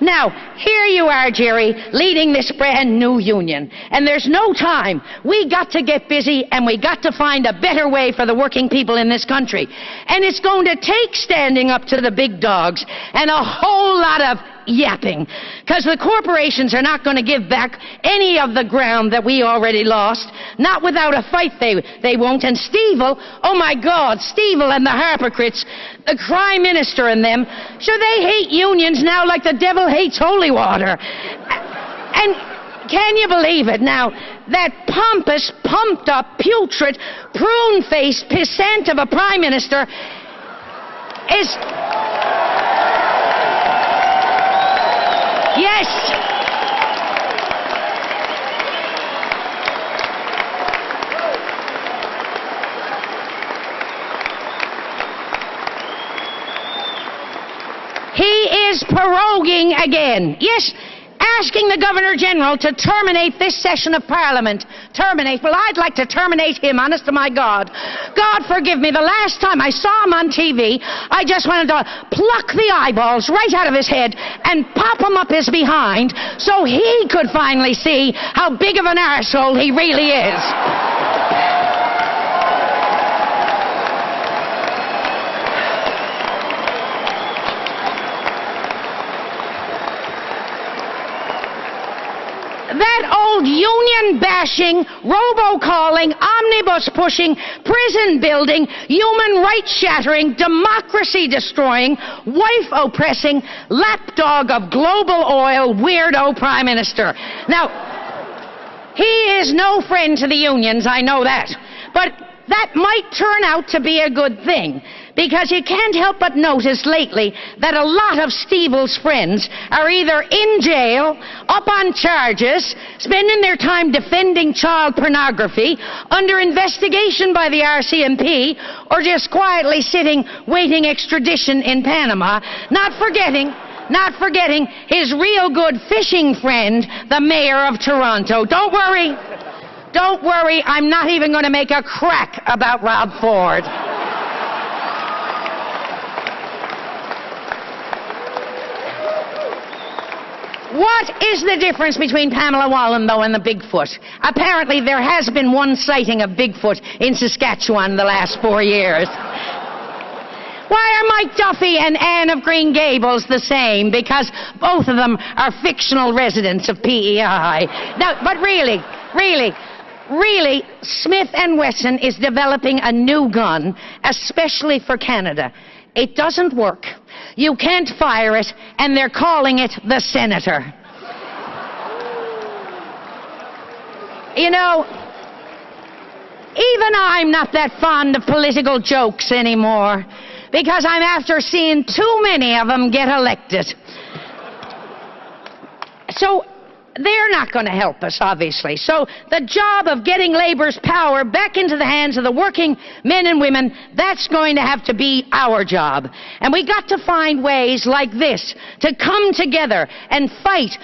Now, here you are, Jerry, leading this brand new union. And there's no time. We got to get busy, and we got to find a better way for the working people in this country. And it's going to take standing up to the big dogs and a whole lot of yapping, because the corporations are not going to give back any of the ground that we already lost. Not without a fight, they won't. And Stevel, oh my God, Stevel and the hypocrites, the Prime Minister and them, sure, they hate unions now like the devil hates holy water. And can you believe it now? That pompous, pumped-up, putrid, prune-faced pissant of a Prime Minister is... Yes! He is proroguing again. Yes, asking the Governor General to terminate this session of Parliament. Terminate? Well, I'd like to terminate him, honest to my God. God forgive me, the last time I saw him on TV, I just wanted to pluck the eyeballs right out of his head and pop him up his behind so he could finally see how big of an arsehole he really is. That old union-bashing, robo-calling, omnibus-pushing, prison-building, human rights-shattering, democracy-destroying, wife-oppressing, lapdog of global oil, weirdo Prime Minister. Now, he is no friend to the unions, I know that. But that might turn out to be a good thing, because you can't help but notice lately that a lot of Stevel's friends are either in jail, up on charges, spending their time defending child pornography, under investigation by the RCMP, or just quietly sitting waiting extradition in Panama, not forgetting his real good fishing friend, the mayor of Toronto. Don't worry, I'm not even going to make a crack about Rob Ford. What is the difference between Pamela Wallen, though, and the Bigfoot? Apparently, there has been one sighting of Bigfoot in Saskatchewan in the last 4 years. Why are Mike Duffy and Anne of Green Gables the same? Because both of them are fictional residents of PEI. Now, but really, Smith & Wesson is developing a new gun, especially for Canada. It doesn't work. You can't fire it, and they're calling it the Senator. You know, even I'm not that fond of political jokes anymore, because I'm after seeing too many of them get elected. So they're not going to help us, obviously. So the job of getting labor's power back into the hands of the working men and women, that's going to have to be our job. And we got to find ways like this to come together and fight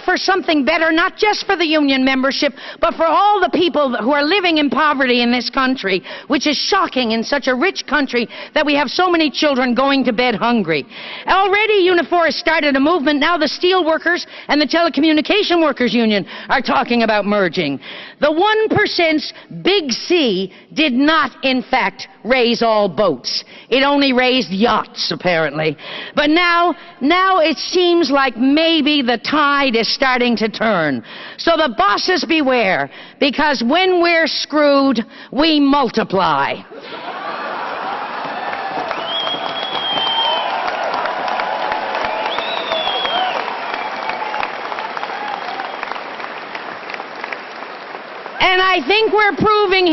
for something better, not just for the union membership, but for all the people who are living in poverty in this country, which is shocking in such a rich country that we have so many children going to bed hungry. Already Unifor has started a movement. Now the steel workers and the telecommunications Construction Workers Union are talking about merging. The 1%'s big C did not, in fact, raise all boats. It only raised yachts, apparently. But now it seems like maybe the tide is starting to turn. So the bosses beware, because when we're screwed, we multiply. And I think we're proving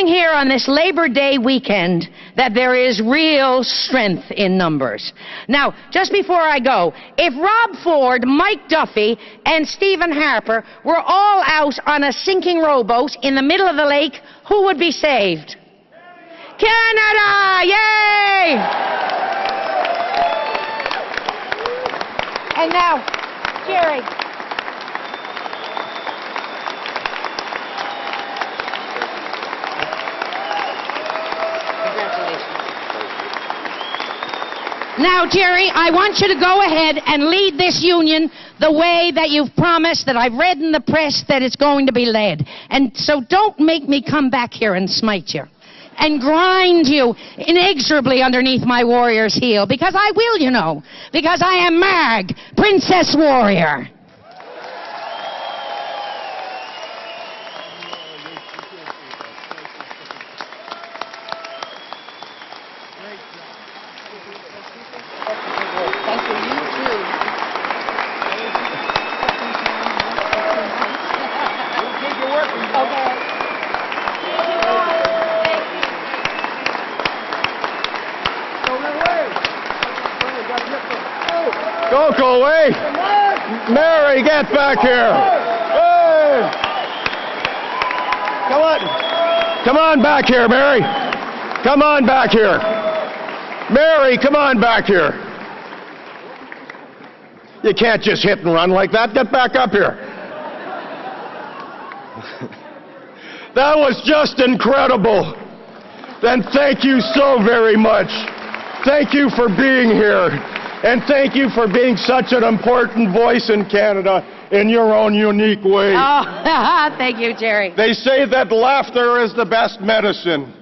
here on this Labor Day weekend that there is real strength in numbers. Now, just before I go, if Rob Ford, Mike Duffy, and Stephen Harper were all out on a sinking rowboat in the middle of the lake, who would be saved? Canada! Yay! And now, Jerry. Now, Jerry, I want you to go ahead and lead this union the way that you've promised, that I've read in the press that it's going to be led. And so don't make me come back here and smite you and grind you inexorably underneath my warrior's heel, because I will, you know, because I am Marg, Princess Warrior. Don't go away. Mary, get back here. Hey. Come on. Come on back here, Mary. Come on back here. Mary, come on back here. You can't just hit and run like that. Get back up here. That was just incredible. Then thank you so very much. Thank you for being here. And thank you for being such an important voice in Canada in your own unique way. Oh, thank you, Jerry. They say that laughter is the best medicine.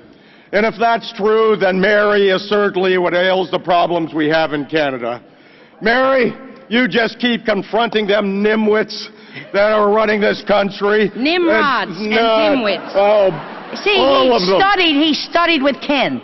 And if that's true, then Mary is certainly what ails the problems we have in Canada. Mary, you just keep confronting them nimwits that are running this country. Nimrods and dimwits. Oh, see, he studied with Ken.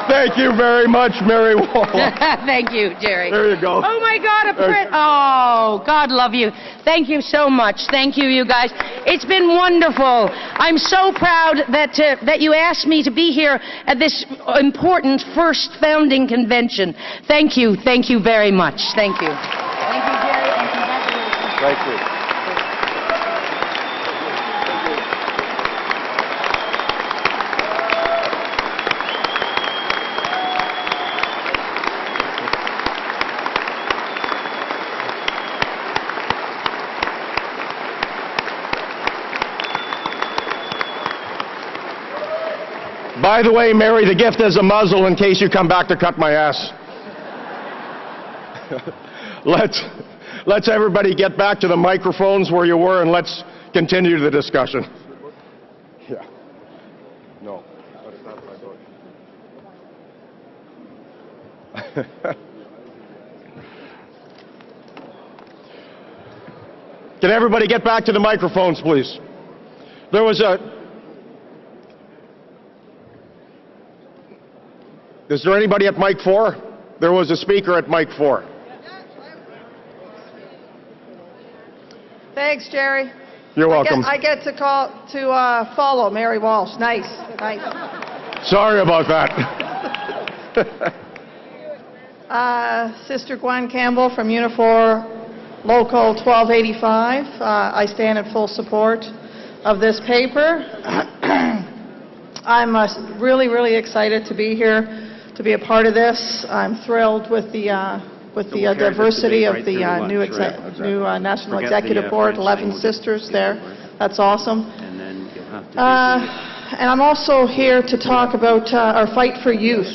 Thank you very much, Mary Waller. Thank you, Jerry. There you go. Oh, my God, oh, God love you. Thank you so much. Thank you, you guys. It's been wonderful. I'm so proud that you asked me to be here at this important first founding convention. Thank you very much. Thank you. Thank you, Jerry, and congratulations. Thank you. By the way, Mary, the gift is a muzzle in case you come back to cut my ass. Let's everybody get back to the microphones where you were, and let's continue the discussion. Yeah. No, that's not my book. Can everybody get back to the microphones, please? There was Is there anybody at mic 4? There was a speaker at mic 4. Thanks, Jerry. You're welcome. I get to follow Mary Walsh. Nice. Sorry about that. Sister Gwen Campbell from Unifor Local 1285. I stand in full support of this paper. I'm really, really excited to be here, to be a part of this. I'm thrilled with the diversity of the new National Executive Board, 11 sisters there. That's awesome. And I'm also here to talk about our fight for youth.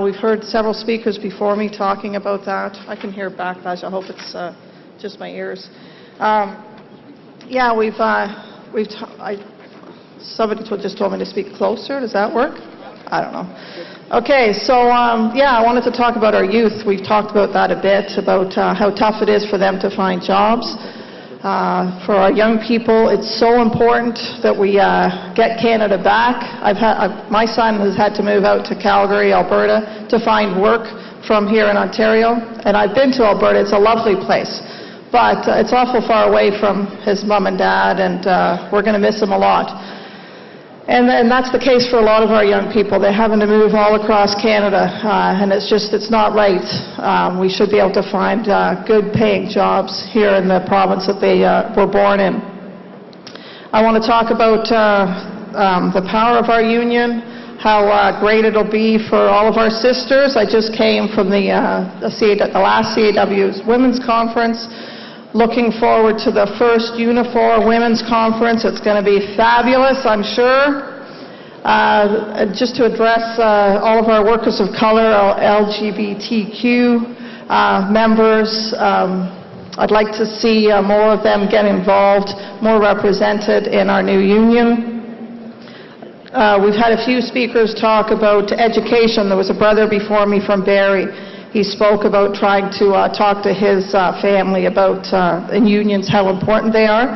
We've heard several speakers before me talking about that. I can hear backlash. I hope it's just my ears. Somebody just told me to speak closer. Does that work? I don't know. Okay, so I wanted to talk about our youth. We've talked about that a bit, about how tough it is for them to find jobs. For our young people, it's so important that we get Canada back. My son has had to move out to Calgary, Alberta, to find work from here in Ontario. And I've been to Alberta. It's a lovely place. But it's awful far away from his mom and dad, and we're going to miss him a lot. And that's the case for a lot of our young people. They're having to move all across Canada, and it's not right. We should be able to find good paying jobs here in the province that they were born in. I want to talk about the power of our union, how great it'll be for all of our sisters. I just came from the last CAW's Women's Conference. Looking forward to the first Unifor Women's Conference. It's going to be fabulous, I'm sure. Just to address all of our workers of color, our LGBTQ members, I'd like to see more of them get involved, more represented in our new union. We've had a few speakers talk about education. There was a brother before me from Barrie. He spoke about trying to talk to his family about in unions how important they are.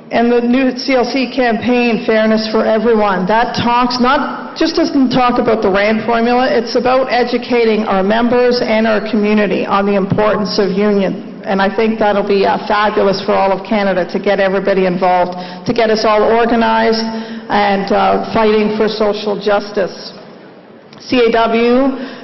And the new CLC campaign, Fairness for Everyone, that doesn't talk about the RAND formula. It's about educating our members and our community on the importance of union. And I think that'll be fabulous for all of Canada to get everybody involved, to get us all organized and fighting for social justice. CAW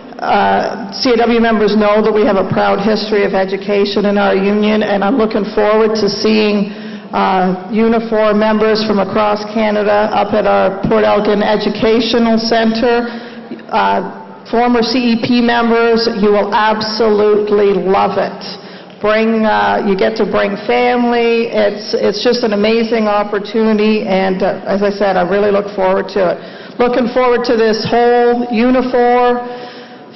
members know that we have a proud history of education in our union, and I'm looking forward to seeing Unifor members from across Canada up at our Port Elgin Educational Centre. Former CEP members, you will absolutely love it. You get to bring family. It's just an amazing opportunity, and as I said, I really look forward to it. Looking forward to this whole Unifor.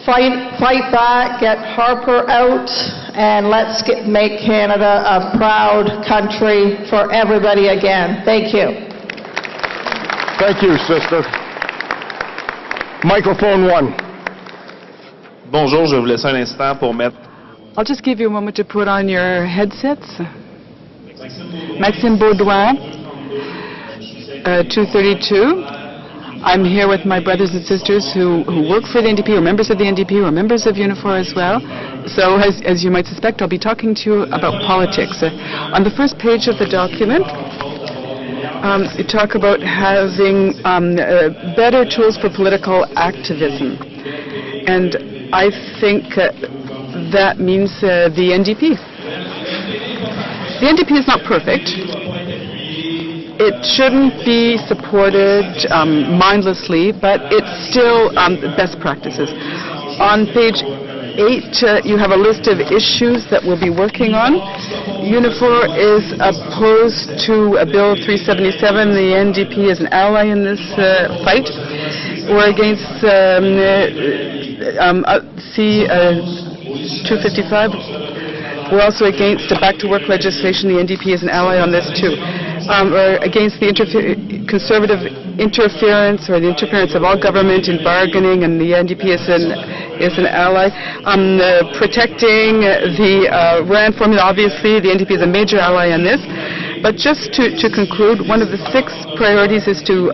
Fight back, get Harper out, and let's make Canada a proud country for everybody again. Thank you. Thank you, sister. Microphone 1. Bonjour, je vais vous laisser un instant pour mettre... I'll just give you a moment to put on your headsets. Maxime Baudouin, 232. I'm here with my brothers and sisters who work for the NDP, or members of the NDP, or members of Unifor as well. So as you might suspect, I'll be talking to you about politics. On the first page of the document, you talk about having better tools for political activism. And I think that means the NDP. The NDP is not perfect. It shouldn't be supported mindlessly, but it's still best practices. On page 8, you have a list of issues that we'll be working on. Unifor is opposed to Bill 377. The NDP is an ally in this fight. We're against C-255. We're also against the back-to-work legislation. The NDP is an ally on this, too. We're against the conservative interference or the interference of all government in bargaining, and the NDP is an ally. Protecting the RAND formula, obviously, the NDP is a major ally on this. But just to conclude, one of the 6 priorities is to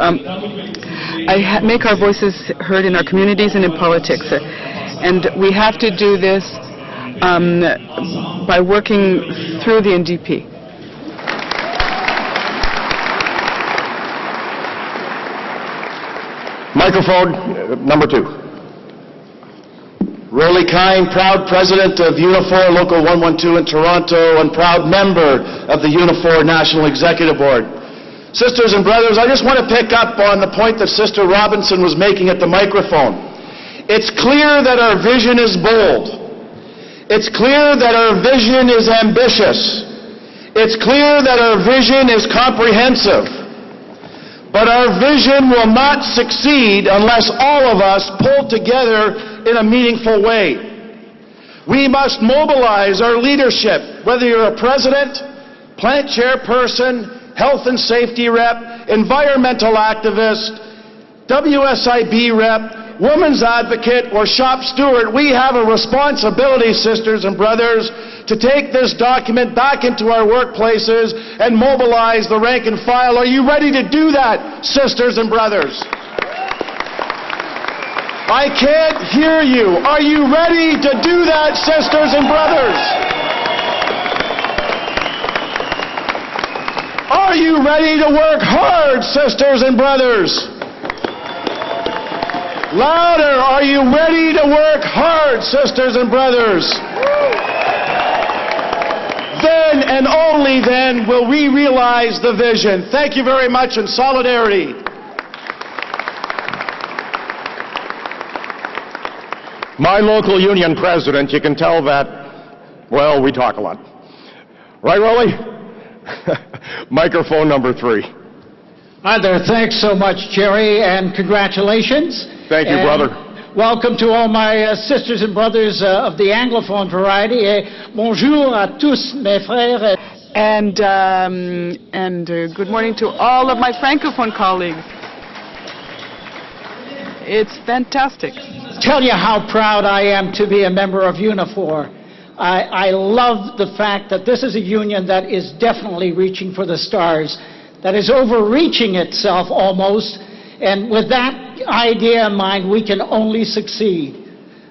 make our voices heard in our communities and in politics. And we have to do this by working through the NDP. Microphone number 2. Rolly Kine, proud president of Unifor Local 112 in Toronto and proud member of the Unifor National Executive Board. Sisters and brothers, I just want to pick up on the point that Sister Robinson was making at the microphone. It's clear that our vision is bold. It's clear that our vision is ambitious. It's clear that our vision is comprehensive. But our vision will not succeed unless all of us pull together in a meaningful way. We must mobilize our leadership, whether you're a president, plant chairperson, health and safety rep, environmental activist, WSIB rep, woman's advocate, or shop steward. We have a responsibility, sisters and brothers, to take this document back into our workplaces and mobilize the rank and file. Are you ready to do that, sisters and brothers? I can't hear you. Are you ready to do that, sisters and brothers? Are you ready to work hard, sisters and brothers? Louder, are you ready to work hard, sisters and brothers? Then and only then will we realize the vision. Thank you very much in solidarity. My local union president, you can tell that, well, we talk a lot. Right, Rolly? Microphone number 3. Hi there. Thanks so much, Jerry, and congratulations. Thank you, brother. Welcome to all my sisters and brothers of the Anglophone variety. Bonjour à tous mes frères. And good morning to all of my Francophone colleagues. It's fantastic. Tell you how proud I am to be a member of Unifor. I love the fact that this is a union that is definitely reaching for the stars, that is overreaching itself almost, and with that idea in mind, we can only succeed.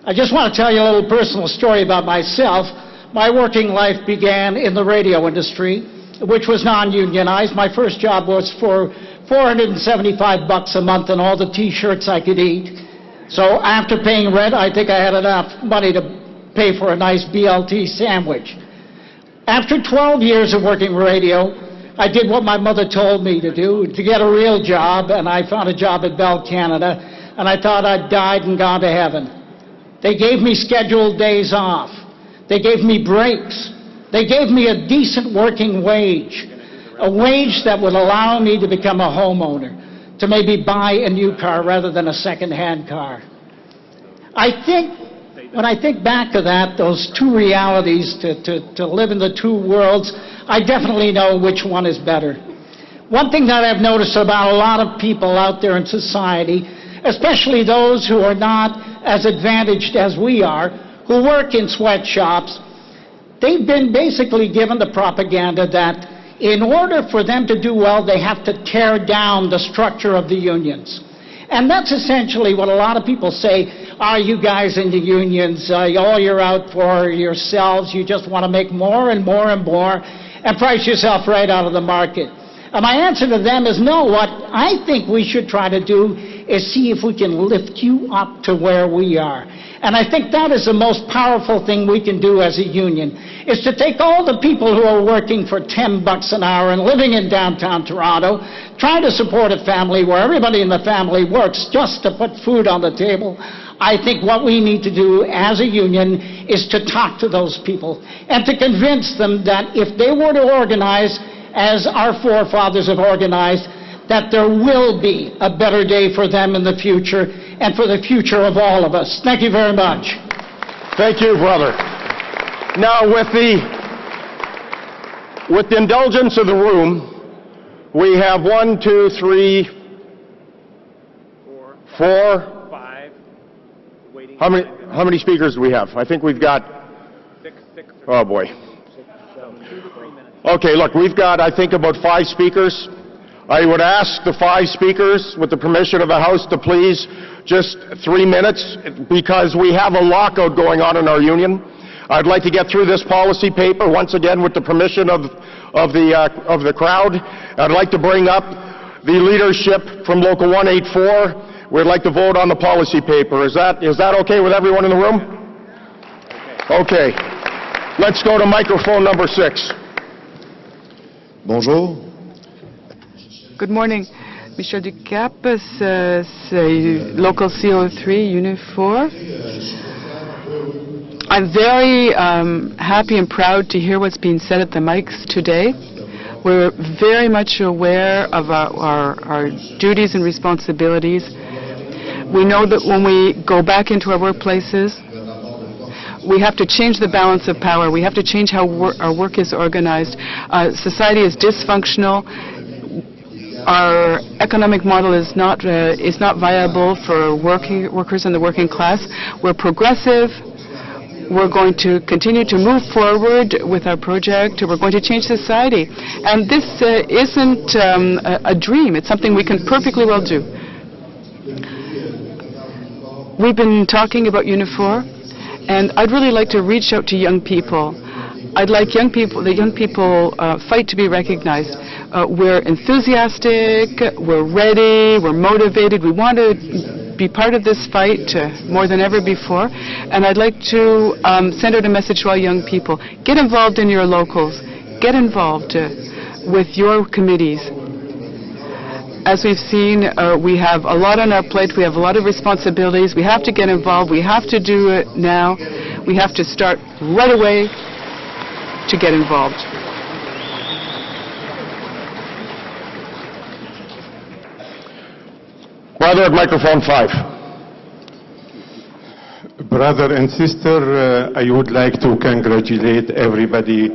I just want to tell you a little personal story about myself. My working life began in the radio industry, which was non-unionized. My first job was for $475 a month and all the T-shirts I could eat. So after paying rent, I think I had enough money to pay for a nice BLT sandwich. After 12 years of working radio, I did what my mother told me to do, to get a real job, and I found a job at Bell Canada, and I thought I'd died and gone to heaven. They gave me scheduled days off. They gave me breaks. They gave me a decent working wage, a wage that would allow me to become a homeowner, to maybe buy a new car rather than a second-hand car. When I think back to that, those two realities, to live in the two worlds, I definitely know which one is better. One thing that I've noticed about a lot of people out there in society, especially those who are not as advantaged as we are, who work in sweatshops, they've been basically given the propaganda that in order for them to do well, they have to tear down the structure of the unions. And that's essentially what a lot of people say, you guys in the unions, all you're out for yourselves, you just want to make more and more and more and price yourself right out of the market. And my answer to them is no, what I think we should try to do is see if we can lift you up to where we are. And I think that is the most powerful thing we can do as a union, is to take all the people who are working for $10 an hour and living in downtown Toronto, trying to support a family where everybody in the family works just to put food on the table. I think what we need to do as a union is to talk to those people and to convince them that if they were to organize as our forefathers have organized, that there will be a better day for them in the future and for the future of all of us. Thank you very much. Thank you, brother. Now, with the indulgence of the room, we have 1, 2, 3, 4. How many speakers do we have? I think we've got... Oh, boy. Okay, look, we've got, I think, about 5 speakers. I would ask the 5 speakers, with the permission of the House, to please just 3 minutes, because we have a lockout going on in our union. I'd like to get through this policy paper once again with the permission of the crowd. I'd like to bring up the leadership from Local 184. We'd like to vote on the policy paper. Is that okay with everyone in the room? Okay. Let's go to microphone number 6. Bonjour. Good morning. Michel Ducap, c'est Local CO3, Unifor. I'm very happy and proud to hear what's being said at the mics today. We're very much aware of our duties and responsibilities. We know that when we go back into our workplaces, we have to change the balance of power. We have to change how our work is organized. Society is dysfunctional. Our economic model is not viable for workers in the working class. We're progressive. We're going to continue to move forward with our project. We're going to change society. And this isn't a dream. It's something we can perfectly well do. We've been talking about Unifor, and I'd really like to reach out to young people. I'd like the young people fight to be recognized. We're enthusiastic, we're ready, we're motivated. We want to be part of this fight more than ever before. And I'd like to send out a message to all young people. Get involved in your locals. Get involved with your committees. As we've seen, we have a lot on our plate. We have a lot of responsibilities. We have to get involved. We have to do it now. We have to start right away to get involved. Brother at microphone 5. Brother and sister, I would like to congratulate everybody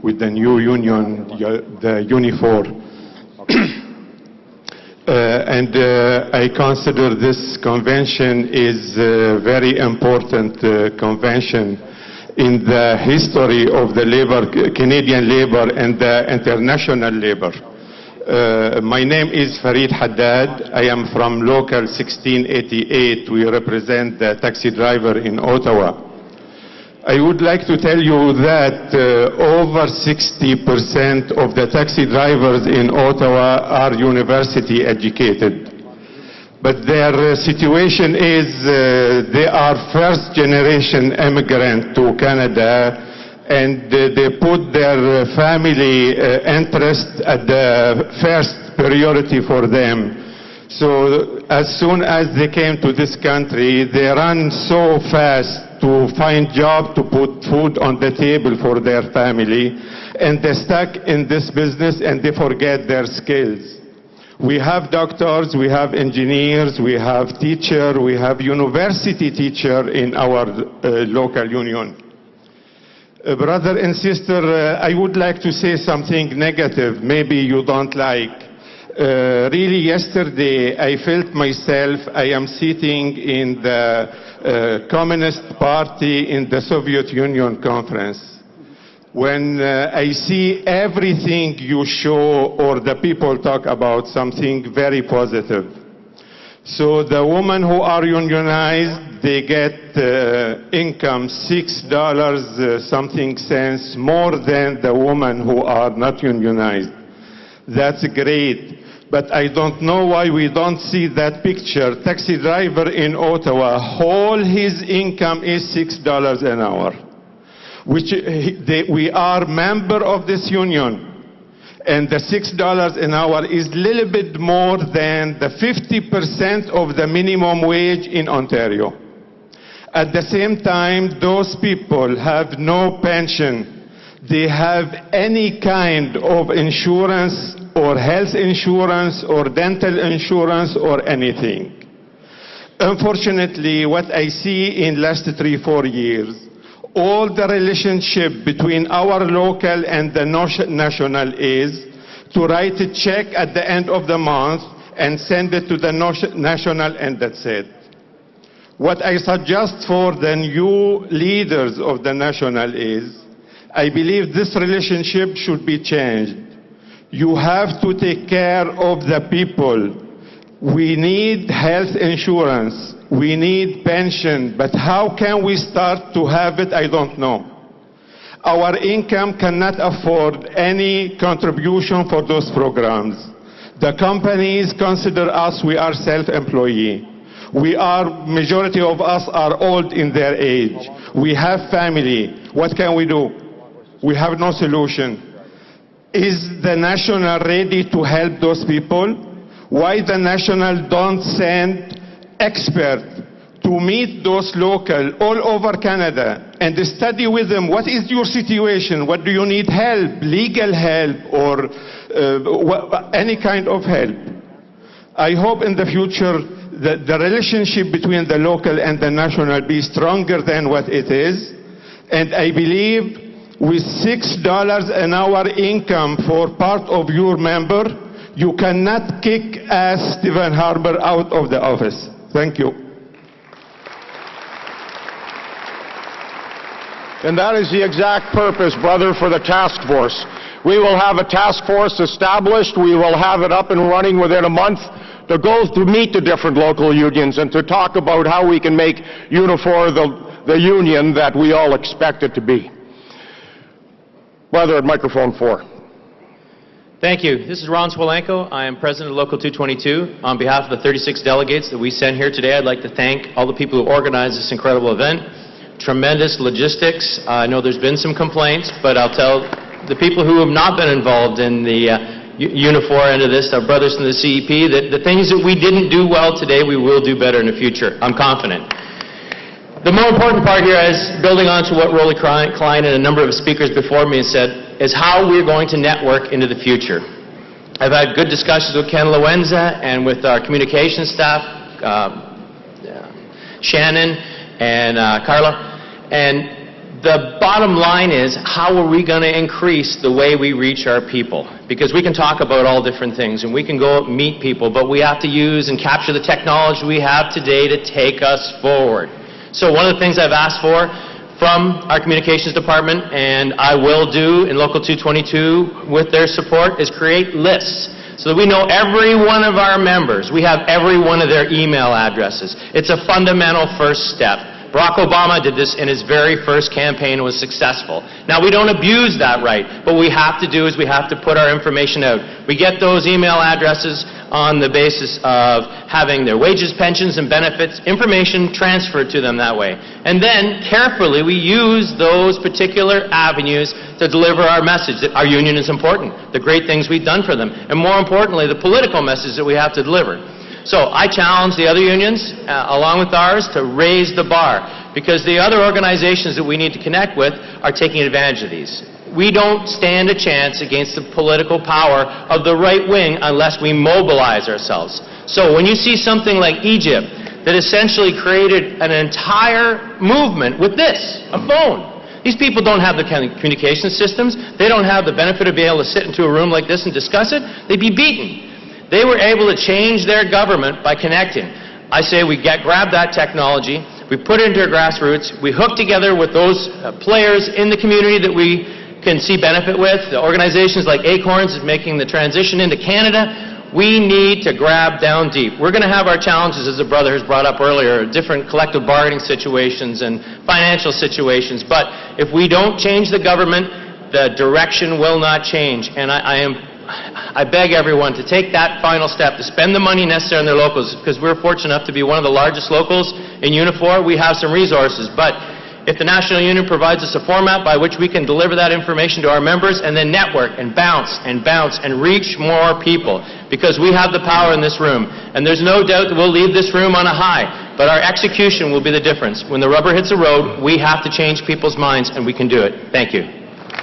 with the new union, the Unifor. I consider this convention is a very important convention in the history of the labor, Canadian labor and the international labor. My name is Farid Haddad. I am from local 1688. We represent the taxi driver in Ottawa. I would like to tell you that over 60% of the taxi drivers in Ottawa are university educated. But their situation is they are first generation immigrant to Canada, and they put their family interest at the first priority for them. So as soon as they came to this country, they ran so fast to find job, to put food on the table for their family, and they stuck in this business and they forget their skills. We have doctors, we have engineers, we have teachers, we have university teachers in our local union. Brother and sister, I would like to say something negative, maybe you don't like. Really yesterday I felt myself, I am sitting in the Communist Party in the Soviet Union conference. When I see everything you show or the people talk about something very positive. So the women who are unionized, they get income $6 something cents more than the women who are not unionized. That's great. But I don't know why we don't see that picture. Taxi driver in Ottawa, whole his income is $6 an hour. Which we are member of this union, and the $6 an hour is a little bit more than the 50% of the minimum wage in Ontario. At the same time, those people have no pension. They have any kind of insurance or health insurance or dental insurance or anything. Unfortunately, what I see in last 3-4 years, all the relationship between our local and the national is to write a check at the end of the month and send it to the national, and that's it. What I suggest for the new leaders of the national is, I believe this relationship should be changed. You have to take care of the people. We need health insurance. We need pension, but how can we start to have it? I don't know. Our income cannot afford any contribution for those programs. The companies consider us, we are self-employed. Majority of us are old in their age. We have family. What can we do? We have no solution. Is the national ready to help those people? Why the national don't send expert to meet those local all over Canada and study with them what is your situation, what do you need help, legal help or any kind of help. I hope in the future that the relationship between the local and the national be stronger than what it is. And I believe with $6 an hour income for part of your member, you cannot kick Stephen Harper out of the office. Thank you. And that is the exact purpose, brother, for the task force. We will have a task force established. We will have it up and running within a month to go to meet the different local unions and to talk about how we can make Unifor the union that we all expect it to be. Brother at microphone 4. Thank you. This is Ron Swolenko. I am president of Local 222. On behalf of the 36 delegates that we sent here today, I'd like to thank all the people who organized this incredible event. Tremendous logistics. I know there's been some complaints, but I'll tell the people who have not been involved in the Unifor end of this, our brothers in the CEP, that the things that we didn't do well today, we will do better in the future. I'm confident. The more important part here is building on to what Rolly Klein and a number of speakers before me said, is how we're going to network into the future. I've had good discussions with Ken Loenza and with our communications staff, Shannon and Carla, and the bottom line is, how are we going to increase the way we reach our people? Because we can talk about all different things, and we can go out and meet people, but we have to use and capture the technology we have today to take us forward. So one of the things I've asked for from our communications department, and I will do in Local 222 with their support, is create lists so that we know every one of our members. We have every one of their email addresses. It's a fundamental first step. Barack Obama did this in his very first campaign and was successful. Now, we don't abuse that right, but what we have to do is we have to put our information out. We get those email addresses on the basis of having their wages, pensions, and benefits information transferred to them that way. And then, carefully, we use those particular avenues to deliver our message that our union is important, the great things we've done for them, and more importantly, the political message that we have to deliver. So I challenge the other unions, along with ours, to raise the bar, because the other organizations that we need to connect with are taking advantage of these. We don't stand a chance against the political power of the right wing unless we mobilize ourselves. So when you see something like Egypt that essentially created an entire movement with this, a phone. These people don't have the kind of communication systems. They don't have the benefit of being able to sit into a room like this and discuss it. They'd be beaten. They were able to change their government by connecting. I say we grab that technology, we put it into our grassroots, we hook together with those players in the community that we can see benefit with. The organizations like Acorns is making the transition into Canada. We need to grab down deep. We're going to have our challenges, as the brother has brought up earlier, different collective bargaining situations and financial situations. But if we don't change the government, the direction will not change. And I beg everyone to take that final step, to spend the money necessary on their locals, because we're fortunate enough to be one of the largest locals in Unifor. We have some resources, but if the National Union provides us a format by which we can deliver that information to our members and then network and bounce and reach more people, because we have the power in this room. And there's no doubt that we'll leave this room on a high, but our execution will be the difference. When the rubber hits the road, we have to change people's minds, and we can do it. Thank you.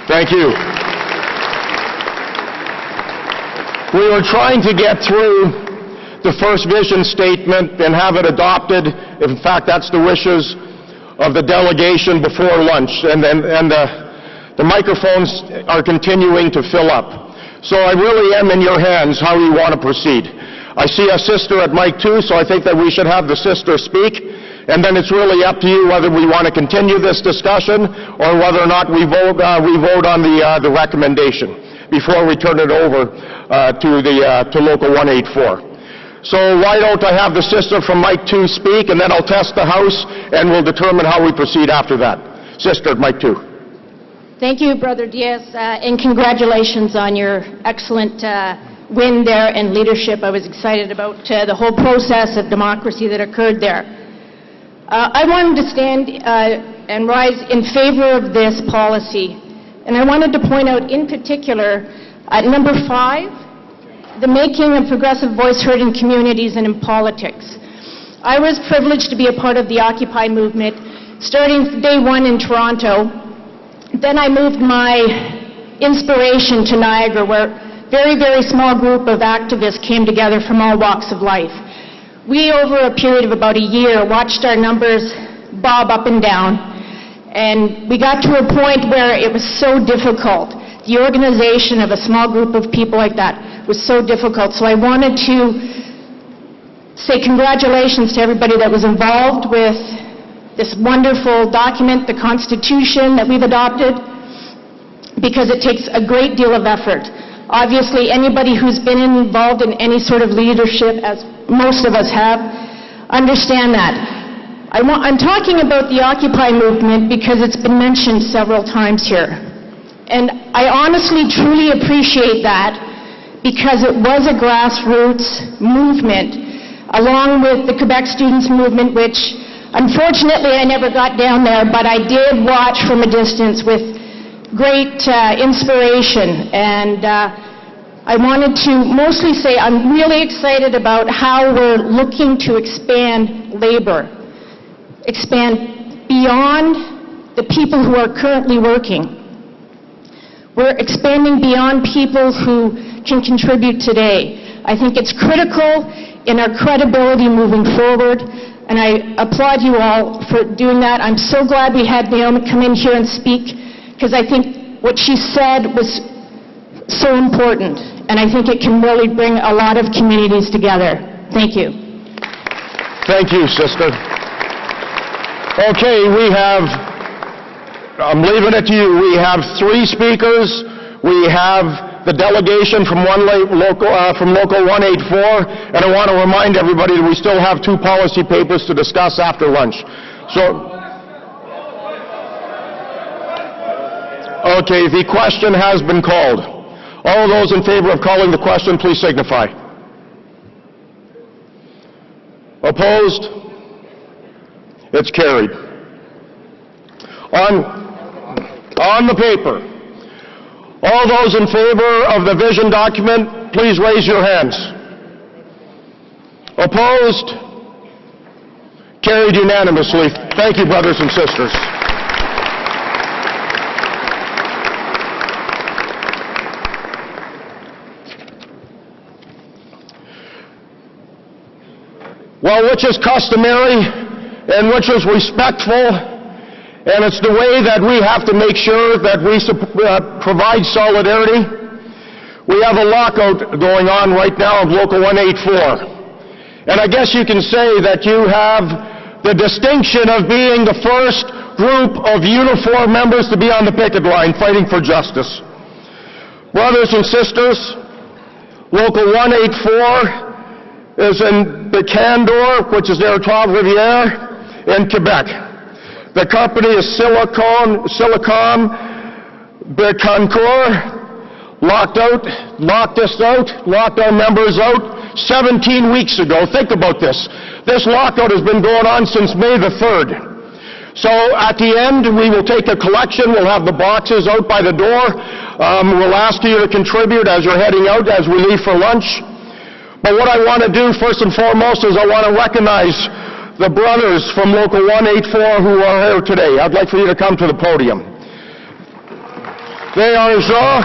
Thank you. We were trying to get through the first vision statement and have it adopted. In fact, that's the wishes of the delegation before lunch, and the microphones are continuing to fill up. So I really am in your hands how you want to proceed. I see a sister at mic 2, so I think that we should have the sister speak, and then it's really up to you whether we want to continue this discussion or whether or not we vote on the recommendation before we turn it over to Local 184. So why don't I have the sister from mic 2 speak, and then I'll test the House, and we'll determine how we proceed after that. Sister at mic 2. Thank you, Brother Diaz, and congratulations on your excellent win there and leadership. I was excited about the whole process of democracy that occurred there. I wanted to stand and rise in favor of this policy, and I wanted to point out in particular at number 5, the making of progressive voice heard in communities and in politics. I was privileged to be a part of the Occupy movement, starting day one in Toronto. Then I moved my inspiration to Niagara, where a very, very small group of activists came together from all walks of life. We, over a period of about a year, watched our numbers bob up and down, and we got to a point where it was so difficult. The organization of a small group of people like that was so difficult. So I wanted to say congratulations to everybody that was involved with this wonderful document, the Constitution that we've adopted, because it takes a great deal of effort. Obviously, anybody who's been involved in any sort of leadership, as most of us have, understand that. I'm talking about the Occupy movement because it's been mentioned several times here. And I honestly, truly appreciate that, because it was a grassroots movement, along with the Quebec Students' Movement, which unfortunately I never got down there, but I did watch from a distance with great inspiration. And I wanted to mostly say I'm really excited about how we're looking to expand labor, expand beyond the people who are currently working. We're expanding beyond people who can contribute today. I think it's critical in our credibility moving forward, and I applaud you all for doing that. I'm so glad we had Naomi come in here and speak, because I think what she said was so important, and I think it can really bring a lot of communities together. Thank you. Thank you, sister. Okay, I'm leaving it to you. We have 3 speakers. We have the delegation from local 184, and I want to remind everybody that we still have 2 policy papers to discuss after lunch. So, okay, the question has been called. All those in favor of calling the question, please signify. Opposed? It's carried. On the paper, all those in favor of the vision document, please raise your hands. Opposed? Carried unanimously. Thank you, brothers and sisters. Well, which is customary and which is respectful, and it's the way that we have to make sure that we provide solidarity. We have a lockout going on right now of Local 184. And I guess you can say that you have the distinction of being the first group of Unifor members to be on the picket line fighting for justice. Brothers and sisters, Local 184 is in the Candor, which is near Trois-Rivières in Quebec. The company is Silicon Becancour, locked us out, locked our members out 17 weeks ago. Think about this. This lockout has been going on since May the 3rd. So at the end, we will take a collection. We'll have the boxes out by the door. We'll ask you to contribute as you're heading out, as we leave for lunch. But what I want to do first and foremost is I want to recognize the brothers from Local 184 who are here today. I'd like for you to come to the podium. They are Jean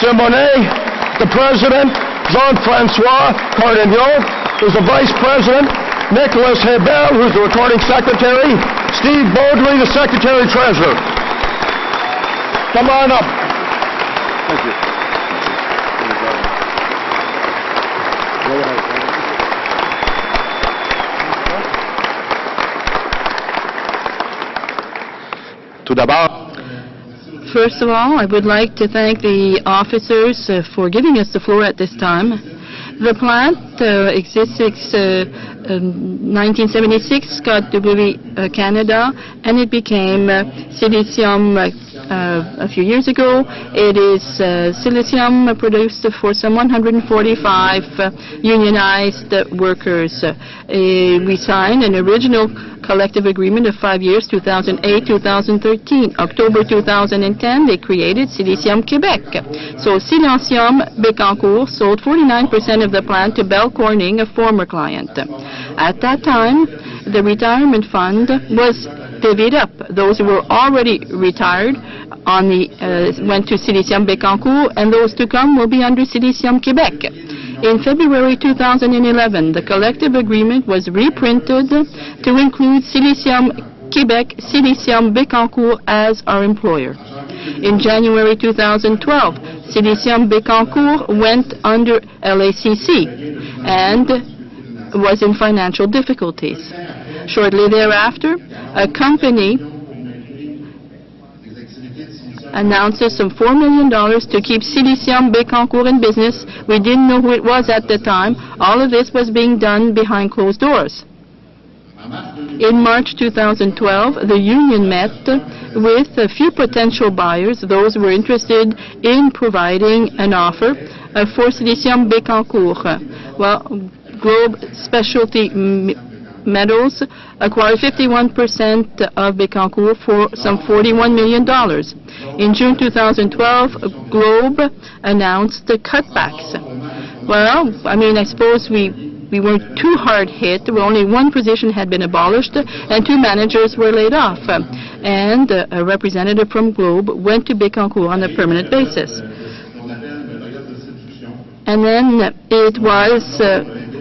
Simonet, the president, Jean-François Cardinal, who's the vice president, Nicholas Hebel, who's the recording secretary, Steve Beaudry, the secretary-treasurer. Come on up. Thank you. First of all, I would like to thank the officers for giving us the floor at this time. The plant exists since 1976, Scott W. Canada, and it became Silicium a few years ago. It is silicium produced for some 145 unionized workers. We signed an original collective agreement of 5 years, 2008-2013. October 2010, they created Silicium Québec. So Silicium Bécancour sold 49% of the plant to Bell Corning, a former client. At that time, the retirement fund was divvied up. Those who were already retired went to Silicium Bécancour, and those to come will be under Silicium Québec. In February 2011, the collective agreement was reprinted to include Silicium Québec, Silicium Bécancour as our employer. In January 2012, Silicium Bécancour went under LACC and was in financial difficulties. Shortly thereafter, a company announces some $4 million to keep Silicium Bécancour in business. We didn't know who it was at the time. All of this was being done behind closed doors. In March 2012, the union met with a few potential buyers, those who were interested in providing an offer for Silicium Bécancour. Well, Globe Specialty Metals acquired 51% of Bécancour for some $41 million. In June 2012, Globe announced the cutbacks. Well, I suppose we weren't too hard hit. Only one position had been abolished and 2 managers were laid off. And a representative from Globe went to Bécancour on a permanent basis. And then it was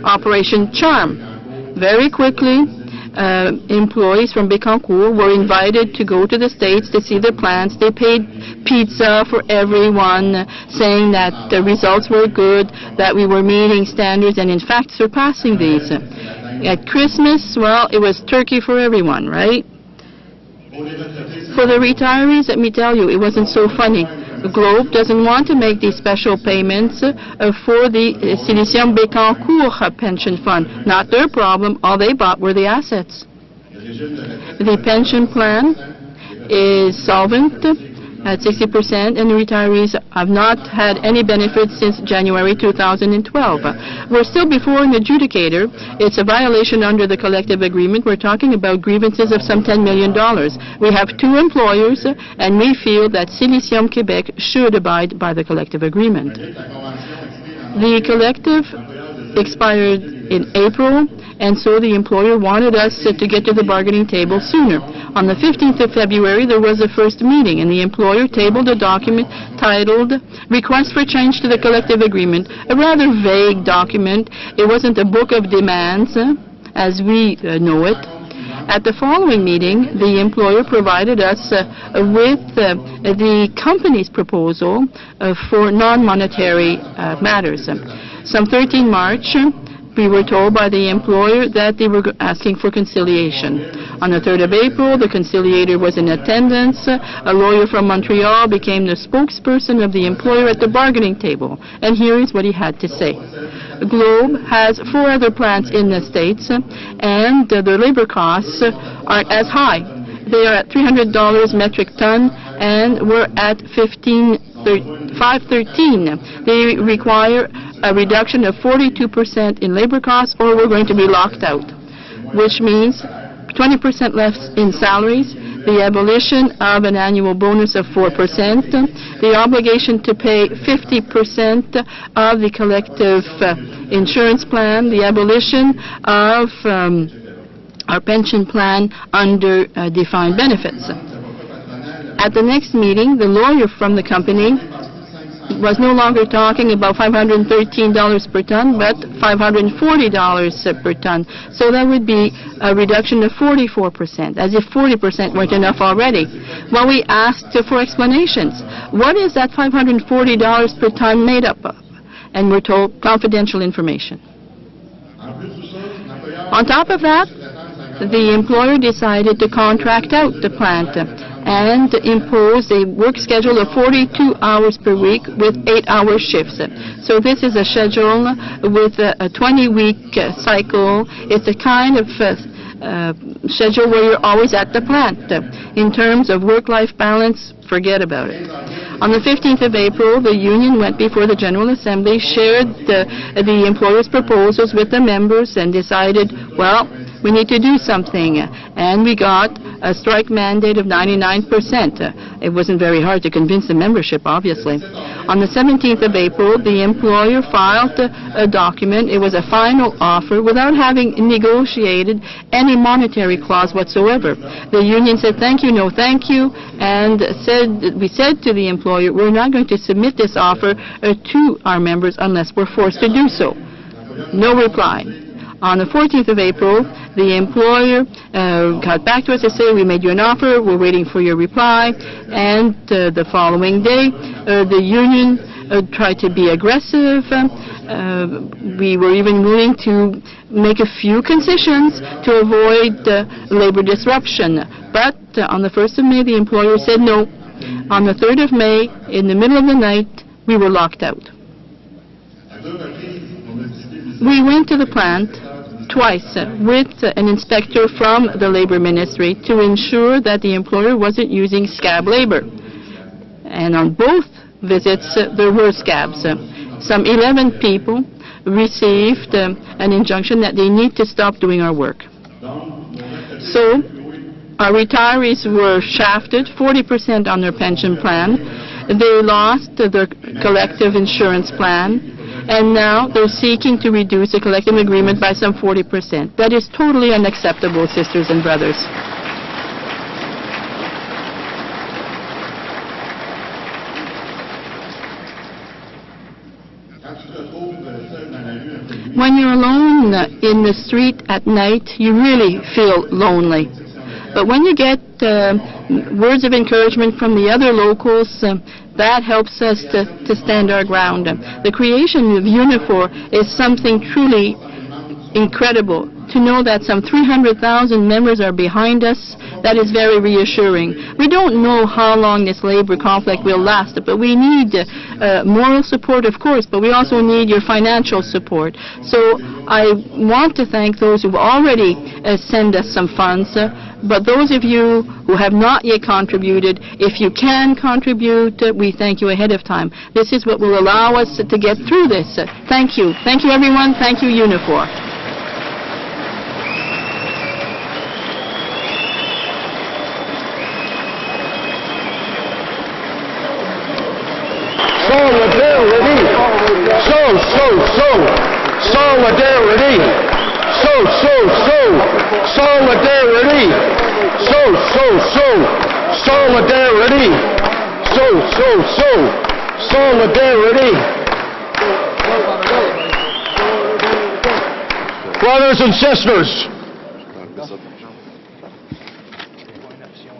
Operation Charm. Very quickly, employees from Bécancour were invited to go to the States to see the plants. They paid pizza for everyone, saying that the results were good, that we were meeting standards and in fact surpassing these. At Christmas, well, it was turkey for everyone, right? For the retirees, let me tell you, it wasn't so funny. The Globe doesn't want to make these special payments for the Silicium Bécancour pension fund. Not their problem. All they bought were the assets. The pension plan is solvent at 60%, and the retirees have not had any benefits since January 2012. We're still before an adjudicator. It's a violation under the collective agreement. We're talking about grievances of some $10 million. We have 2 employers, and we feel that Silicium Québec should abide by the collective agreement. The collective expired in April, and so the employer wanted us to get to the bargaining table sooner. On the 15th of February, there was a first meeting, and the employer tabled a document titled Request for Change to the Collective Agreement, a rather vague document. It wasn't a book of demands, as we know it. At the following meeting, the employer provided us with the company's proposal for non-monetary matters. Some 13 March, we were told by the employer that they were asking for conciliation. On the 3rd of April, the conciliator was in attendance. A lawyer from Montreal became the spokesperson of the employer at the bargaining table. And here is what he had to say. Globe has 4 other plants in the States, and the labor costs aren't as high. They are at $300 metric ton, and we're at $513. They require a reduction of 42% in labor costs, or we're going to be locked out, which means 20% less in salaries, the abolition of an annual bonus of 4%, the obligation to pay 50% of the collective insurance plan, the abolition of our pension plan under defined benefits. At the next meeting, the lawyer from the company was no longer talking about $513 per ton, but $540 per ton. So that would be a reduction of 44%, as if 40% weren't enough already. Well, we asked for explanations. What is that $540 per ton made up of? And we're told confidential information. On top of that, the employer decided to contract out the plant and impose a work schedule of 42 hours per week with 8-hour shifts. So this is a schedule with a 20-week cycle. It's a kind of schedule where you're always at the plant. In terms of work-life balance, forget about it. On the 15th of April, the union went before the General Assembly, shared the employers' proposals with the members, and decided, well, we need to do something. And we got a strike mandate of 99%. It wasn't very hard to convince the membership, obviously. On the 17th of April, the employer filed a document. It was a final offer without having negotiated any monetary clause whatsoever. The union said, thank you, no thank you, and we said to the employer, we're not going to submit this offer to our members unless we're forced to do so. No reply. On the 14th of April, the employer got back to us to say, we made you an offer, we're waiting for your reply. And the following day, the union tried to be aggressive. We were even willing to make a few concessions to avoid labor disruption. But on the 1st of May, the employer said no. On the 3rd of May, in the middle of the night, we were locked out. We went to the plant twice with an inspector from the Labor Ministry to ensure that the employer wasn't using scab labor. And on both visits, there were scabs. Some 11 people received an injunction that they need to stop doing our work. So our retirees were shafted 40% on their pension plan. They lost their collective insurance plan. And now they're seeking to reduce the collective agreement by some 40%. That is totally unacceptable, sisters and brothers. When you're alone in the street at night, you really feel lonely. But when you get words of encouragement from the other locals, that helps us to stand our ground. The creation of Unifor is something truly incredible. To know that some 300,000 members are behind us, that is very reassuring. We don't know how long this labor conflict will last, but we need moral support, of course, but we also need your financial support. So I want to thank those who already send us some funds, but those of you who have not yet contributed, if you can contribute, we thank you ahead of time. This is what will allow us to get through this. Thank you. Thank you, everyone. Thank you, Unifor. Solidarity. Solidarity. Solidarity. Solidarity. Solidarity. Brothers and sisters,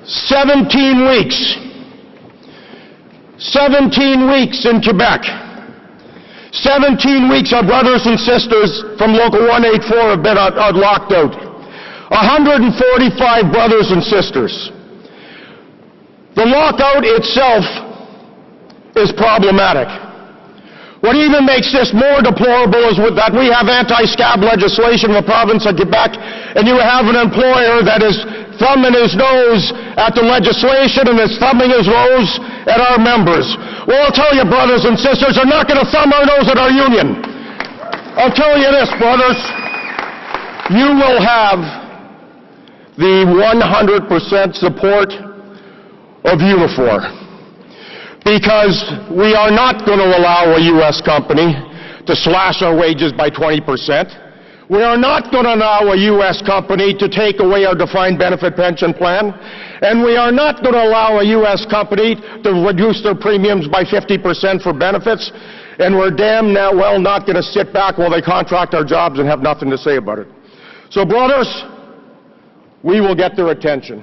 17 weeks. 17 weeks in Quebec. 17 weeks our brothers and sisters from Local 184 have been locked out. 145 brothers and sisters. The lockout itself is problematic. What even makes this more deplorable is that we have anti-scab legislation in the province of Quebec, and you have an employer that is thumbing his nose at the legislation and is thumbing his nose at our members. Well, I'll tell you, brothers and sisters, they're not going to thumb our nose at our union. I'll tell you this, brothers. You will have the 100% support of Unifor, because we are not going to allow a U.S. company to slash our wages by 20%. We are not going to allow a U.S. company to take away our defined benefit pension plan. And we are not going to allow a U.S. company to reduce their premiums by 50% for benefits. And we're damn well not going to sit back while they contract our jobs and have nothing to say about it. So, brothers, we will get their attention.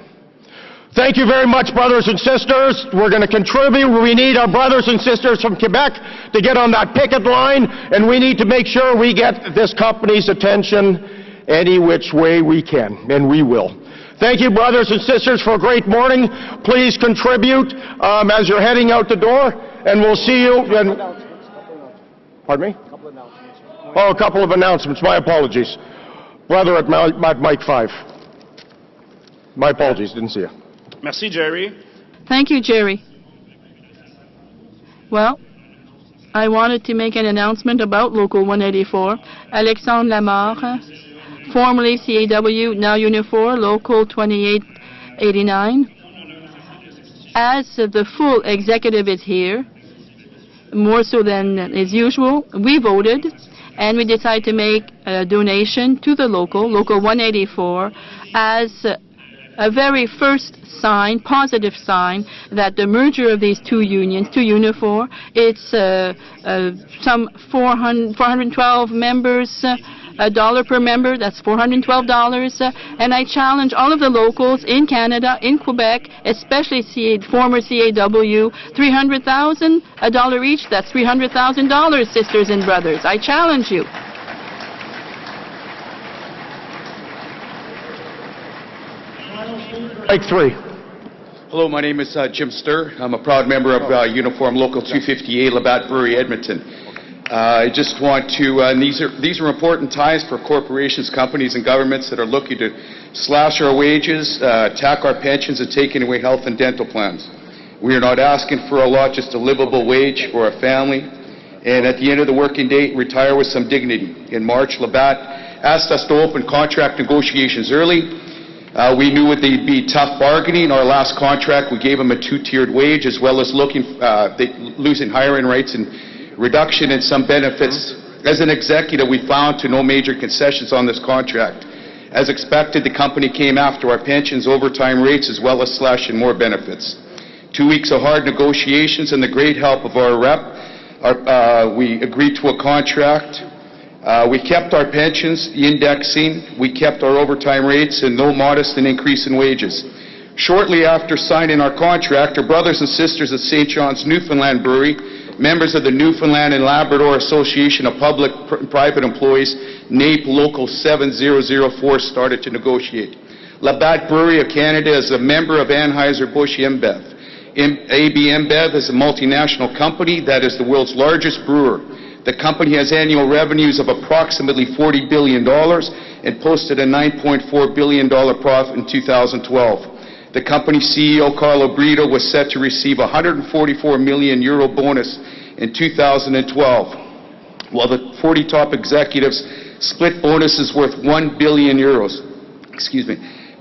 Thank you very much, brothers and sisters. We're going to contribute. We need our brothers and sisters from Quebec to get on that picket line, and we need to make sure we get this company's attention any which way we can, and we will. Thank you, brothers and sisters, for a great morning. Please contribute as you're heading out the door, and we'll see you. Pardon me? Oh, a couple of announcements. My apologies. Brother at mic 5. My apologies, didn't see you. Merci, Jerry. Thank you, Jerry. Well, I wanted to make an announcement about Local 184. Alexandre Lamarre, formerly CAW, now Unifor, Local 2889. As the full executive is here, more so than is usual, we voted and we decided to make a donation to the Local 184, as a very first sign, positive sign, that the merger of these two unions, to Unifor, it's some 412 members, $1 per member, that's $412, and I challenge all of the locals in Canada, in Quebec, especially former CAW, $300,000, $1 each, that's $300,000, sisters and brothers. I challenge you. Take three. Hello, my name is Jim Sturr. I'm a proud member of Uniform Local 258, Labatt Brewery, Edmonton. I just want to, these are important times for corporations, companies, and governments that are looking to slash our wages, attack our pensions, and taking away health and dental plans. We are not asking for a lot, just a livable wage for a family, and at the end of the working day, retire with some dignity. In March, Labatt asked us to open contract negotiations early. We knew they'd be tough bargaining. Our last contract, we gave them a two-tiered wage, as well as losing hiring rights and reduction in some benefits. As an executive, we found to no major concessions on this contract. As expected, the company came after our pensions, overtime rates, as well as slashing more benefits. 2 weeks of hard negotiations and the great help of our rep, we agreed to a contract. We kept our pensions, indexing, we kept our overtime rates, and no modest increase in wages. Shortly after signing our contract, our brothers and sisters at St. John's Newfoundland Brewery, members of the Newfoundland and Labrador Association of Public and Private Employees, NAPE Local 7004, started to negotiate. Labatt Brewery of Canada is a member of Anheuser-Busch InBev. AB InBev is a multinational company that is the world's largest brewer. The company has annual revenues of approximately $40 billion and posted a $9.4 billion profit in 2012. The company's CEO, Carlo Brito, was set to receive a €144 million bonus in 2012, while the 40 top executives split bonuses worth €1 billion.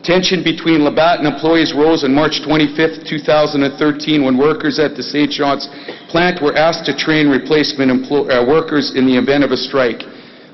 Tension between Labatt and employees rose on March 25, 2013, when workers at the St. John's plant were asked to train replacement workers in the event of a strike.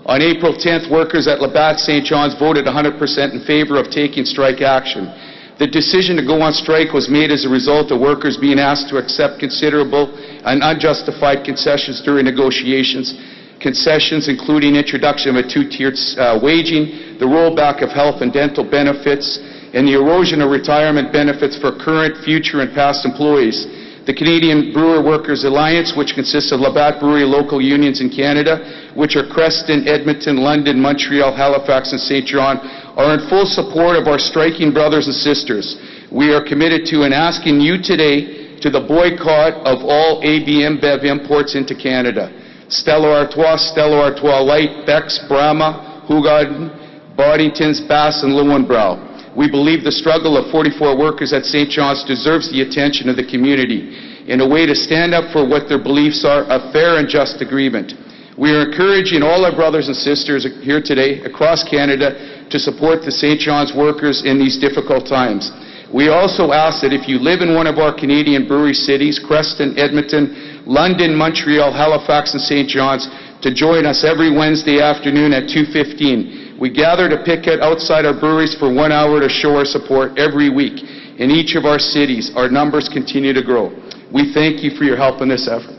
On April 10th, workers at Labatt St. John's voted 100% in favor of taking strike action. The decision to go on strike was made as a result of workers being asked to accept considerable and unjustified concessions during negotiations. Concessions including introduction of a two-tiered waging, the rollback of health and dental benefits, and the erosion of retirement benefits for current, future, and past employees. The Canadian Brewer Workers Alliance, which consists of Labatt Brewery local unions in Canada, which are Creston, Edmonton, London, Montreal, Halifax, and St. John, are in full support of our striking brothers and sisters. We are committed to and asking you today to the boycott of all AB InBev imports into Canada. Stella Artois Light, Beck's, Brahma, Hoegaarden, Boddington's, Bass, and Lowenbrau. We believe the struggle of 44 workers at St. John's deserves the attention of the community in a way to stand up for what their beliefs are, a fair and just agreement. We are encouraging all our brothers and sisters here today across Canada to support the St. John's workers in these difficult times. We also ask that if you live in one of our Canadian brewery cities, Creston, Edmonton, London, Montreal, Halifax, and St. John's, to join us every Wednesday afternoon at 2:15. We gather to picket outside our breweries for 1 hour to show our support every week. In each of our cities, our numbers continue to grow. We thank you for your help in this effort.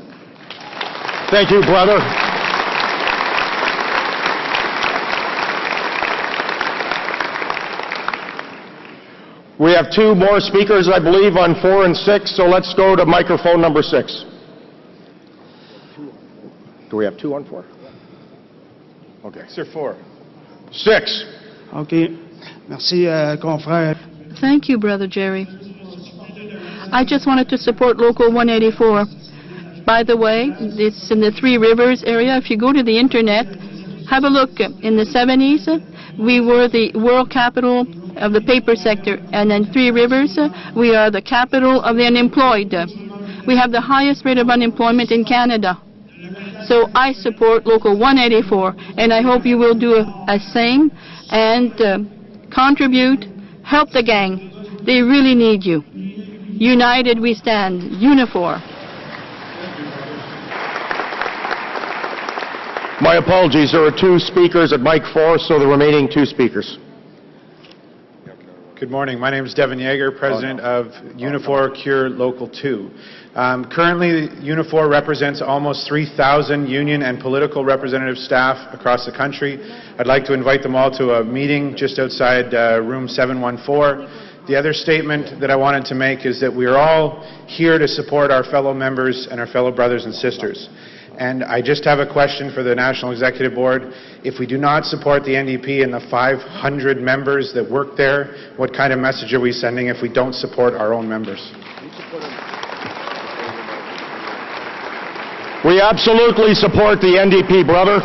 Thank you, brother. We have two more speakers, I believe, on 4 and 6, so let's go to microphone number 6. Do we have 2 on 4? Okay. Sur 4. 6. Okay. Merci, confrère. Thank you, Brother Jerry. I just wanted to support Local 184. By the way, it's in the Three Rivers area. If you go to the internet, have a look. In the 70s, we were the world capital of the paper sector. And in Three Rivers, we are the capital of the unemployed. We have the highest rate of unemployment in Canada. So I support Local 184, and I hope you will do a same and contribute, help the gang. They really need you. United we stand. Unifor. My apologies, there are 2 speakers at mic 4, so the remaining 2 speakers. Good morning. My name is Devin Yeager, President of Unifor Cure Local 2. Currently, Unifor represents almost 3,000 union and political representative staff across the country. I'd like to invite them all to a meeting just outside room 714. The other statement that I wanted to make is that we are all here to support our fellow members and our fellow brothers and sisters. And I just have a question for the National Executive Board. If we do not support the NDP and the 500 members that work there, what kind of message are we sending if we don't support our own members? We absolutely support the NDP, brother.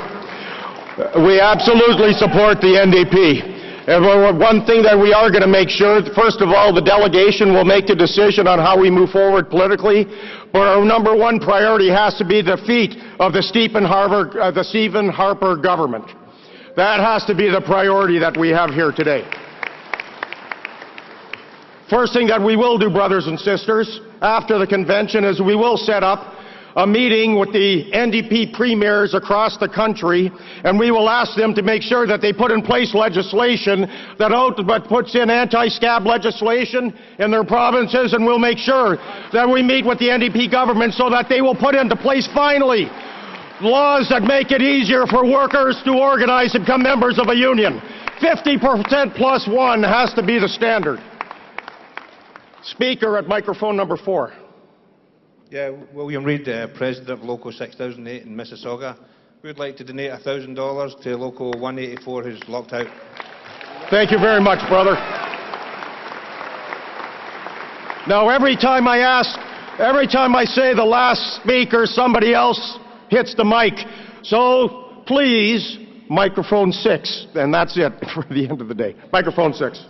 We absolutely support the NDP. And one thing that we are going to make sure, first of all, the delegation will make the decision on how we move forward politically. But our number 1 priority has to be the defeat of the Stephen Harper government. That has to be the priority that we have here today. First thing that we will do, brothers and sisters, after the convention is we will set up a meeting with the NDP premiers across the country, and we will ask them to make sure that they put in place legislation that puts in anti-scab legislation in their provinces, and we'll make sure that we meet with the NDP government so that they will put into place, finally, laws that make it easier for workers to organize and become members of a union. 50% plus 1 has to be the standard. Speaker at microphone number 4. Yeah, William Reid, President of Local 6008 in Mississauga. We would like to donate $1,000 to Local 184 who's locked out. Thank you very much, brother. Now, every time I say the last speaker, somebody else hits the mic. So, please, microphone 6, and that's it for the end of the day. Microphone 6.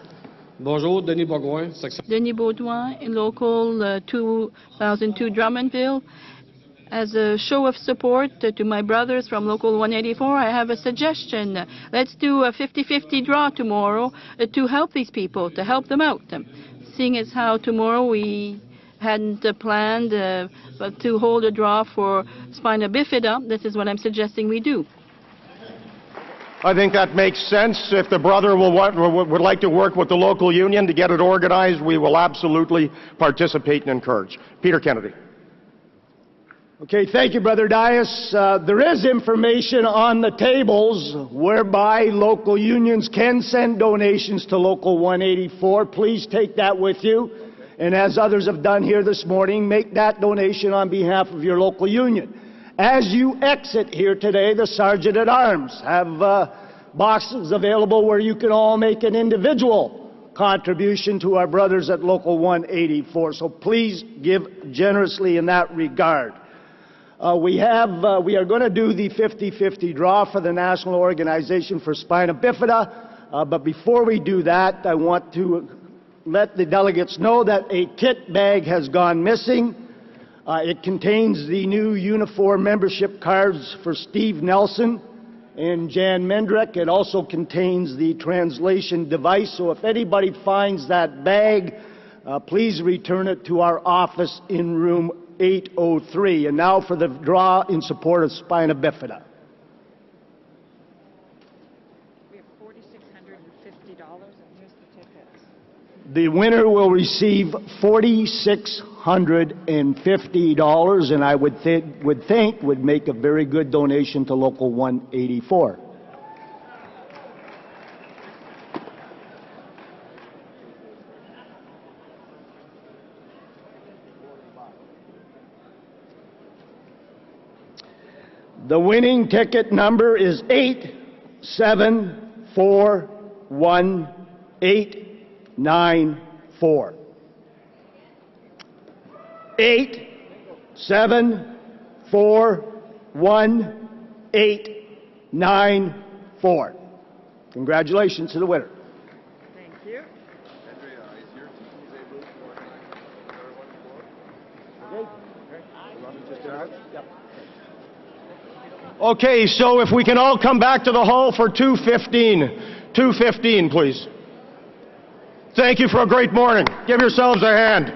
Bonjour, Denis Baudouin, section. Denis Baudouin, Local 2002 Drummondville. As a show of support to my brothers from Local 184, I have a suggestion. Let's do a 50-50 draw tomorrow to help these people, to help them out. Seeing as how tomorrow we hadn't planned but to hold a draw for spina bifida, this is what I'm suggesting we do. I think that makes sense. If the brother would like to work with the local union to get it organized, we will absolutely participate and encourage. Peter Kennedy. Okay, thank you, Brother Dias. There is information on the tables whereby local unions can send donations to Local 184. Please take that with you. And as others have done here this morning, make that donation on behalf of your local union. As you exit here today, the Sergeant at Arms have boxes available where you can all make an individual contribution to our brothers at Local 184. So please give generously in that regard. We are going to do the 50-50 draw for the National Organization for Spina Bifida. But before we do that, I want to let the delegates know that a kit bag has gone missing. It contains the new Unifor membership cards for Steve Nelson and Jan Mendrick. It also contains the translation device. So if anybody finds that bag, please return it to our office in room 803. And now for the draw in support of Spina Bifida. We have $4,650, and here's the tickets. The winner will receive $4,650, and I would think would make a very good donation to Local 184. The winning ticket number is 8741-894. 8741-894. Congratulations to the winner. Thank you. Okay, so if we can all come back to the hall for 2:15. 2:15, please. Thank you for a great morning. Give yourselves a hand.